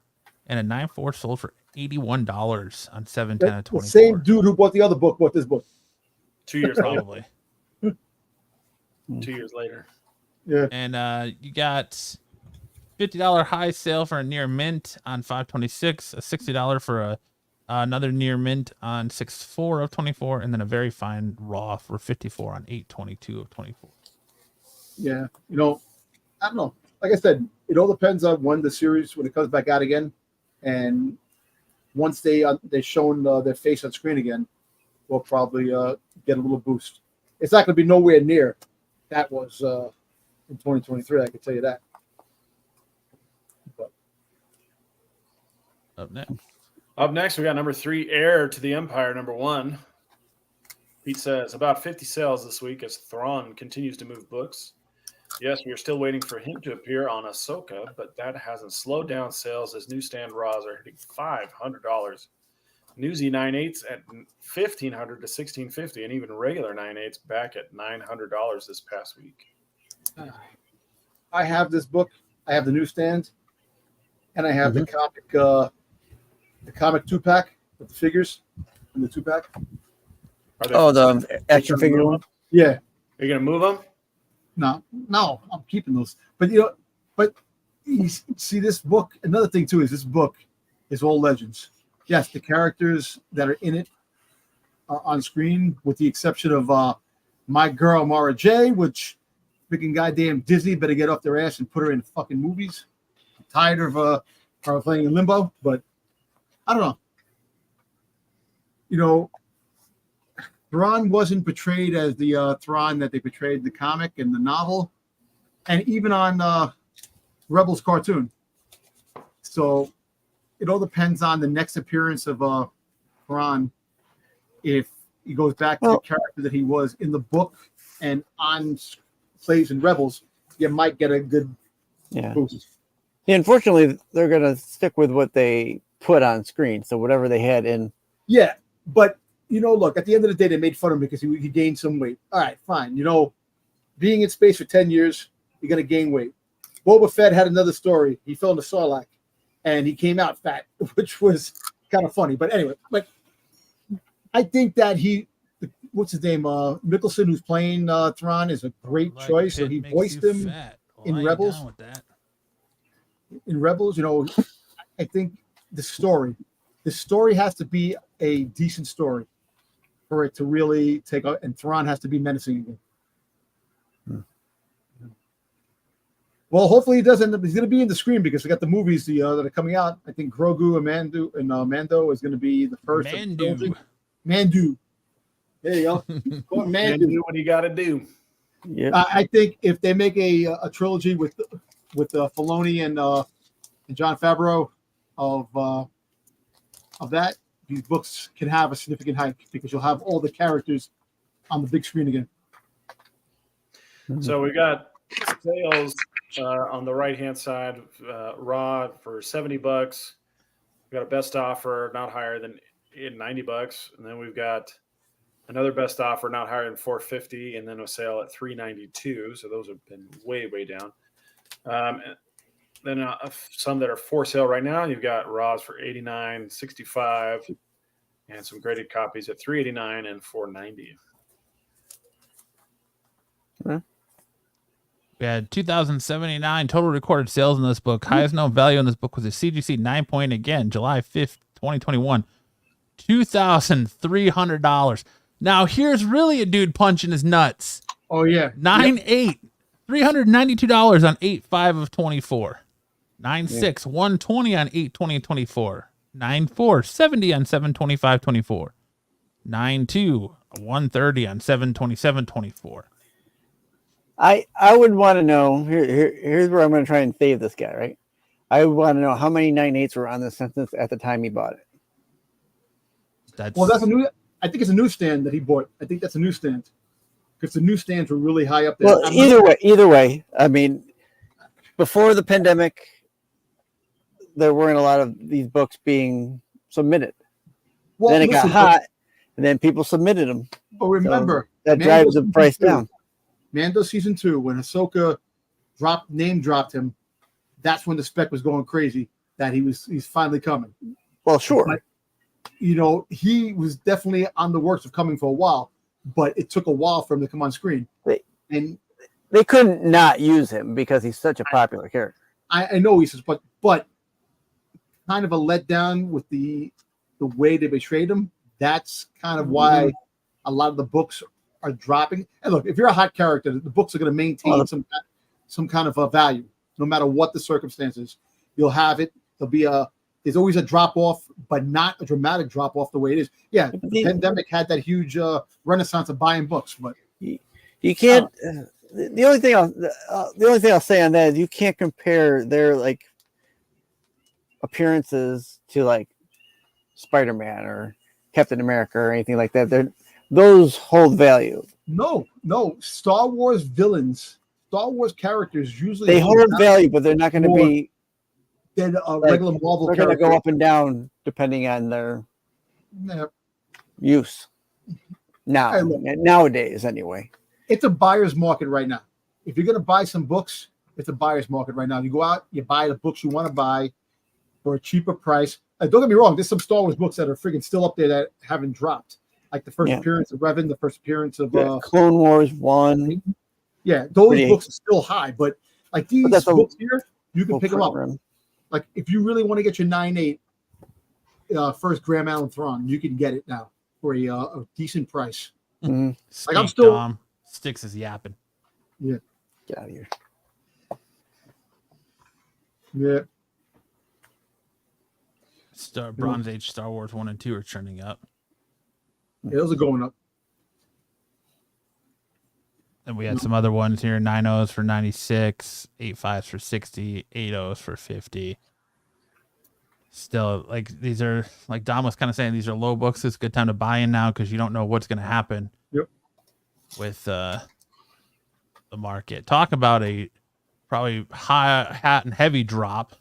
and a 9.4 sold for $81 on 7/10 of 24. The same dude who bought the other book bought this book. 2 years Probably. 2 years later. Yeah. And you got $50 high sale for a near mint on 5/26, a $60 for another near mint on 6/4 of 24, and then a very fine raw for 54 on 8/22 of 24. Yeah. You know, I don't know. Like I said, it all depends on when it comes back out again. And once they're showing their face on screen again, we'll probably get a little boost. It's not going to be nowhere near that was in 2023. I can tell you that. But Up next, we got number 3, Heir to the Empire, number 1. Pete says, about 50 sales this week as Thrawn continues to move books. Yes, we are still waiting for him to appear on Ahsoka, but that hasn't slowed down sales as newsstand raws are hitting $500. Newsy 9.8s at $1,500 to $1,650, and even regular 9.8s back at $900 this past week. I have this book. I have the newsstand, and I have the comic 2-pack with the figures in the 2-pack. The action figure one. Yeah. Are you going to move them? No, I'm keeping those. But you see this book. Another thing too is this book is all legends. Yes, the characters that are in it are on screen, with the exception of my girl Mara J, which freaking goddamn Disney better get off their ass and put her in fucking movies. I'm tired of her playing in Limbo, but I don't know. You know, Thrawn wasn't portrayed as the Thrawn that they portrayed in the comic and the novel, and even on Rebels cartoon. So it all depends on the next appearance of Thrawn. If he goes back to the character that he was in the book and on plays in Rebels, you might get a good boost. Yeah, unfortunately, they're going to stick with what they put on screen. So whatever they had in. Yeah, but you know, look, at the end of the day, they made fun of him because he gained some weight. All right, fine. You know, being in space for 10 years, you're going to gain weight. Boba Fett had another story. He fell into Sarlacc, and he came out fat, which was kind of funny. But anyway, I think that what's his name? Mickelson, who's playing Thrawn, is a great choice. So he voiced him in Rebels. In Rebels, you know, I think the story has to be a decent story for it to really take out, and Thrawn has to be menacing again. Well, hopefully he doesn't. He's going to be in the screen because we got the movies that are coming out. I think Grogu and Mando is going to be the first. Mandu. There you go. Mandu, what you got to do? Yeah. I think if they make a trilogy with Filoni and Jon Favreau of that, these books can have a significant hike because you'll have all the characters on the big screen again. So we got sales on the right-hand side, raw for $70. We got a best offer, not higher than $90, and then we've got another best offer not higher than $450, and then a sale at $392. So those have been way down. And then some that are for sale right now. You've got raws for $89.65, and some graded copies at $389 and $490. We had 2,079 total recorded sales in this book. Highest known value in this book was a CGC 9 again, July 5th, 2021. $2,300. Now here's really a dude punching his nuts. Oh yeah. 9.8, $392 on 8.5 of 24. 9.6, 120 on 8.20 of 24. 9.4, 70 on 7.25 24. 9.2, 130 on 7.27 24. I would want to know. Here's where I'm going to try and save this guy. Right. I would want to know how many 9.8s were on the sentence at the time he bought it. That's a new. I think it's a newsstand that he bought. I think that's a newsstand because the newsstands were really high up there. Well, either way. I mean, before the pandemic, there weren't a lot of these books being submitted. Well, then it got hot, and then people submitted them. But remember, so that drives the price down. Mando season 2, when Ahsoka name dropped him, that's when the spec was going crazy. That he's finally coming. Well, sure. But, he was definitely on the works of coming for a while, but it took a while for him to come on screen. And they couldn't not use him because he's such a popular character. I know he says, but kind of a letdown with the way they betrayed him. That's kind of why a lot of the books are dropping. And look, if you're a hot character, the books are going to maintain some kind of a value, no matter what the circumstances. You'll have it. There's always a drop off, but not a dramatic drop off the way it is. Yeah, the pandemic had that huge renaissance of buying books, but you can't. The only thing I'll say on that is you can't compare their appearances to Spider-Man or Captain America or anything like that. Those hold value. No. Star Wars villains, Star Wars characters usually they hold value, but they're not going to be than a regular Marvel character. They're going to go up and down depending on their use. Nowadays, anyway. It's a buyer's market right now. If you're going to buy some books, it's a buyer's market right now. You go out, you buy the books you want to buy for a cheaper price. Don't get me wrong. There's some Star Wars books that are freaking still up there that haven't dropped. Like the first appearance of Revan, the first appearance of Clone Wars 1. Yeah, those books are still high, but these books here, you can pick them up. Like if you really want to get your 9.8 first Graham Allen Thrawn, you can get it now for a decent price. Mm-hmm. I'm still Sticks is yapping. Yeah, get out of here. Yeah. Bronze Age Star Wars 1 and 2 are trending up. Yeah, those are going up. And we had some other ones here: 9.0s for 96, 8.5s for 60, 8.0s for 50. Still, these are Dom was kind of saying, these are low books. It's a good time to buy in now because you don't know what's going to happen. Yep. With the market. Talk about a probably hot and heavy drop.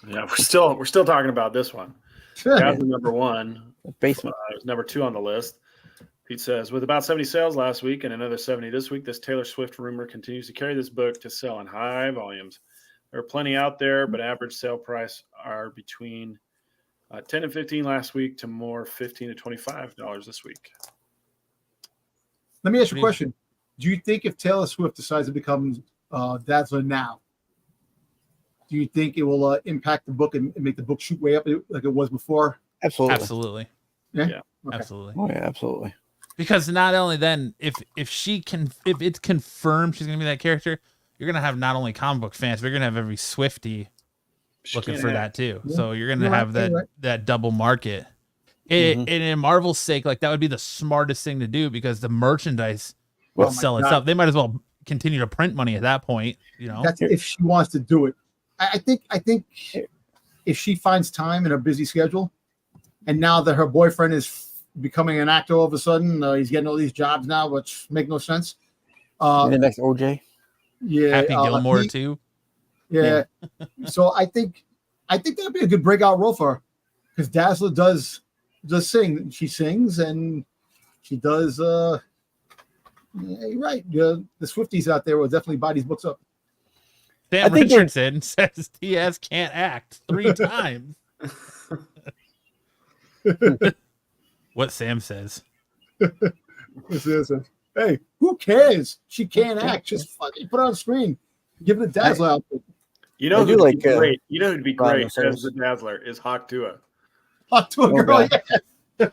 Yeah, we're still talking about this one. That's number 1. Basement. Number 2 on the list. Pete says, with about 70 sales last week and another 70 this week, this Taylor Swift rumor continues to carry this book to sell in high volumes. There are plenty out there, but average sale price are between 10 and 15 last week to more $15 to $25 this week. Let me ask you a question. Do you think if Taylor Swift decides to become Dazzler now, do you think it will impact the book and make the book shoot way up like it was before? Absolutely. Yeah. Okay. Absolutely. Oh yeah, absolutely. Because not only then, if it's confirmed she's gonna be that character, you're gonna have not only comic book fans, but you're gonna have every Swiftie looking for that too. Yeah. So you're gonna have that double market. And in Marvel's sake, that would be the smartest thing to do because the merchandise will sell itself. They might as well continue to print money at that point. That's if she wants to do it. I think if she finds time in her busy schedule, and now that her boyfriend is becoming an actor all of a sudden, he's getting all these jobs now, which make no sense. The next OJ. Yeah. Happy Gilmore too. Yeah. So I think that'd be a good breakout role for her because Dazzler does does sing. She sings and she does. Yeah, you're right. The Swifties out there will definitely buy these books up. Sam Richardson says TS can't act 3 times. What Sam says. Hey, who cares? She can't act. Just fucking put it on screen. Give it a Dazzler outfit. You know who'd be great? You know who'd be great Ron as the Dazzler is Hawk Tua. Hawk Tua girl, yeah.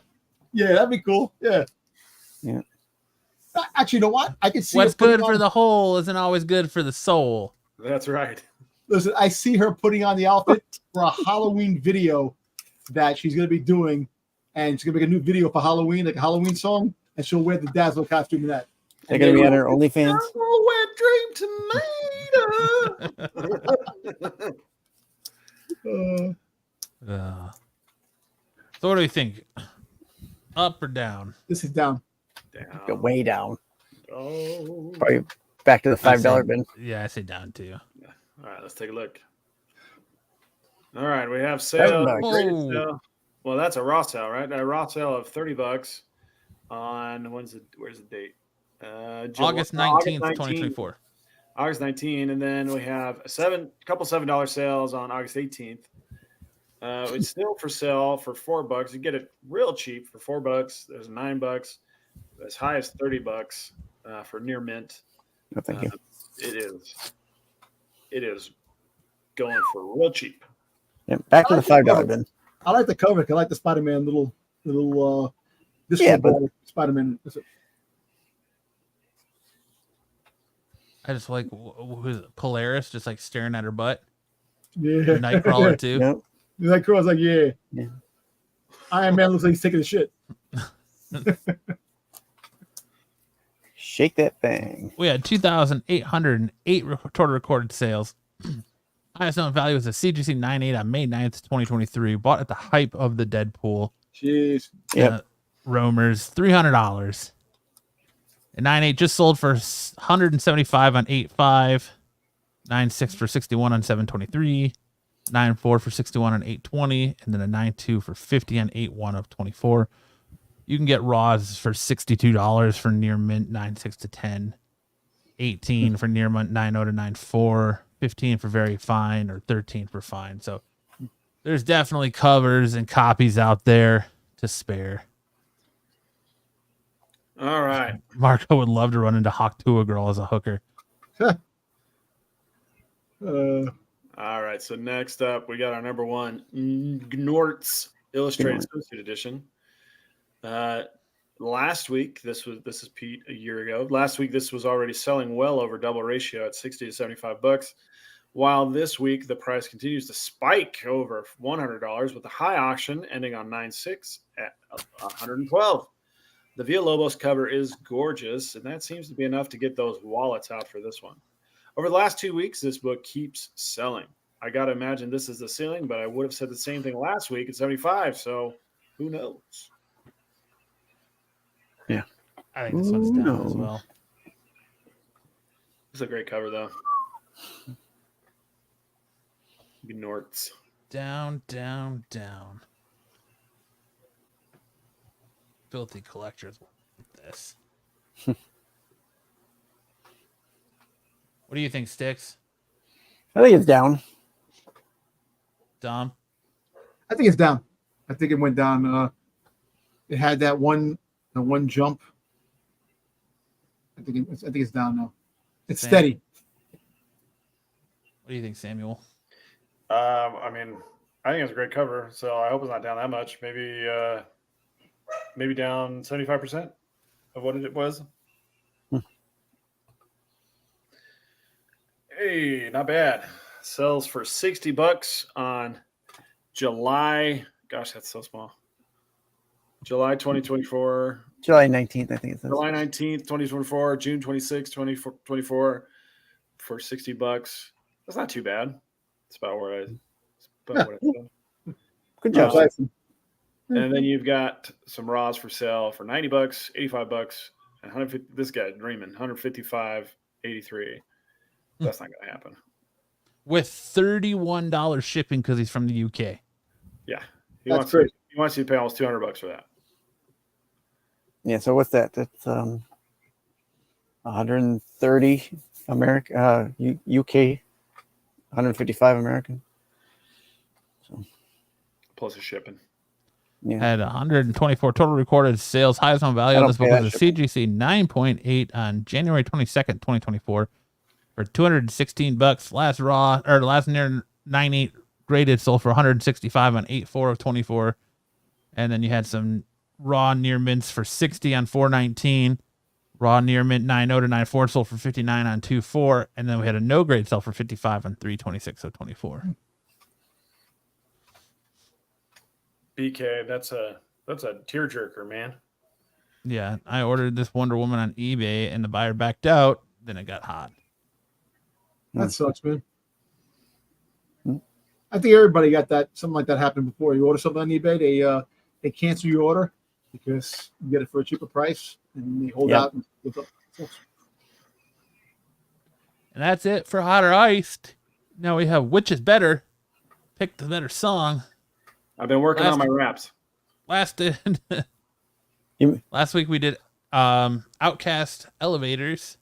Yeah, that'd be cool. Yeah. Yeah. Actually, you know what? I can see what's her good for the whole isn't always good for the soul. That's right. Listen, I see her putting on the outfit for a Halloween video that she's going to be doing, and she's going to make a new video for Halloween, like a Halloween song, and she'll wear the Dazzler costume in that. They're going to be on her OnlyFans. So what do we think? Up or down? This is down. Go way down. Oh. Probably back to the $5 bin. Yeah, I say down too. All right, let's take a look. All right, we have sale. $7. Well, that's a raw sale, right? A raw sale of $30 on where's the date? August 19th, 2024. August 19th, and then we have a couple $7 sales on August 18th. It's still for sale for $4. You get it real cheap for $4. There's $9, as high as $30 for near mint. No, thank you. It is going for real cheap. Yeah, back to the $5 bin. I like the cover. I like the Spider-Man little Spider-Man. I just like who's it? Polaris just like staring at her butt. Yeah. Nightcrawler too. Yep. Nightcrawler's like, yeah. Iron Man looks like he's taking a shit. Shake that thing. We had 2,808 total recorded sales. Highest known value was a CGC 98 on May 9th, 2023. Bought at the hype of the Deadpool. Jeez. Yep. Roamers, $300. And 98 just sold for 175 on 8.5. 9.6 for 61 on 723. 9.4 for 61 on 820. And then a 9.2 for 50 on 8.1 of 24. You can get raws for $62 for near mint 9.6 to 10. 18 for near mint 9.0 to 9.4. 15 for very fine, or 13 for fine. So there's definitely covers and copies out there to spare. All right. Marco would love to run into Hawk Tua girl as a hooker. All right. So next up, we got our number one Gnort's Illustrated Swimsuit Edition. Last week, this is Pete a year ago. Last week, this was already selling well over double ratio at $60 to $75. While this week, the price continues to spike over $100 with the high auction ending on 9.6 at $112. The Villalobos cover is gorgeous, and that seems to be enough to get those wallets out for this one. Over the last 2 weeks, this book keeps selling. I got to imagine this is the ceiling, but I would have said the same thing last week at 75, so who knows? Yeah. I think this one's down as well. It's a great cover, though. Gnorts. Down, down, down. Filthy collectors want this. What do you think, Sticks? I think it's down. Dom? I think it's down. I think it went down. It had that one jump. I think it's down now. It's steady. What do you think, Samuel? I mean, I think it's a great cover, so I hope it's not down that much. Maybe down 75% of what it was. Hey, not bad. Sells for $60 on July. Gosh, that's so small. July 2024. July 19th, I think it says. July 19th, 2024. June 26th, 2024 for $60. That's not too bad. It's about what I said. Good job. And then you've got some raws for sale for $90, $85, and 150. This guy's dreaming. 155.83. That's not going to happen. With $31 shipping because he's from the UK. Yeah, he That's wants great. You want to see the panel? It's $200 for that. Yeah. So what's that? That's 130 American, UK, 155 American. So Plus the shipping. yeah. Had 124 total recorded sales. Highest on value on this book was a CGC 9.8 on January 22nd, 2024 for $216. Last near 9.8 graded sold for 165 on 8.4 of 24. And then you had some raw near mints for 60 on 419. Raw near mint 9.0 to 9.4 sold for 59 on 2.4. And then we had a no grade sell for 55 on 326 of 24. BK, that's a tearjerker, man. Yeah, I ordered this Wonder Woman on eBay and the buyer backed out. Then it got hot. That sucks, man. I think everybody got that. Something like that happened before. You order something on eBay, they cancel your order because you get it for a cheaper price, and they hold out. And that's it for Hot or Iced. Now we have Which is Better. Pick the better song. I've been working on my raps. Last week we did Outcast Elevators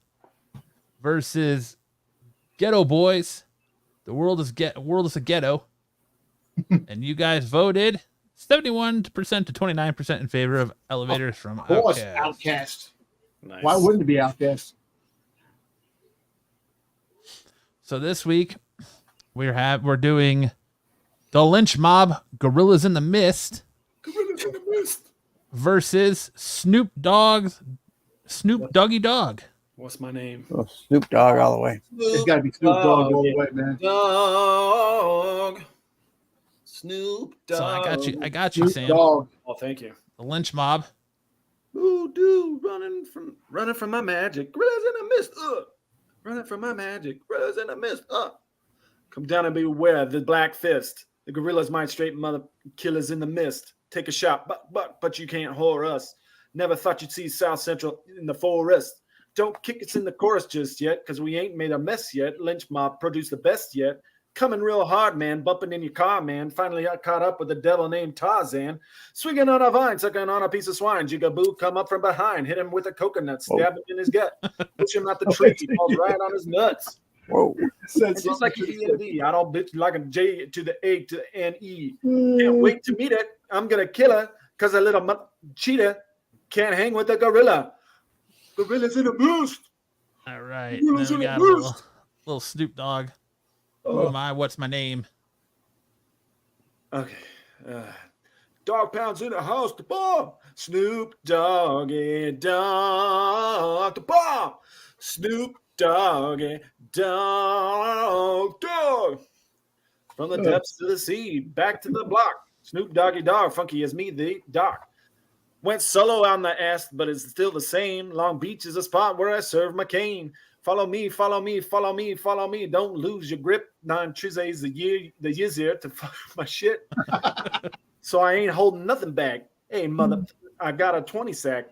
versus Ghetto Boys. The world is a ghetto. And you guys voted 71% to 29% in favor of Elevators from Outcast. Outcast. Nice. Why wouldn't it be Outcast? So this week we're doing The Lynch Mob, Gorillas in the Mist versus Snoop Doggy Dogg. What's my name? Oh, Snoop Dogg all the way. It's got to be Snoop Dogg all the way, man. Dog. Snoop Dogg. So I got you, Snoop Sam. Dogg. Oh, thank you. The Lynch Mob. Ooh, dude, running from my magic. Gorillas in the mist. Running from my magic. Gorillas in the mist. Come down and beware the black fist. The gorillas might straight mother killers in the mist. Take a shot, but you can't whore us. Never thought you'd see South Central in the forest. Don't kick us in the chorus just yet, because we ain't made a mess yet. Lynch Mob produced the best yet. Coming real hard, man. Bumping in your car, man. Finally got caught up with the devil named Tarzan. Swinging on a vine, sucking on a piece of swine. Jigaboo come up from behind. Hit him with a coconut. Stab him in his gut. Push him out the tree. He falls right on his nuts. Whoa. It's just like a D&D. I don't bitch like a J to the A to the N-E. Can't wait to meet it. I'm going to kill her because a little cheetah can't hang with the gorilla. Gorillas in the boost. All right. Then we got a little Snoop Dogg. Who am I? What's my name? Okay. Dog pounds in the house to bomb. Snoop Doggy Dog to bomb. Snoop Doggy Dog. From the depths to the sea, back to the block. Snoop Doggy Dog, funky as me, the doc. Went solo on the ass, but it's still the same. Long Beach is a spot where I serve my cane. Follow me, follow me, follow me, follow me. Don't lose your grip. 9 Tuesdays the year's here to fuck my shit. So I ain't holding nothing back. Hey, mother, I got a 20 sack.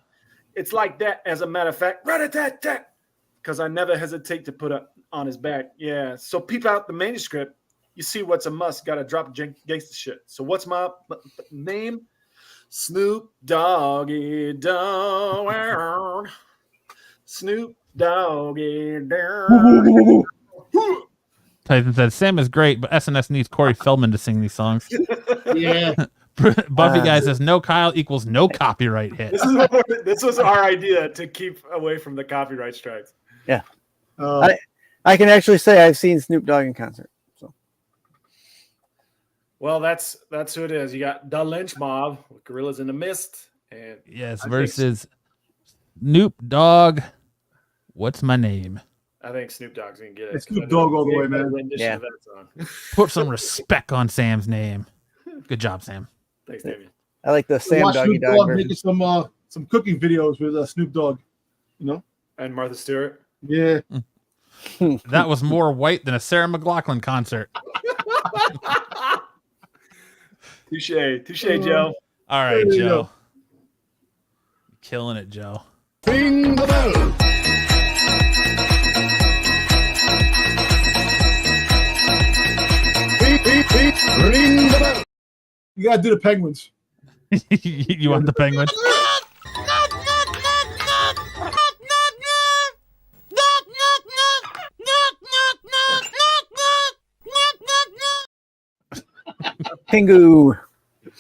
It's like that, as a matter of fact. Rat-a-tat-tat. Because I never hesitate to put up on his back. Yeah. So peep out the manuscript. You see what's a must. Got to drop gangsta shit. So what's my name? Snoop Doggy Dogg. Snoop Doggy Dogg. Tyson said, Sam is great, but SNS needs Corey Feldman to sing these songs. Yeah. Buffy guy says, no Kyle equals no copyright hit. This was our idea to keep away from the copyright strikes. Yeah. I can actually say I've seen Snoop Dogg in concert. So. Well, that's who it is. You got the Lynch Mob with Gorillas in the Mist. And yes, versus Snoop Dogg. What's my name? I think Snoop Dogg's going to get it. It's Snoop Dogg all the way, man. Yeah. Put some respect on Sam's name. Good job, Sam. Thanks, David. I like the Sam Watch Doggy Snoop Dogg Dogg version. making some cooking videos with Snoop Dogg. You know? And Martha Stewart. Yeah. That was more white than a Sarah McLachlan concert. Touche, Joe. All right, There you Joe. go. Killing it, Joe. Ring the bell. Ring the bell. You gotta do the Penguins. You want the Penguin? Pingu.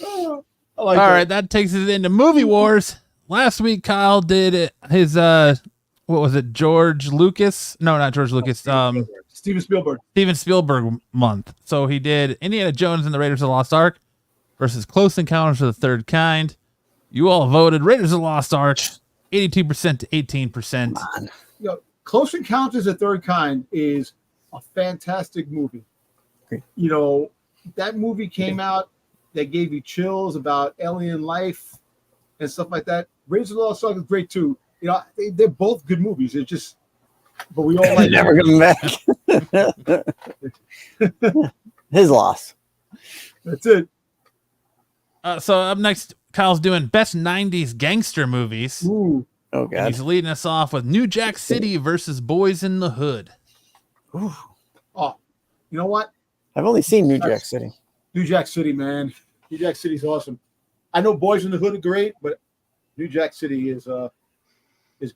I like All that. right, that takes us into movie wars. Last week, Kyle did his what was it? George Lucas? No, not George Lucas. Steven Spielberg. Steven Spielberg month. So he did Indiana Jones and the Raiders of the Lost Ark versus Close Encounters of the Third Kind. You all voted Raiders of the Lost Ark, 82% to 18%. You know, Close Encounters of the Third Kind is a fantastic movie. Great. You know, that movie came out that gave you chills about alien life and stuff like that. Raiders of the Lost Ark is great too. You know, they're both good movies. It's just, but we all like Never coming back. His loss. That's it. So up next, Kyle's doing best 90s gangster movies. Ooh. Oh And God. he's leading us off with New Jack City versus Boys in the Hood. Oh, you know what? I've only seen New Jack City. New Jack City, man. New Jack City's awesome. I know Boys in the Hood are great, but New Jack City is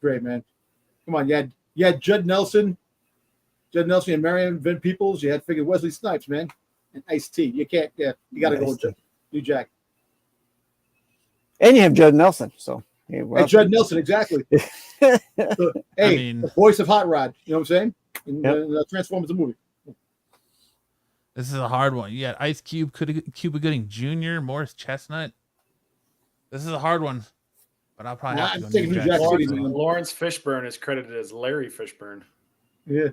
great, man. Come on, you had Judd Nelson and Marion Van Peebles. You had figured Wesley Snipes, man, and Ice-T. You can't, you got to go with New Jack. And you have Judd Nelson. So hey, well, And Judd Nelson, exactly. So, hey, mean- the voice of Hot Rod. You know what I'm saying? In Yep. the Transformers the movie. This is a hard one. You got Ice Cube, Cuba Gooding Jr., Morris Chestnut. This is a hard one, but I'll probably have to I'm go taking New New Jack Jack City. City, man. Lawrence Fishburne is credited as Larry Fishburne. Yeah.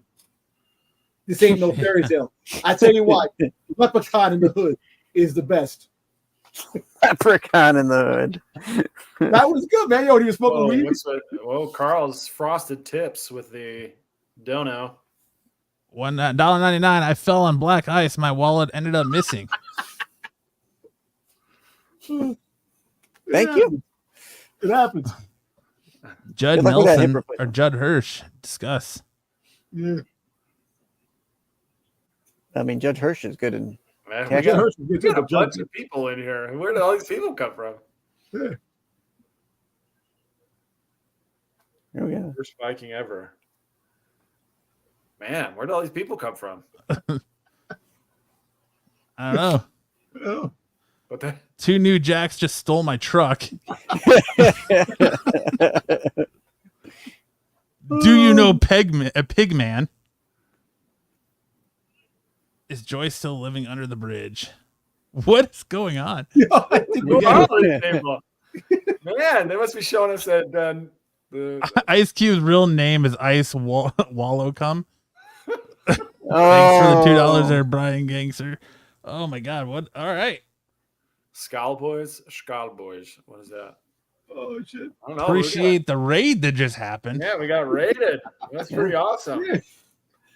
This ain't no fairy tale. I tell you what, Leprechaun in the Hood is the best. Leprechaun in the Hood. That was good, man. Yo, he was smoking weed. Carl's Frosted Tips with the dono. $1.99. I fell on black ice. My wallet ended up missing. Thank you. It happens. Judd Good luck with that hip Nelson or replacement. Judd Hirsch. Discuss. Yeah. I mean, Judge Hirsch is good in. Man, Yeah, we Judd got, Hirsch was good we too, got a but Judd- bunch of people in here. Where did all these people come from? Oh yeah. First Viking ever. Man, where did all these people come from? I don't know. Oh. But they, Two New Jacks just stole my truck. Do you know Pigman? Is Joy still living under the bridge? What is going on? Yeah, I think we Who got are it. these people? Man, they must be showing us that the Ice Cube's real name is Ice Wallowcome. Thanks for the Oh, $2 there, Brian Gangster. Oh my God! What? All right. Skull Boys. What is that? Oh shit. I don't know. Appreciate the raid that just happened. Yeah, we got raided. That's pretty awesome. Yeah.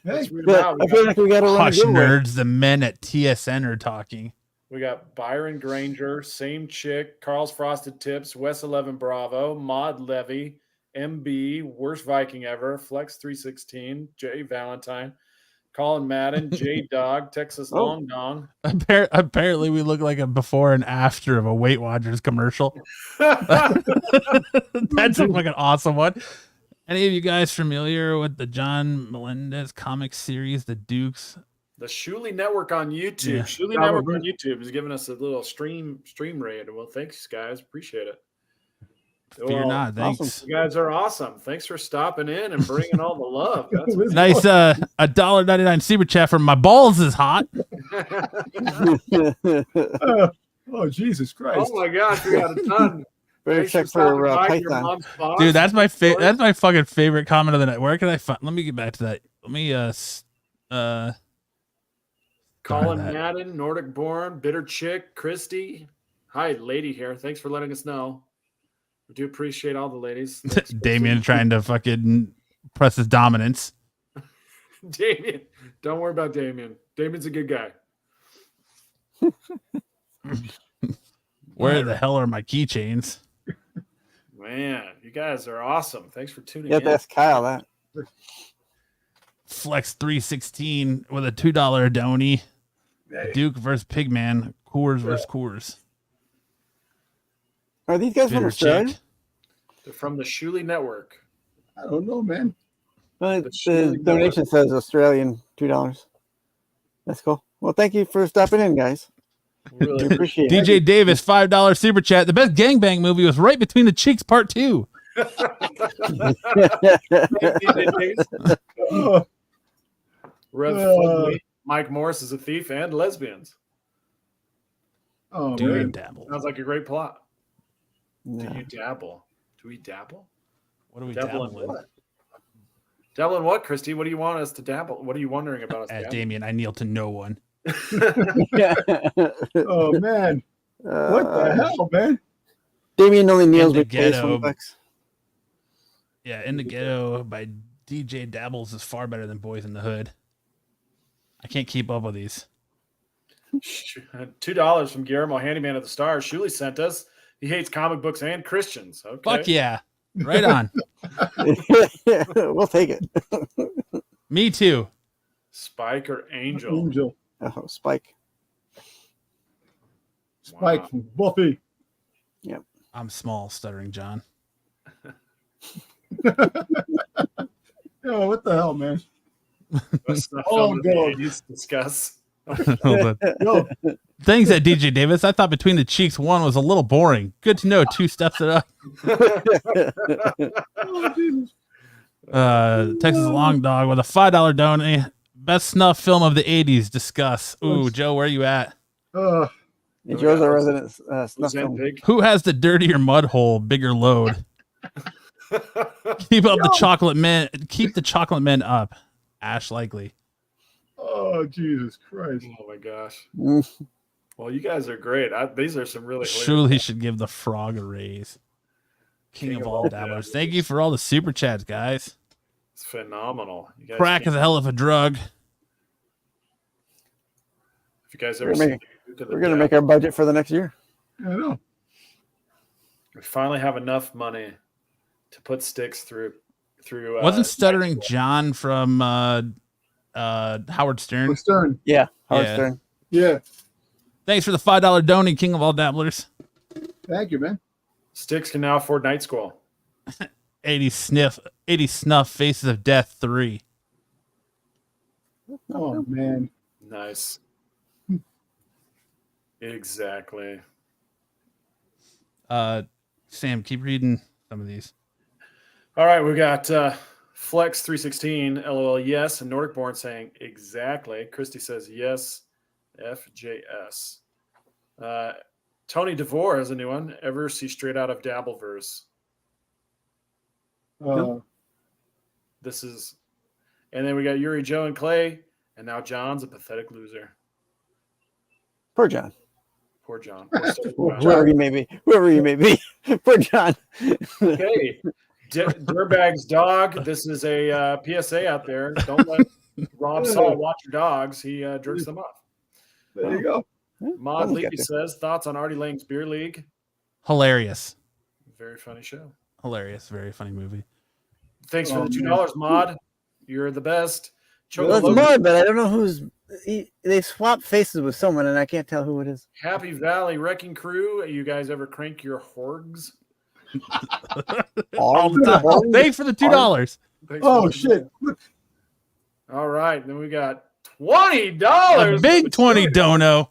Hey, Let's read But them out. I feel like we got to run a Hush, giveaway. nerds. The men at TSN are talking. We got Byron Granger, Same Chick, Carl's Frosted Tips, West 11 Bravo, Maud Levy, MB, Worst Viking Ever, Flex 316, Jay Valentine, Colin Madden, J Dog, Texas Oh. Long Dong. Apparently, we look like a before and after of a Weight Watchers commercial. That's a fucking awesome one. Any of you guys familiar with the John Melendez comic series, The Dukes? The Shuley Network on YouTube. Yeah. Shuley Network on YouTube is giving us a little stream raid. Well, thanks, guys. Appreciate it. Fear not. Thanks. You guys are awesome. Thanks for stopping in and bringing all the love. That's Nice $1.99 super chat from My Balls is Hot. Oh Jesus Christ. Oh my gosh, we got a ton. Better Thanks check stopping for by your Python. mom's box. Dude, that's my fucking favorite comment of the night. Where can I find? Let me get back to that. Let me Colin that. Madden, Nordic Born, Bitter Chick, Christy. Hi, lady here. Thanks for letting us know. We do appreciate all the ladies. Thanks, Damien trying to fucking press his dominance. Damien. Don't worry about Damien. Damien's a good guy. Where the hell are my keychains? Man, you guys are awesome. Thanks for tuning Yeah, in. that's Kyle. That. Flex 316 with a $2 Donny. Duke versus Pigman. Coors versus Coors. Are these guys from Bitter Australia? chick. They're from the Shuley Network. I don't know, man. The donation says Australian $2. That's cool. Well, thank you for stopping in, guys. Really We appreciate it. DJ Davis, $5 super chat. The best gangbang movie was Right Between the Cheeks Part 2. Oh, Rev Fugly, Mike Morris is a thief and lesbians. oh Do you man. dabble? Sounds like a great plot. No. Do you dabble? Do we dabble? What do we Dabble in dabble in? what? Dabble in what, Christy? What do you want us to dabble? What are you wondering about us? Damien, I kneel to no one. Oh man. What the hell, man? Damien only kneels In the with pays ghetto. $20. Yeah, In the Ghetto by DJ Dabbles is far better than Boys in the Hood. I can't keep up with these. $2 from Guillermo, handyman of the stars. Shuley sent us. He hates comic books and Christians. Okay. Fuck yeah. Right on. We'll take it. Me too. Spike or Angel? Angel. Oh, Spike. Spike from Buffy. I'm small, stuttering John. Oh, what the hell, man? Let's not Oh, film the God. 80s. Discuss. Yo, Thanks at DJ Davis. I thought Between the Cheeks 1 was a little boring. Good to know 2 steps it up. oh, Jesus. Texas Long Dog with a $5 donate. Best snuff film of the 80s. Discuss. Ooh, Joe, where you at? Joe's our resident snuff film. Ozempic. Who has the dirtier mud hole, bigger load? Keep up the chocolate men. Keep the chocolate men up. Ash Likely. Oh, Jesus Christ. Oh my gosh. Mm. Well, you guys are great. These are some really hilarious- Surely should give the frog a raise. King of all dabblers. Thank you for all the super chats, guys. It's phenomenal. You guys Crack is a hell of a drug. If you guys ever We're seen gonna Duke of the We're going to Devil, make our budget for the next year. I know. we finally have enough money to put sticks through. Wasn't Stuttering John from Howard Stern? Stern. Yeah. Howard Yeah. Stern. Yeah. Thanks for the $5 donate, King of all dabblers. Thank you, man. Sticks can now afford night school. 80 snuff Faces of Death 3. Oh, man. Nice. Exactly. Sam, keep reading some of these. All right, we got Flex316, LOL, yes, and Nordic Born saying exactly. Christy says yes, FJS. Tony DeVore has a new one. Ever see Straight Out of Dabbleverse? This is, and then we got Yuri, Joe, and Clay, and now John's a pathetic loser. Poor John. Poor John. Poor John. Whoever you may be. Whoever you may be. Poor John. Okay. Dirtbag's dog. This is a PSA out there. Don't let Rob Saul watch your dogs. He jerks them off. There you go. Maud Someone's got Levy to. says, thoughts on Artie Lang's Beer League? Hilarious. Very funny show. Hilarious. Very funny movie. Thanks for Oh, the $2, man. Maud. You're the best. Well, it's Choco Mud, but I don't know who's. They swapped faces with someone, and I can't tell who it is. Happy Valley Wrecking Crew. You guys ever crank your horgs? All the time. Thanks for the $2. Thanks Oh, for the- shit. All right. Then we got $20. A big 20 dono.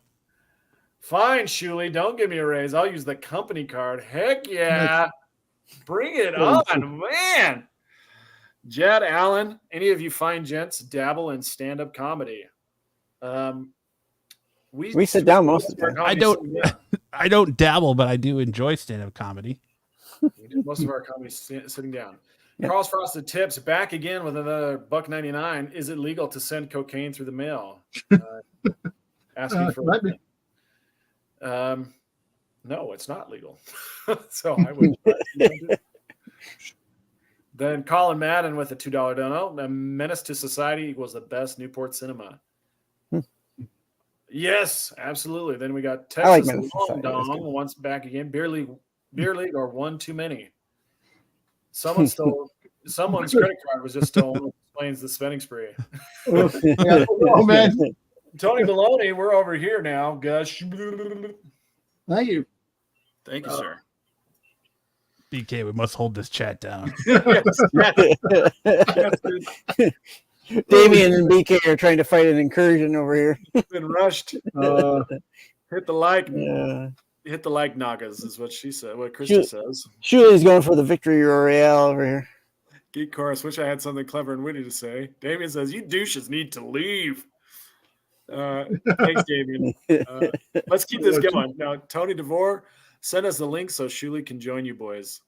Fine, Shuley. Don't give me a raise. I'll use the company card. Heck yeah. Bring it on, man. Jed Allen, any of you fine gents dabble in stand-up comedy? We sit down most of the time. I don't dabble, but I do enjoy stand-up comedy. We do most of our comedy sitting down. Yeah. Carl's Frosted Tips back again with another $1.99. Is it legal to send cocaine through the mail? Asking for might be. no, it's not legal. So I would. Then Colin Madden with a $2 dono. A Menace to Society equals the best Newport cinema. Yes, absolutely. Then we got I like Texas Menace to Long Society. That's Dong good. once back again. Beer league or one too many. Someone stole. Someone's credit card was just stolen. Which explains the spending spree. Oh, man. Tony Maloney, we're over here now. Gush. Thank you. Thank you, sir. BK, we must hold this chat down. Yes, dude. Damien and BK are trying to fight an incursion over here. Been rushed. Hit the like. Yeah. Hit the like nagas is what she said. What Krista says. Shuley's going for the victory royale over here. Geek chorus. Wish I had something clever and witty to say. Damien says, "You douches need to leave." Thanks, Damien. Let's keep this going. Now, Tony DeVore, send us the link so Shuley can join you boys.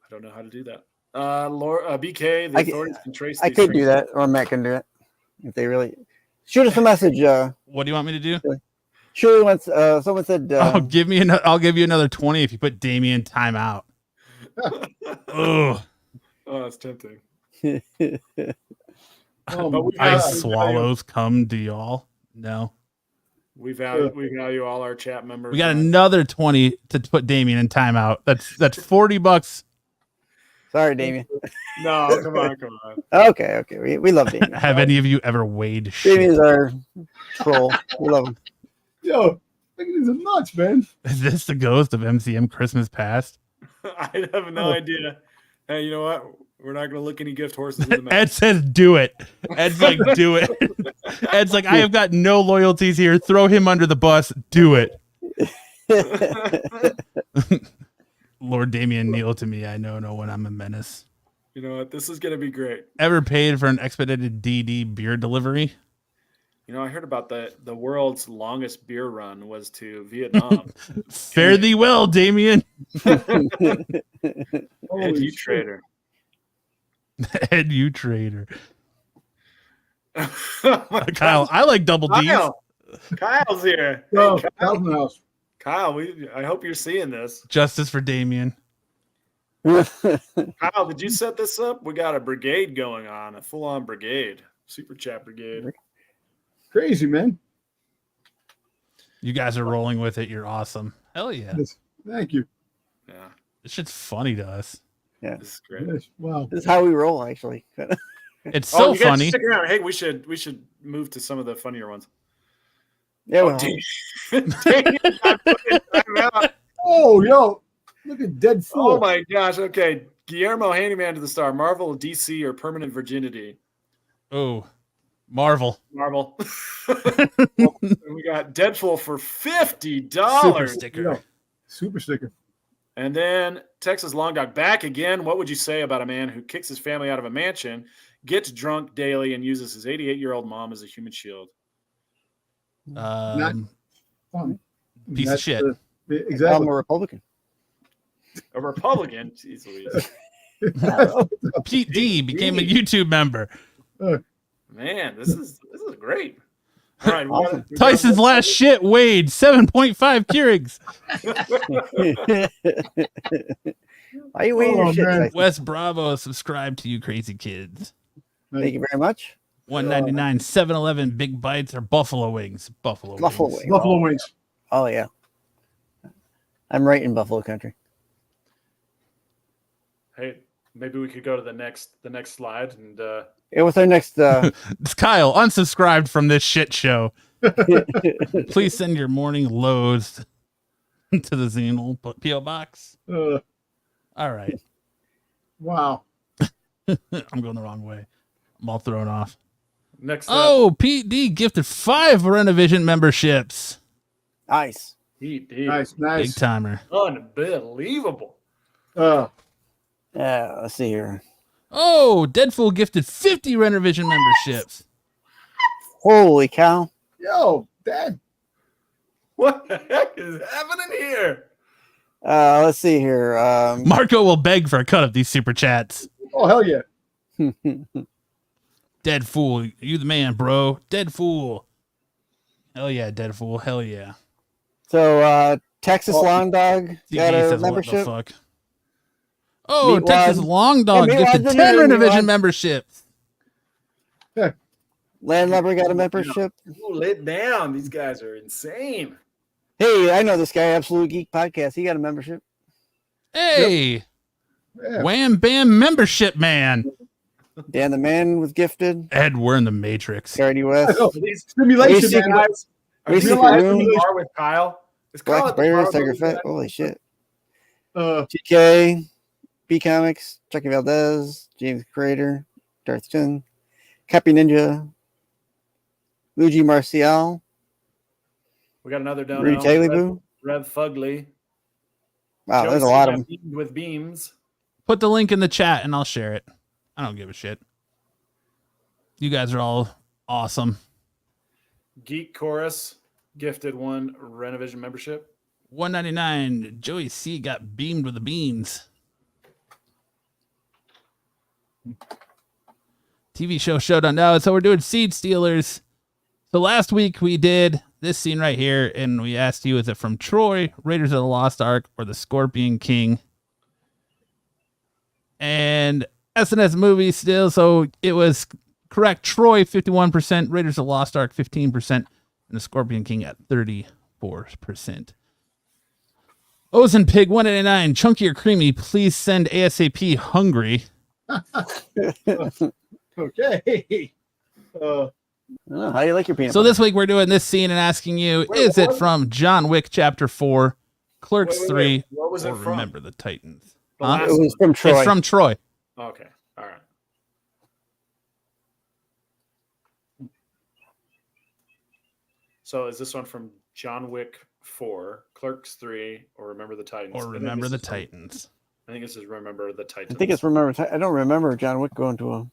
I don't know how to do that. Laura, BK, the authorities can trace. I could do that, or Matt can do it if they really shoot us a message. What do you want me to do? Shuley wants. Someone said, I'll give you another 20 if you put Damien timeout. Oh, that's tempting. Ice swallows come to y'all. No, we value all our chat members. we got another 20 to put Damien in timeout. That's $40. Sorry, Damien. No, come on. Okay. We love Damien. Have any of you ever weighed shit? Damien's our troll. We love him. Yo, look at these nuts, man. Is this the ghost of MCM Christmas Past? I have no idea. Hey, you know what? We're not going to look any gift horses in the mouth. Ed says, do it. Ed's like, do it. Ed's like, I have got no loyalties here. Throw him under the bus. Do it. Lord Damien, kneel to me. I know when I'm a menace. You know what? This is going to be great. Ever paid for an expedited DD beer delivery? You know, I heard about the world's longest beer run was to Vietnam. Fare thee well, Damien. Ed, you traitor. Ed, you traitor. Kyle, I like double D's. Kyle's here. Yo, Hey, Kyle's in the house. Kyle, I hope you're seeing this. Justice for Damien. Kyle, did you set this up? We got a brigade going on, a full-on brigade. Super chat brigade. Crazy, man. You guys are rolling with it. You're awesome. Hell yeah. Yes. Thank you. Yeah, This shit's funny to us. Yeah. this is great. Yes. Wow. This is how we roll, actually. It's so you guys funny. stick around. Hey, we should move to some of the funnier ones. Yeah, well, Oh, yo. Look at Dead Fool. Oh my gosh. Okay. Guillermo Handyman to the star. Marvel, DC, or permanent virginity? Oh, Marvel. Marvel. We got Deadpool for $50. Super sticker. Yo, super sticker. And then Texas Long Dog back again. What would you say about a man who kicks his family out of a mansion, gets drunk daily, and uses his 88-year-old mom as a human shield? Fun. Piece of shit. Exactly. I'm a Republican. A Republican? Jeez Louise. Pete D became a YouTube member. Man, this is great. All right. Awesome. Tyson's last shit weighed 7.5 Keurigs. Why are you waiting your shit? man. Tyson? Wes Bravo, subscribe to you crazy kids. Thank you very much. $1.99, 7-Eleven Big Bites or Buffalo Wings. Buffalo Wings. Buffalo wings. Oh yeah. I'm right in Buffalo country. Hey, maybe we could go to the next slide and Yeah, what's our next? It's Kyle, unsubscribed from this shit show. Please send your morning loads to the Xenol P.O. Box. All right. Wow. I'm going the wrong way. I'm all thrown off. next Oh, Pete D gifted 5 Renovision memberships. Nice. Nice. Big timer. Unbelievable. Yeah. Let's see here. Oh, Deadpool gifted 50 Renovision memberships. Holy cow! Yo, Dad. What the heck is happening here? Let's see here. Marco will beg for a cut of these super chats. Oh, hell yeah. Dead Fool, you the man, bro. Dead Fool. Hell yeah, Dead Fool. Hell yeah. So Texas Long Dog DG got a says, what the membership. fuck? Oh, Meatwad. Texas Long Dog Hey, gifted Meatwad's 10 in there, Renovision Meatwad. memberships. Landlubber got a membership. Ooh, let down. These guys are insane. Hey, I know this guy, Absolute Geek Podcast. He got a membership. Hey, Yeah. Wham Bam membership man. Dan the Man was gifted. Ed, we're in the Matrix. Charity West. Oh, These stimulation, Basic- man. guys are Basic you at room. the bar with Kyle. Is Kyle Black at the Bears, bar Tiger with Fat. that? Holy shit. TK, B Comics, Chucky Valdez, James Crater, Darth Chin, Cappy Ninja, Luigi Marcial, We got another dono. Rudy Tagliabue. Rev Fugly. Wow, Joey there's a C lot got of them. beamed with beams. Put the link in the chat and I'll share it. I don't give a shit. You guys are all awesome. Geek Chorus gifted one Renovision membership. $1.99. Joey C got beamed with the beans. TV show showdown now. So we're doing Seed Stealers. So last week we did this scene right here, and we asked you, is it from Troy, Raiders of the Lost Ark, or the Scorpion King? And SNS movie still, so it was correct. Troy, 51%, Raiders of the Lost Ark, 15%, and the Scorpion King at 34%. Ozen Pig, 189, chunky or creamy, please send ASAP hungry. Okay. I don't know, how do you like your peanut So butter? this week we're doing this scene and asking you, is it from John Wick Chapter 4, Clerks 3, What was or it from? Remember the Titans? The Huh? last It was from Troy. It's from Troy. one. Okay. All right. So is this one from John Wick 4, Clerks 3, or Remember the Titans? Or I think Remember this the is from- Titans. I think this is Remember the Titans. I think it's remember. I don't remember John Wick going to a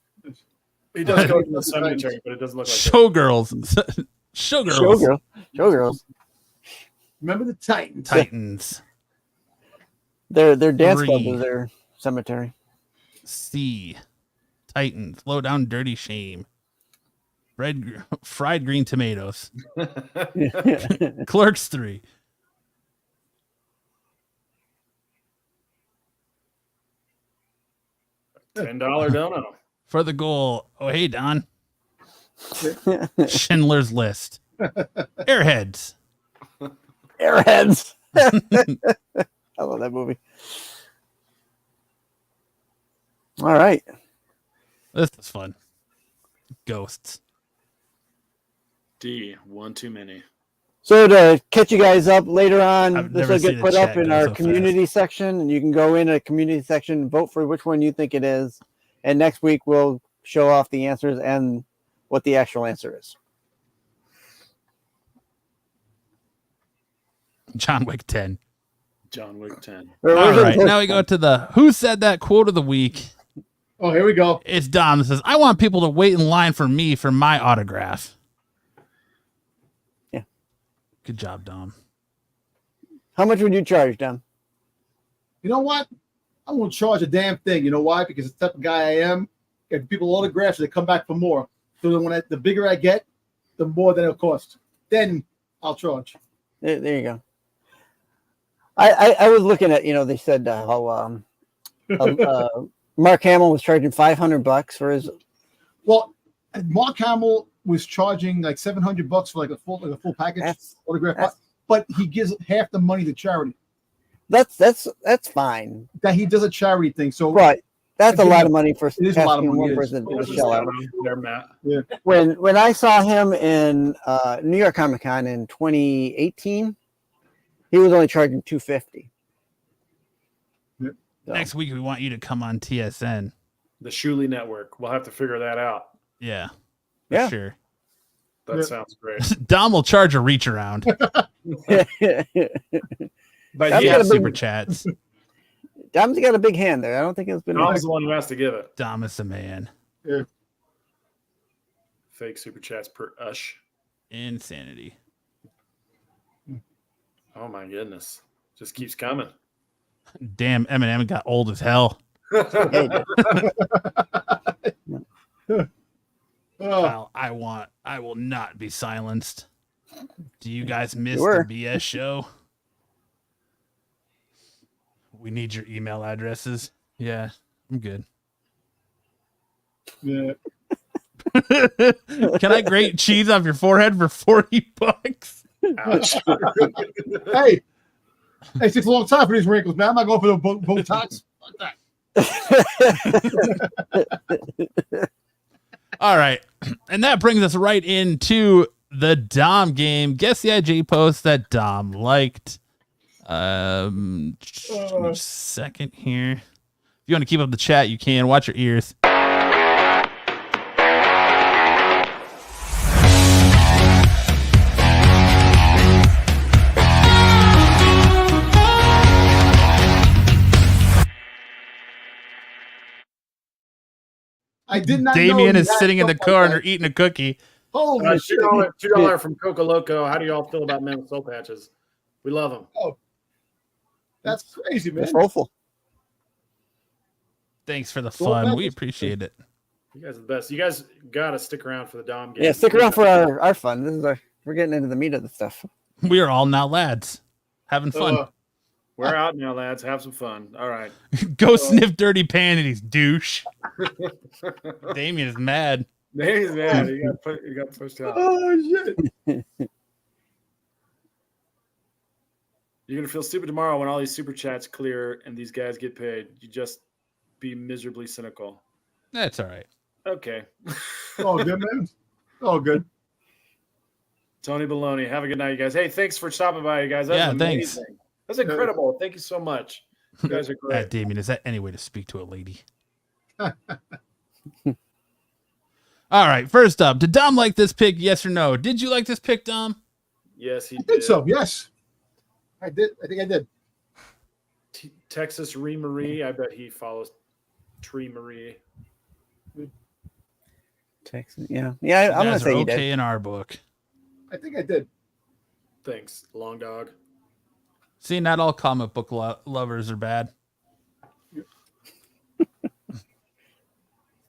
He does go to the cemetery, but it doesn't look like that. Showgirls. Showgirls. showgirls. Remember the Titans. Titans. Their dance club 3. is their cemetery. C. Titans. Low down dirty shame. Fried green tomatoes. Clerks 3. $10 dono. For the goal. Oh, hey, Don. Schindler's List. Airheads. Airheads. I love that movie. All right. This is fun. Ghosts. D, one too many. So to catch you guys up later on, I've this never will seen get a put chat up in go our so community section, and you can go in a community section, vote for which one you think it is, and next week we'll show off the answers and what the actual answer is. John Wick 10. John Wick 10. All right. Now we go to the Who Said That quote of the week. Oh, here we go. It's Dom that says, I want people to wait in line for me for my autograph. Yeah. Good job, Dom. How much would you charge, Dom? You know what? I won't charge a damn thing. You know why? Because the type of guy I am. If people autographs, they come back for more. So then the bigger I get, the more that it'll cost. Then I'll charge. There you go. I was looking at, they said how Mark Hamill was charging $500 for his. Well, Mark Hamill was charging like $700 for like a full package autograph, but he gives half the money to charity. That's fine. That he does a charity thing. So right, that's a lot of money for it is a lot of money. one person to do a shell out. There, Matt. Yeah. When I saw him in New York Comic Con in 2018, he was only charging $250. Yep. So. Next week, we want you to come on TSN. The Shuley Network. We'll have to figure that out. Yeah. Yeah. Sure. That sounds great. Dom will charge a reach around. But That's Yeah, got a big- super chats. Dom's got a big hand there. I don't think it's been. Dom's the one who has to give it. Dom is the man. Yeah. Fake super chats per ush. Insanity. Oh my goodness. Just keeps coming. Damn, Eminem got old as hell. Oh, Well, I will not be silenced. Do you guys miss Sure. the BS show? We need your email addresses. Yeah, I'm good. yeah. Can I grate cheese off your forehead for $40? Ouch. Hey, it takes a long time for these wrinkles, man. I'm not going for the Botox. Fuck that. All right. And that brings us right into the Dom game. Guess the IJ post that Dom liked. Second here. If you want to keep up the chat, you can. Watch your ears. I did not. Damien know is sitting in the corner eating a cookie. Holy shit! $2 from Coco Loco. How do y'all feel about mental soul patches? We love them. Oh, that's crazy, man. It's awful. Thanks for the Soul fun. We patches. appreciate it. You guys are the best. You guys gotta stick around for the Dom game. Yeah, stick around for our fun. This is we're getting into the meat of the stuff. We are all now lads. Having fun. We're out now, lads. Have some fun. All right. Go sniff dirty panties, douche. Damien is mad. He's mad. He got pushed out. Oh shit! You're gonna feel stupid tomorrow when all these super chats clear and these guys get paid. You just be miserably cynical. That's all right. Okay. Oh, good, man. Oh, good. Tony Baloney. Have a good night, you guys. Hey, thanks for stopping by, you guys. That Yeah, was thanks. amazing. That's incredible. Thank you so much. You guys are great. Damien, is that any way to speak to a lady? All right. First up, did Dom like this pick? Yes or no? Did you like this pick, Dom? Yes, he I did. think so. Yes, I did. I think I did. Texas Ree Marie. I bet he follows Tree Marie. Texas, yeah. I'm gonna Guys say are you okay did. in our book. I think I did. Thanks, Long Dog. See, not all comic book lovers are bad.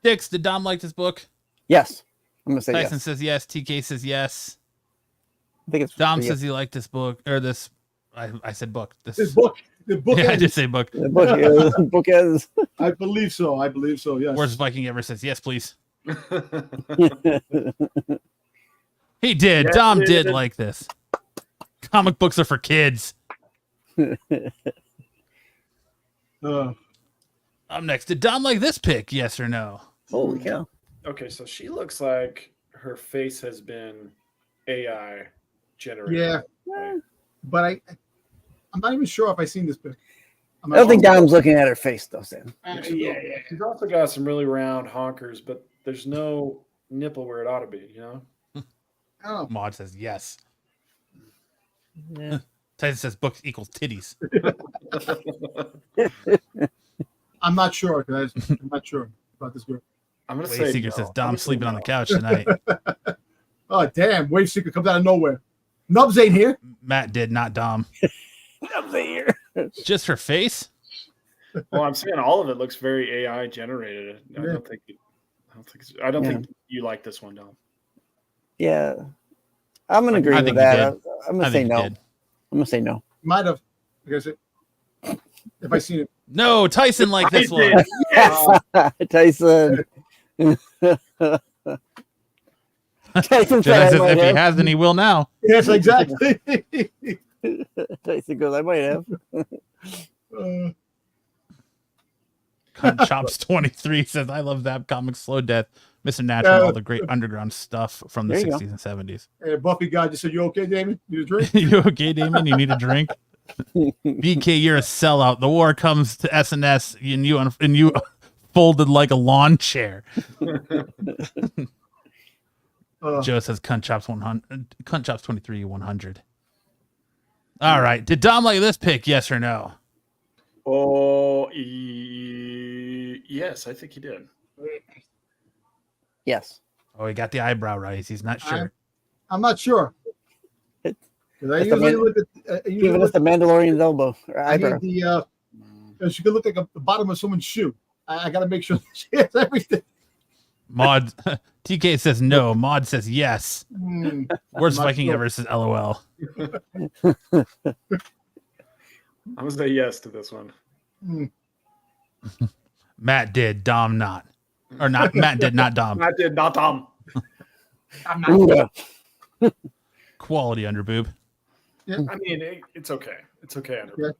Dix, did Dom like this book? Yes, I'm gonna say Tyson yes. says yes. TK says yes. I think it's Dom yes. says he liked this book or this. I said book. This book. The book. Yeah, I did say book. The book, the book is. I believe so. I believe so. Yes. Worst Viking ever says yes, please. He did. Yes, Dom he did did. like this. Comic books are for kids. Up next, did Dom like this pick? Yes or no? Holy cow! Okay, so she looks like her face has been AI generated. Yeah, but I'm not even sure if I've seen this book. I don't think Dom's looking at her face though, Sam. Yeah. She's also got some really round honkers, but there's no nipple where it ought to be, you know? Oh, Maud says yes. Yeah. Tyson says books equals titties. I'm not sure, guys. I'm not sure about this book. I'm going to Wave say Seeker no. says I'm Dom's gonna say sleeping on no. the couch tonight. Oh, damn. Wave Seeker comes out of nowhere. Nubs ain't here. Matt did, not Dom. Dom's here. Just her face? Well, I'm saying all of it looks very AI generated. I don't think you like this one, Dom. Yeah, I'm gonna agree I with think you that. did. I'm gonna I say think you no. did. I'm gonna say no. Might have. Because if I seen it. No, Tyson liked this I one. did. Yes. Tyson. Tyson Jedi said I says might if he have. hasn't, he will now. Yes, exactly. Tyson goes, I might have. Cunt Chops 23 says, I love Zap Comics Slow Death, Mr. Natural, and all the great underground stuff from the There you 60s and 70s. Hey, Buffy guy just said, "You okay, Damon? Need a drink?" You okay, Damon? You need a drink? BK, you're a sellout. The war comes to SNS and you folded like a lawn chair. Joe says Cunt Chops 100. Cunt Chops 23 100. All right. Did Dom like this pick? Yes or no? Oh, yes, I think he did. Yes. Oh, he got the eyebrow raise. He's not sure. I'm not sure. 'Cause I It's the usually look at. Giving us the Mandalorian's elbow or I eyebrow. need she could look like the bottom of someone's shoe. I got to make sure she has everything. Maud TK says no. Maud says yes. Worst not Viking sure. ever says LOL. I'm going to say yes to this one. Matt did, Dom not. Or not Matt did, not Dom. I did not, Dom. Quality under boob. I mean, it's okay. It's okay. Under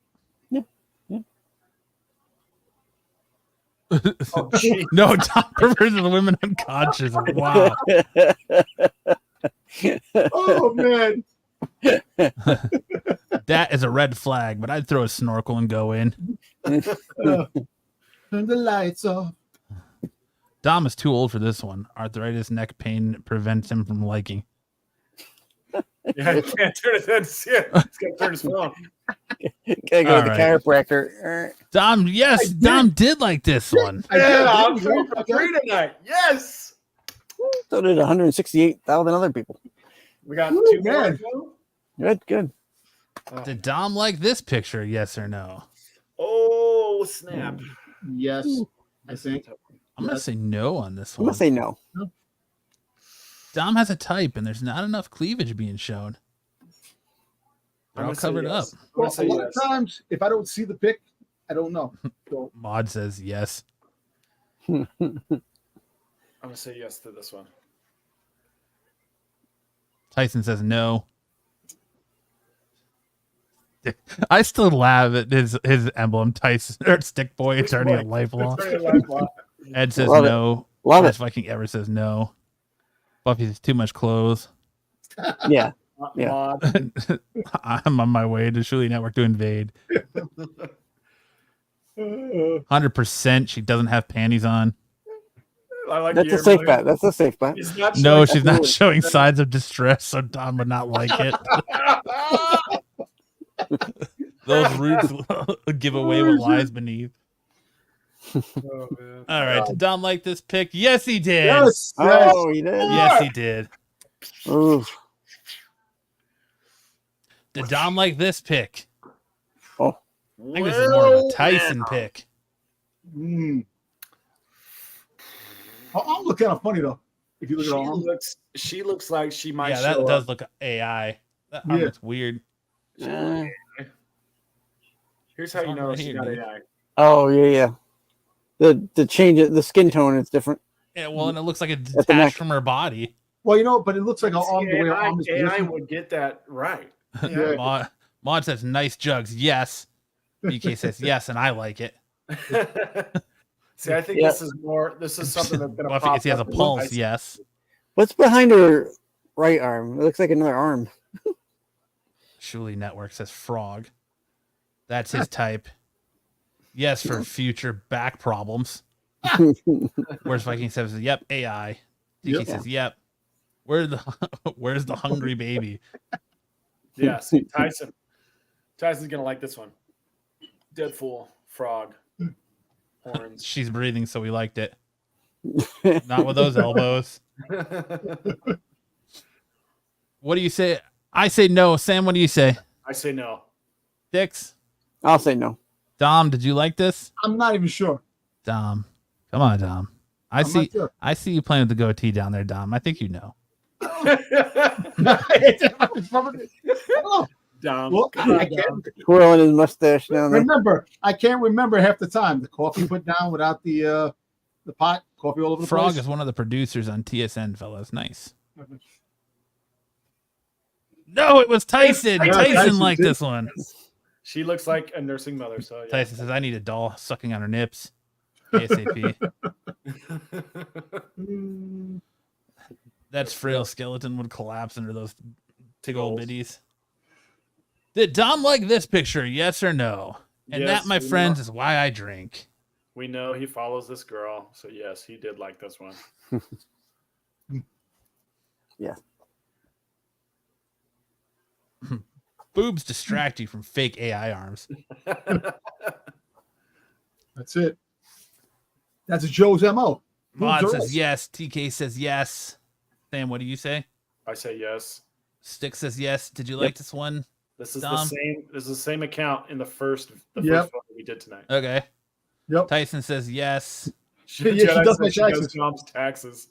Oh, gee. No, Dom prefers the women unconscious. Wow. Oh man. That is a red flag, but I'd throw a snorkel and go in. Turn the lights off. Dom is too old for this one. Arthritis, neck pain prevents him from liking. Yeah, he can't turn his head to see it. He's got to turn his phone. Gotta go All to the right. chiropractor. Dom, yes, Dom did like this one. Yeah, I'm 3 for 3 tonight. Yes. So did 168,000 other people. We got Ooh, 2 more. man. to go. Good. Did Dom like this picture? Yes or no? Oh, snap. Yes, I think. I'm gonna say no on this I'm one. gonna say no. Dom has a type, and there's not enough cleavage being shown. They're all I'm gonna say covered yes. up. I'm Well, gonna say a lot yes. of times, if I don't see the pic, I don't know. So, Maud says yes. I'm gonna say yes to this one. Tyson says no. I still laugh at his emblem, Tyson or Stick Boy. It's already a lifelong. Ed says Love it. no. Love Last it. Viking ever says no. Buffy says too much clothes. Yeah. Yeah. Mod. I'm on my way to Shuli Network to invade. 100% she doesn't have panties on. I like That's your a safe million. bet. That's a safe bet. He's not No, showing- she's not Absolutely. showing signs of distress, so Don would not like it. Those roots give away what lies beneath. Oh, man. All right, did Don like this pick? Yes, he did. yes, yes. Oh, he did. Yes, he did. Ooh. Did Dom like this pick? Oh. I think this is more of a Tyson pick. Mm. Her arm look kind of funny though. If you look at her arm. She looks like she might Yeah, show that does up. look AI. That arm Yeah. looks weird. Uh, Here's how you know Right she's here, not dude. AI. oh yeah. The change the skin tone is different. Yeah, well, and it looks like it's At the neck. detached from her body. Well, you know, but it looks like her arm, the way her AI, arm is AI positioned. would get that right. Yeah. Maud says nice jugs. Yes. BK says yes, and I like it. See, I think Yeah. this is more. This is something that's gonna Buffy pop says he has a up in pulse. Tyson. Yes. What's behind her right arm? It looks like another arm. Shuli Network says frog. That's his type. Yes, for future back problems. Where's Viking says, yep, AI. DK Yep. says, yep. Where's the hungry baby? Yeah, see, Tyson. Tyson's gonna like this one. Dead fool, frog, horns. She's breathing, so we liked it. Not with those elbows. What do you say? I say no. Sam, what do you say? I say no. Dix? I'll say no. Dom, did you like this? I'm not even sure. Dom. Come on, Dom. I I'm see not sure. I see you playing with the goatee down there, Dom. I think you know. Dumb. Well, I can't Twirling his mustache down there. remember. I can't remember half the time. The coffee put down without the pot. Coffee all over the Frog place. is one of the producers on TSN, fellas. Nice. No, it was Tyson. Yeah, Tyson Tyson liked did. this one. She looks like a nursing mother. So yeah. Tyson says, I need a doll sucking on her nips. ASAP. That frail skeleton would collapse under those big old Goals. biddies. Did Dom like this picture? Yes or no? And Yes, that, my we friends, know. is why I drink. We know he follows this girl, so yes, he did like this one. Boobs distract you from fake AI arms. That's it. That's Joe's MO. Mod Boobs are says us. yes. TK says yes. Sam, what do you say? I say yes. Stick says yes. Did you like this one? This is Dom? the same. This is the same account in the first Yep. photo we did tonight. Okay. Yep. Tyson says yes. Yeah, she Jedi does said my she does taxes. Tom's taxes.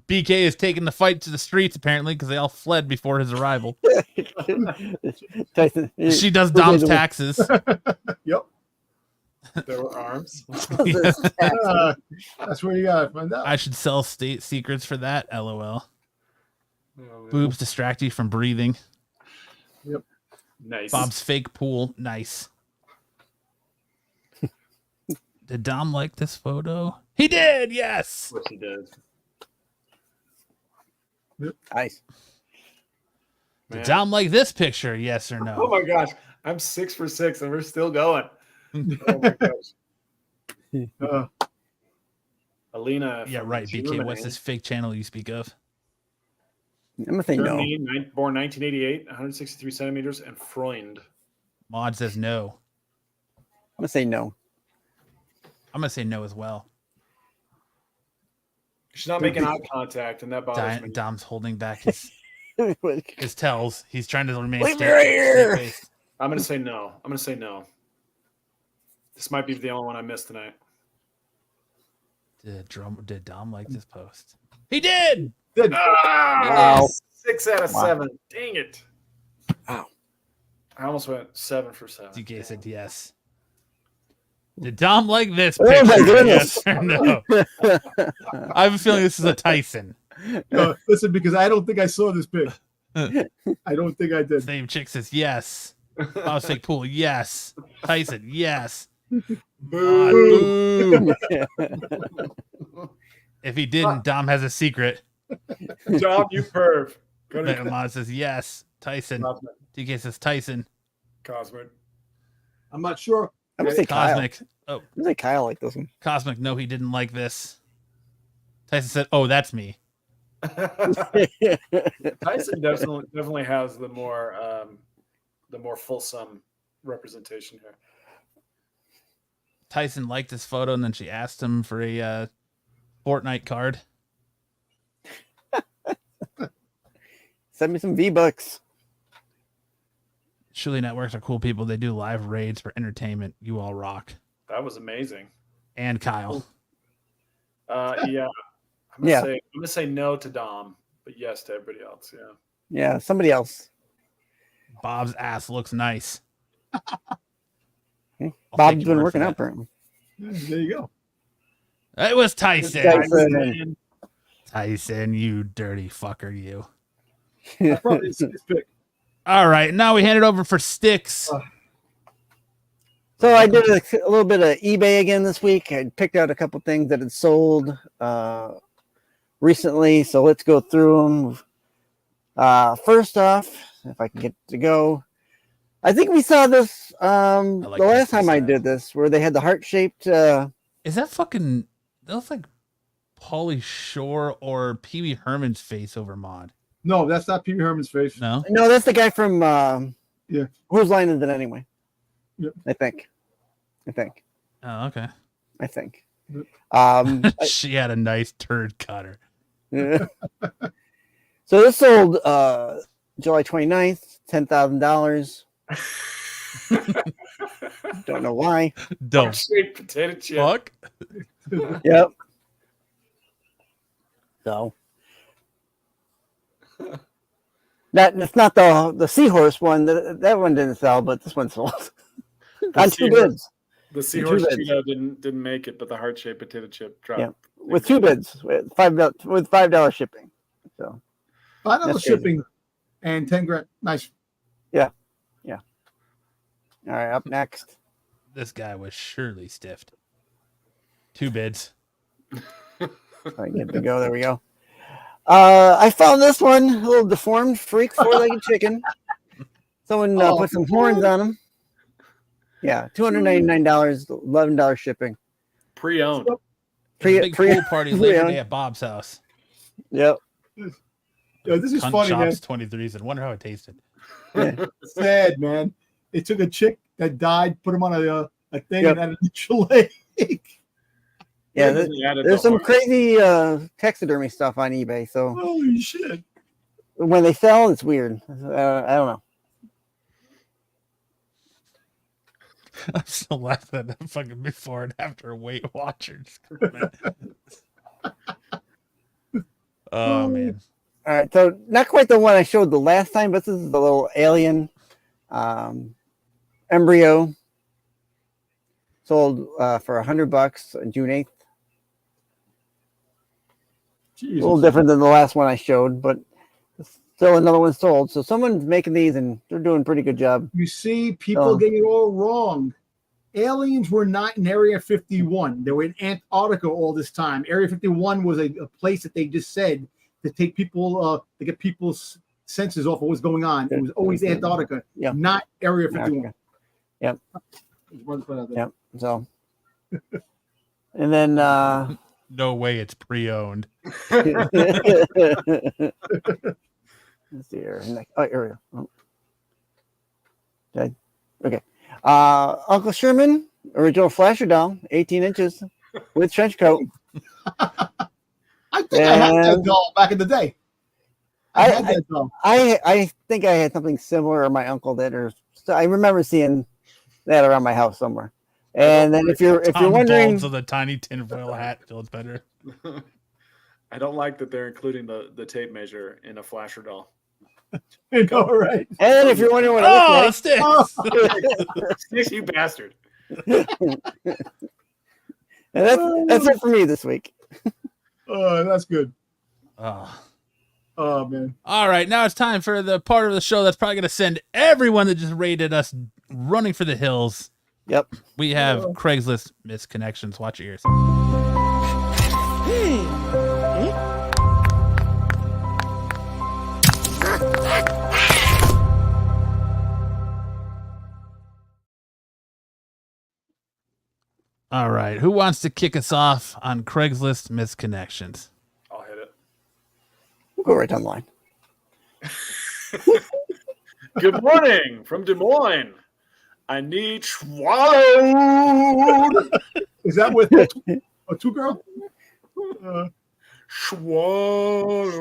BK is taking the fight to the streets apparently because they all fled before his arrival. Tyson. She does Dom's taxes. Yep. There were arms. That's where you gotta find out. I should sell state secrets for that. LOL. Oh, man. Boobs distract you from breathing. Nice. Bob's fake pool. Nice. Did Dom like this photo? He did. Yes. What he did. Nice. Did Dom like this picture? Yes or no? Oh my gosh, I'm 6 for 6, and we're still going. Oh my gosh. Alina. Yeah, right. BK, what's this fake channel you speak of? I'm gonna say Germany, no. born 1988, 163 centimeters, and Freund. Maud says no. I'm gonna say no. I'm gonna say no as well. She's not making eye contact, and that bothers me. Dom's holding back his Like, his tells. He's trying to remain Leave me right here. straight-faced. I'm gonna say no. I'm gonna say no. This might be the only one I missed tonight. Did Dom like this post? He did. Wow. 6 out of Wow. 7. Dang it. Wow. I almost went 7 for 7. DK said yes. Did Dom like this Oh picture? my goodness. Yes or no? I have a feeling this is a Tyson. Listen, because I don't think I saw this pic. I don't think I did. Same chick says yes. I'll say pool, yes. Tyson, yes. Boo. If he didn't, Dom has a secret. Dom, you perv. Go to Mom says yes. Tyson. Cosmic. DK says Tyson. Cosmic. I'm not sure. I'm gonna say Kyle. Cosmic. Oh, I'm gonna say Kyle like this one. Cosmic. No, he didn't like this. Tyson said, "Oh, that's me." Tyson definitely has the more fulsome representation here. Tyson liked this photo, and then she asked him for a Fortnite card. Send me some V-Bucks. Shuli networks are cool people. They do live raids for entertainment. You all rock. That was amazing. And Kyle. Yeah. I'm gonna say no to Dom, but yes to everybody else. Yeah. Yeah, somebody else. Bob's ass looks nice. Bob's been working out for him. There you go. It was Tyson. Tyson. Tyson, you dirty fucker, you. I probably didn't see this pic. All right, now we hand it over for Sticks. So I did a little bit of eBay again this week. I picked out a couple things that had sold recently. So let's go through them. First off, if I can get to go, I think we saw this the last time I did this, where they had the heart-shaped. Is that fucking? That looks like Pauly Shore or Pee Wee Herman's face over Mod. No, that's not Pee Wee Herman's face. No, No, that's the guy from. Yeah. Whose line is it anyway? Yep. I think. oh okay. I think. Yep. She had a nice turd cutter. So this sold July 29th, $10,000. Don't know why. Don't Straight potato chip. fuck. Yep. So that's not the seahorse one. That one didn't sell, but this one sold. On 2 bids. The seahorse bids. Cheeto didn't make it, but the heart-shaped potato chip dropped. Yeah. With 2 bids, with $5 shipping. So $5 shipping and 10 grand. Nice. All right, up next. This guy was surely stiffed. 2 bids. All right, good to go. There we go. I found this one, a little deformed freak 4-legged chicken. Someone put some horns on him. Yeah, $299, $11 shipping. Pre-owned. Big pool party later day at Bob's house. Yep. Yo, this is Cunt funny, man. Chops 23s and wonder how it tasted. Sad, man. They took a chick that died, put him on a thing, Yep. and added a leg. Yeah, there's some crazy taxidermy stuff on eBay. So Holy shit. when they sell, it's weird. I don't know. I'm still laughing at that fucking before and after Weight Watchers. Oh man. All right, so not quite the one I showed the last time, but this is the little alien embryo. Sold for $100 on June 8th. Jesus. A little different than the last one I showed, but still another one sold. So someone's making these, and they're doing a pretty good job. You see, people get it all wrong. Aliens were not in Area 51. They were in Antarctica all this time. Area 51 was a place that they just said to take people, to get people senses off of what's going on. It was always Antarctica, not Area 51. Yep. Yep. So, and then No way it's pre-owned. let's see here. Oh, here we go. Oh. Okay. Uncle Sherman, original Flasher doll, 18 inches with trench coat. I think I had that doll back in the day. I had that doll. I think I had something similar, or my uncle did, or so I remember seeing that around my house somewhere. And then if you're wondering, so the tiny tinfoil hat feels better. I don't like that they're including the tape measure in a Flasher doll. I know, right? and then if you're wondering what I look like, Sticks, you bastard. and that's it for me this week. Oh, that's good. Oh. Oh man. All right, now it's time for the part of the show that's probably going to send everyone that just rated us running for the hills. Yep. We have Craigslist misconnections. Watch your ears. All right, who wants to kick us off on Craigslist misconnections? I'll hit it. We'll go right down the line. Good morning from Des Moines. I need swallowed. Is that with a two girl? Swallowed.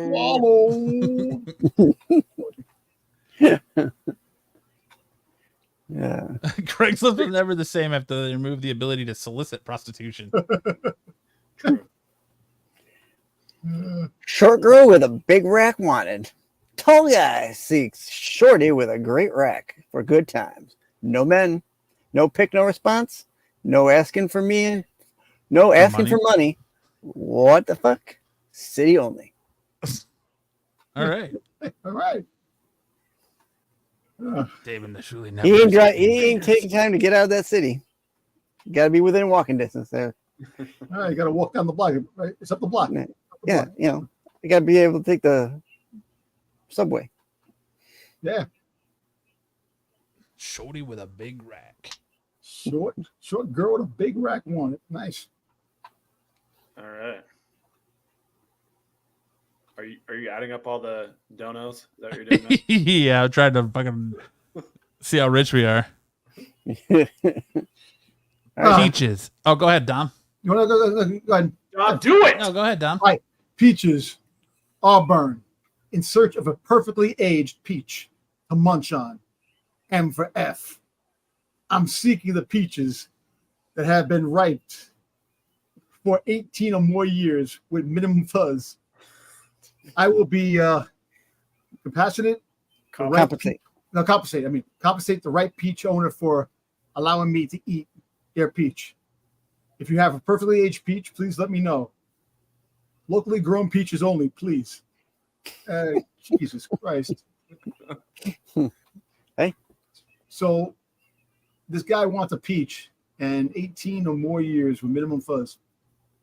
Yeah. Craigslist was never the same after they removed the ability to solicit prostitution. Short girl with a big rack wanted. Tall guy seeks shorty with a great rack for good times. No men, no pick, no response, no asking for me, no asking for money. What the fuck? City only. All right. All right. David the Shuley He ain't taking time to get out of that city. You got to be within walking distance there. All right, you got to walk down the block. Right, it's up the block. Yeah, you know, you got to be able to take the subway. Yeah. Shorty with a big rack. Short girl with a big rack wanted. Nice. All right. Are you adding up all the donos? Is that what you're doing now? Yeah, I'm trying to fucking see how rich we are. Peaches. Oh, go ahead, Dom. You want to go ahead? Do it. No, go ahead, Dom. All right. Peaches, Auburn, in search of a perfectly aged peach to munch on. M for F. I'm seeking the peaches that have been ripe for 18 or more years with minimum fuzz. I will be compassionate. Compensate. Compensate the right peach owner for allowing me to eat their peach. If you have a perfectly aged peach, please let me know. Locally grown peaches only, please. Jesus Christ. Hey. So this guy wants a peach and 18 or more years with minimum fuzz.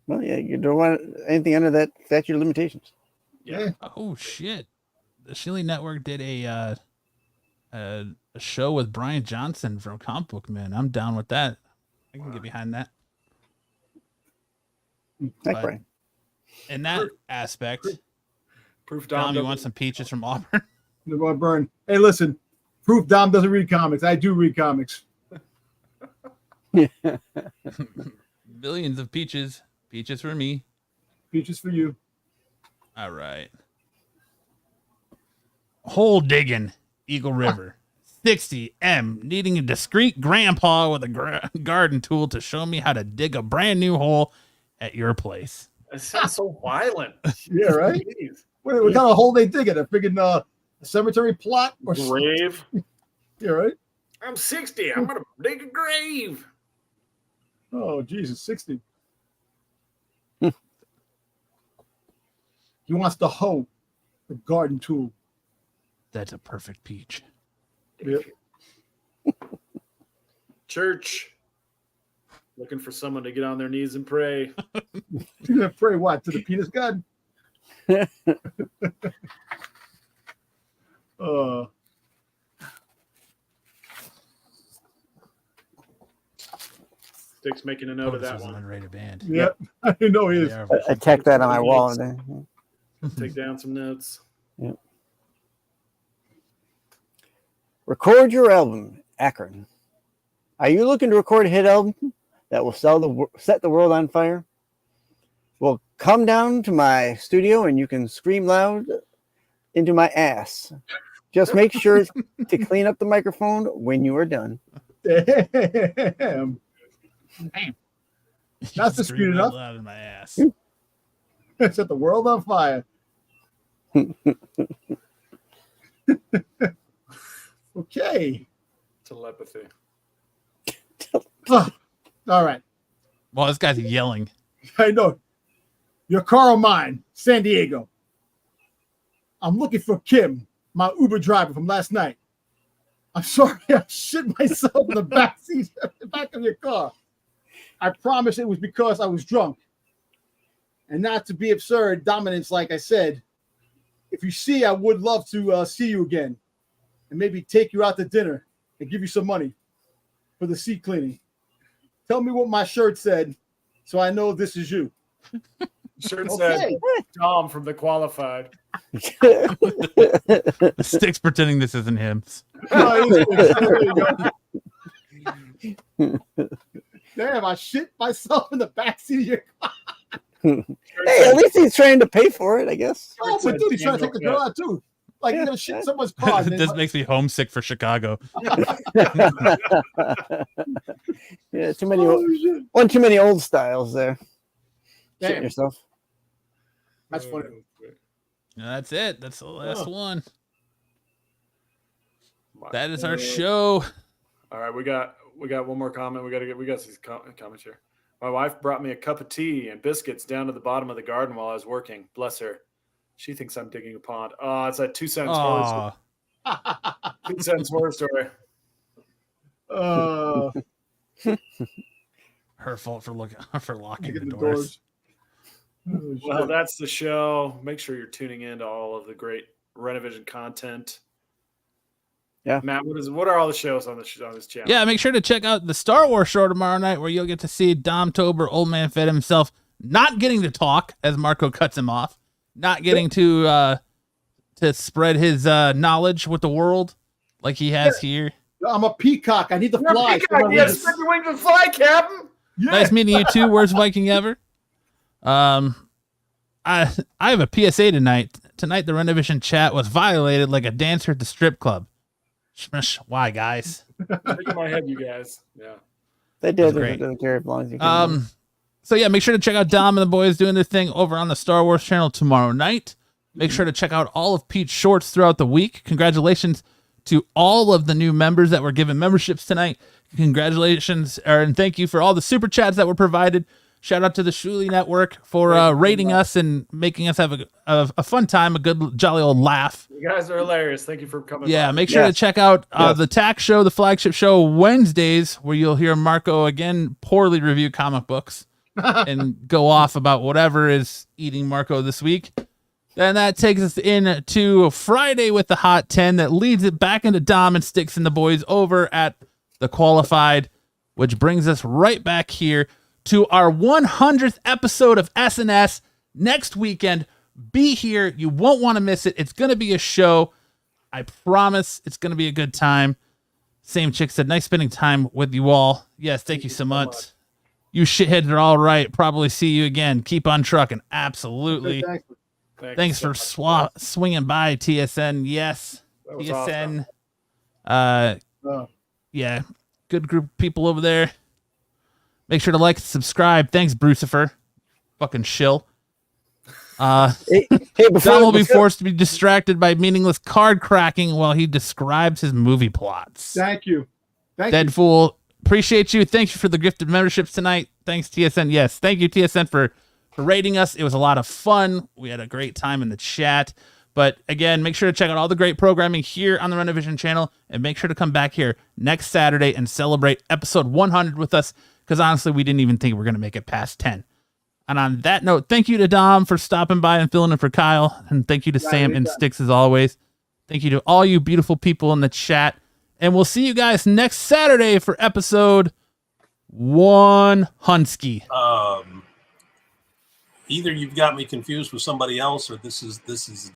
Well, yeah, you don't want anything under that statute of limitations. Yeah. Oh shit! The Shilly Network did a show with Brian Johnson from Comic Book Man. I'm down with that. I can get behind that. Thanks, Brian. In that aspect, Proof Dom, you want some peaches from Auburn? They're going to burn. Hey, listen. Proof Dom doesn't read comics. I do read comics. Billions of peaches. Peaches for me. Peaches for you. All right. Hole digging, Eagle River. 60M, needing a discreet grandpa with a garden tool to show me how to dig a brand new hole at your place. It sounds so violent. Yeah, right? Jeez. What kind of hole they digging? A friggin' a cemetery plot? Or Grave. Yeah, right? I'm 60. I'm going to dig a grave. Oh, Jesus, 60. He wants to hoe the garden tool. That's a perfect peach. Yep. Church. Looking for someone to get on their knees and pray. You're gonna pray what? To the penis god? Dick's making a note of that This is an one. underrated band. Yep. I know he is. They are. I tacked that on my wall. There. Take down some notes. Yep. Record your album, Akron. Are you looking to record a hit album that will set the world on fire? Well, come down to my studio and you can scream loud into my ass. Just make sure to clean up the microphone when you are done. Damn. That's the screwed up. Loud in my ass. Set the world on fire. Okay. Telepathy. All right. Well, this guy's yelling. I know. Your car or mine, San Diego. I'm looking for Kim, my Uber driver from last night. I'm sorry I shit myself in the back seat, the back of your car. I promise it was because I was drunk. And not to be absurd, dominance, like I said. If you see, I would love to see you again. And maybe take you out to dinner and give you some money for the seat cleaning. Tell me what my shirt said so I know this is you. Shirt said Okay. Dom from the Qualified. Sticks pretending this isn't him. There you go. Damn, I shit myself in the backseat of your car. Hey, at least he's trying to pay for it, I guess. Oh, but dude, he's trying to take the girl out too. Like, you're going to shit in someone's car. and then- This makes me homesick for Chicago. Yeah, too many. Oh, shit. One too many old styles there. Shitting Damn, yourself. that's funny. No, that's it. That's the last Oh. one. That is our show. All right, we got one more comment. We got these comments here. My wife brought me a cup of tea and biscuits down to the bottom of the garden while I was working. Bless her. She thinks I'm digging a pond. Oh, it's that 2 cents horror. Aw. 2 cents horror story. Her fault for locking the Getting the doors. Oh, Well, shit. that's the show. Make sure you're tuning in to all of the great Renovision content. Yeah. Matt, what are all the shows on this channel? Yeah, make sure to check out the Star Wars show tomorrow night where you'll get to see Dom Tober, Old Man Fed himself, not getting to talk as Marco cuts him off, not getting to spread his knowledge with the world like he has here. I'm a peacock. I need to fly. Yes, spread your wings and fly, Captain. Yeah. Nice meeting you too. Worst Viking ever. I have a PSA tonight. Tonight the Renovision chat was violated like a dancer at the strip club. Shmish, why, guys? Shaking my head, you guys. Yeah. They did. That's great. It doesn't care as long as you can. So yeah, make sure to check out Dom and the boys doing their thing over on the Star Wars channel tomorrow night. Make sure to check out all of Pete's shorts throughout the week. Congratulations to all of the new members that were given memberships tonight. Congratulations, and thank you for all the super chats that were provided. Shout out to the Shuli Network for rating us and making us have a fun time, a good, jolly old laugh. You guys are hilarious. Thank you for coming. Yeah, by. make sure to check out the TAC show, the flagship show, Wednesdays, where you'll hear Marco again poorly review comic books and go off about whatever is eating Marco this week. Then that takes us into Friday with the Hot 10 that leads it back into Dom and Sticks and the boys over at the Qualified, which brings us right back here to our 100th episode of SNS next weekend. Be here. You won't want to miss it. It's going to be a show. I promise it's going to be a good time. Same chick said, nice spending time with you all. Yes, thank you so much. You shitheads are all right. Probably see you again. Keep on trucking. Absolutely. Thanks for swinging by, TSN. Yes, That was TSN. awesome. Yeah, good group of people over there. Make sure to like, subscribe. Thanks, Brucifer. Fucking shill. Hey, Dom will be forced to be distracted by meaningless card cracking while he describes his movie plots. Thank you. Deadfool, appreciate you. Thank you for the gifted memberships tonight. Thanks, TSN. Yes, thank you, TSN, for rating us. It was a lot of fun. We had a great time in the chat. But again, make sure to check out all the great programming here on the Renovision channel, and make sure to come back here next Saturday and celebrate episode 100 with us, because honestly, we didn't even think we were going to make it past 10. And on that note, thank you to Dom for stopping by and filling in for Kyle, and thank you to Sam and Sticks as always. Thank you to all you beautiful people in the chat. And we'll see you guys next Saturday for episode 1 Hunsky. Either you've got me confused with somebody else, or this is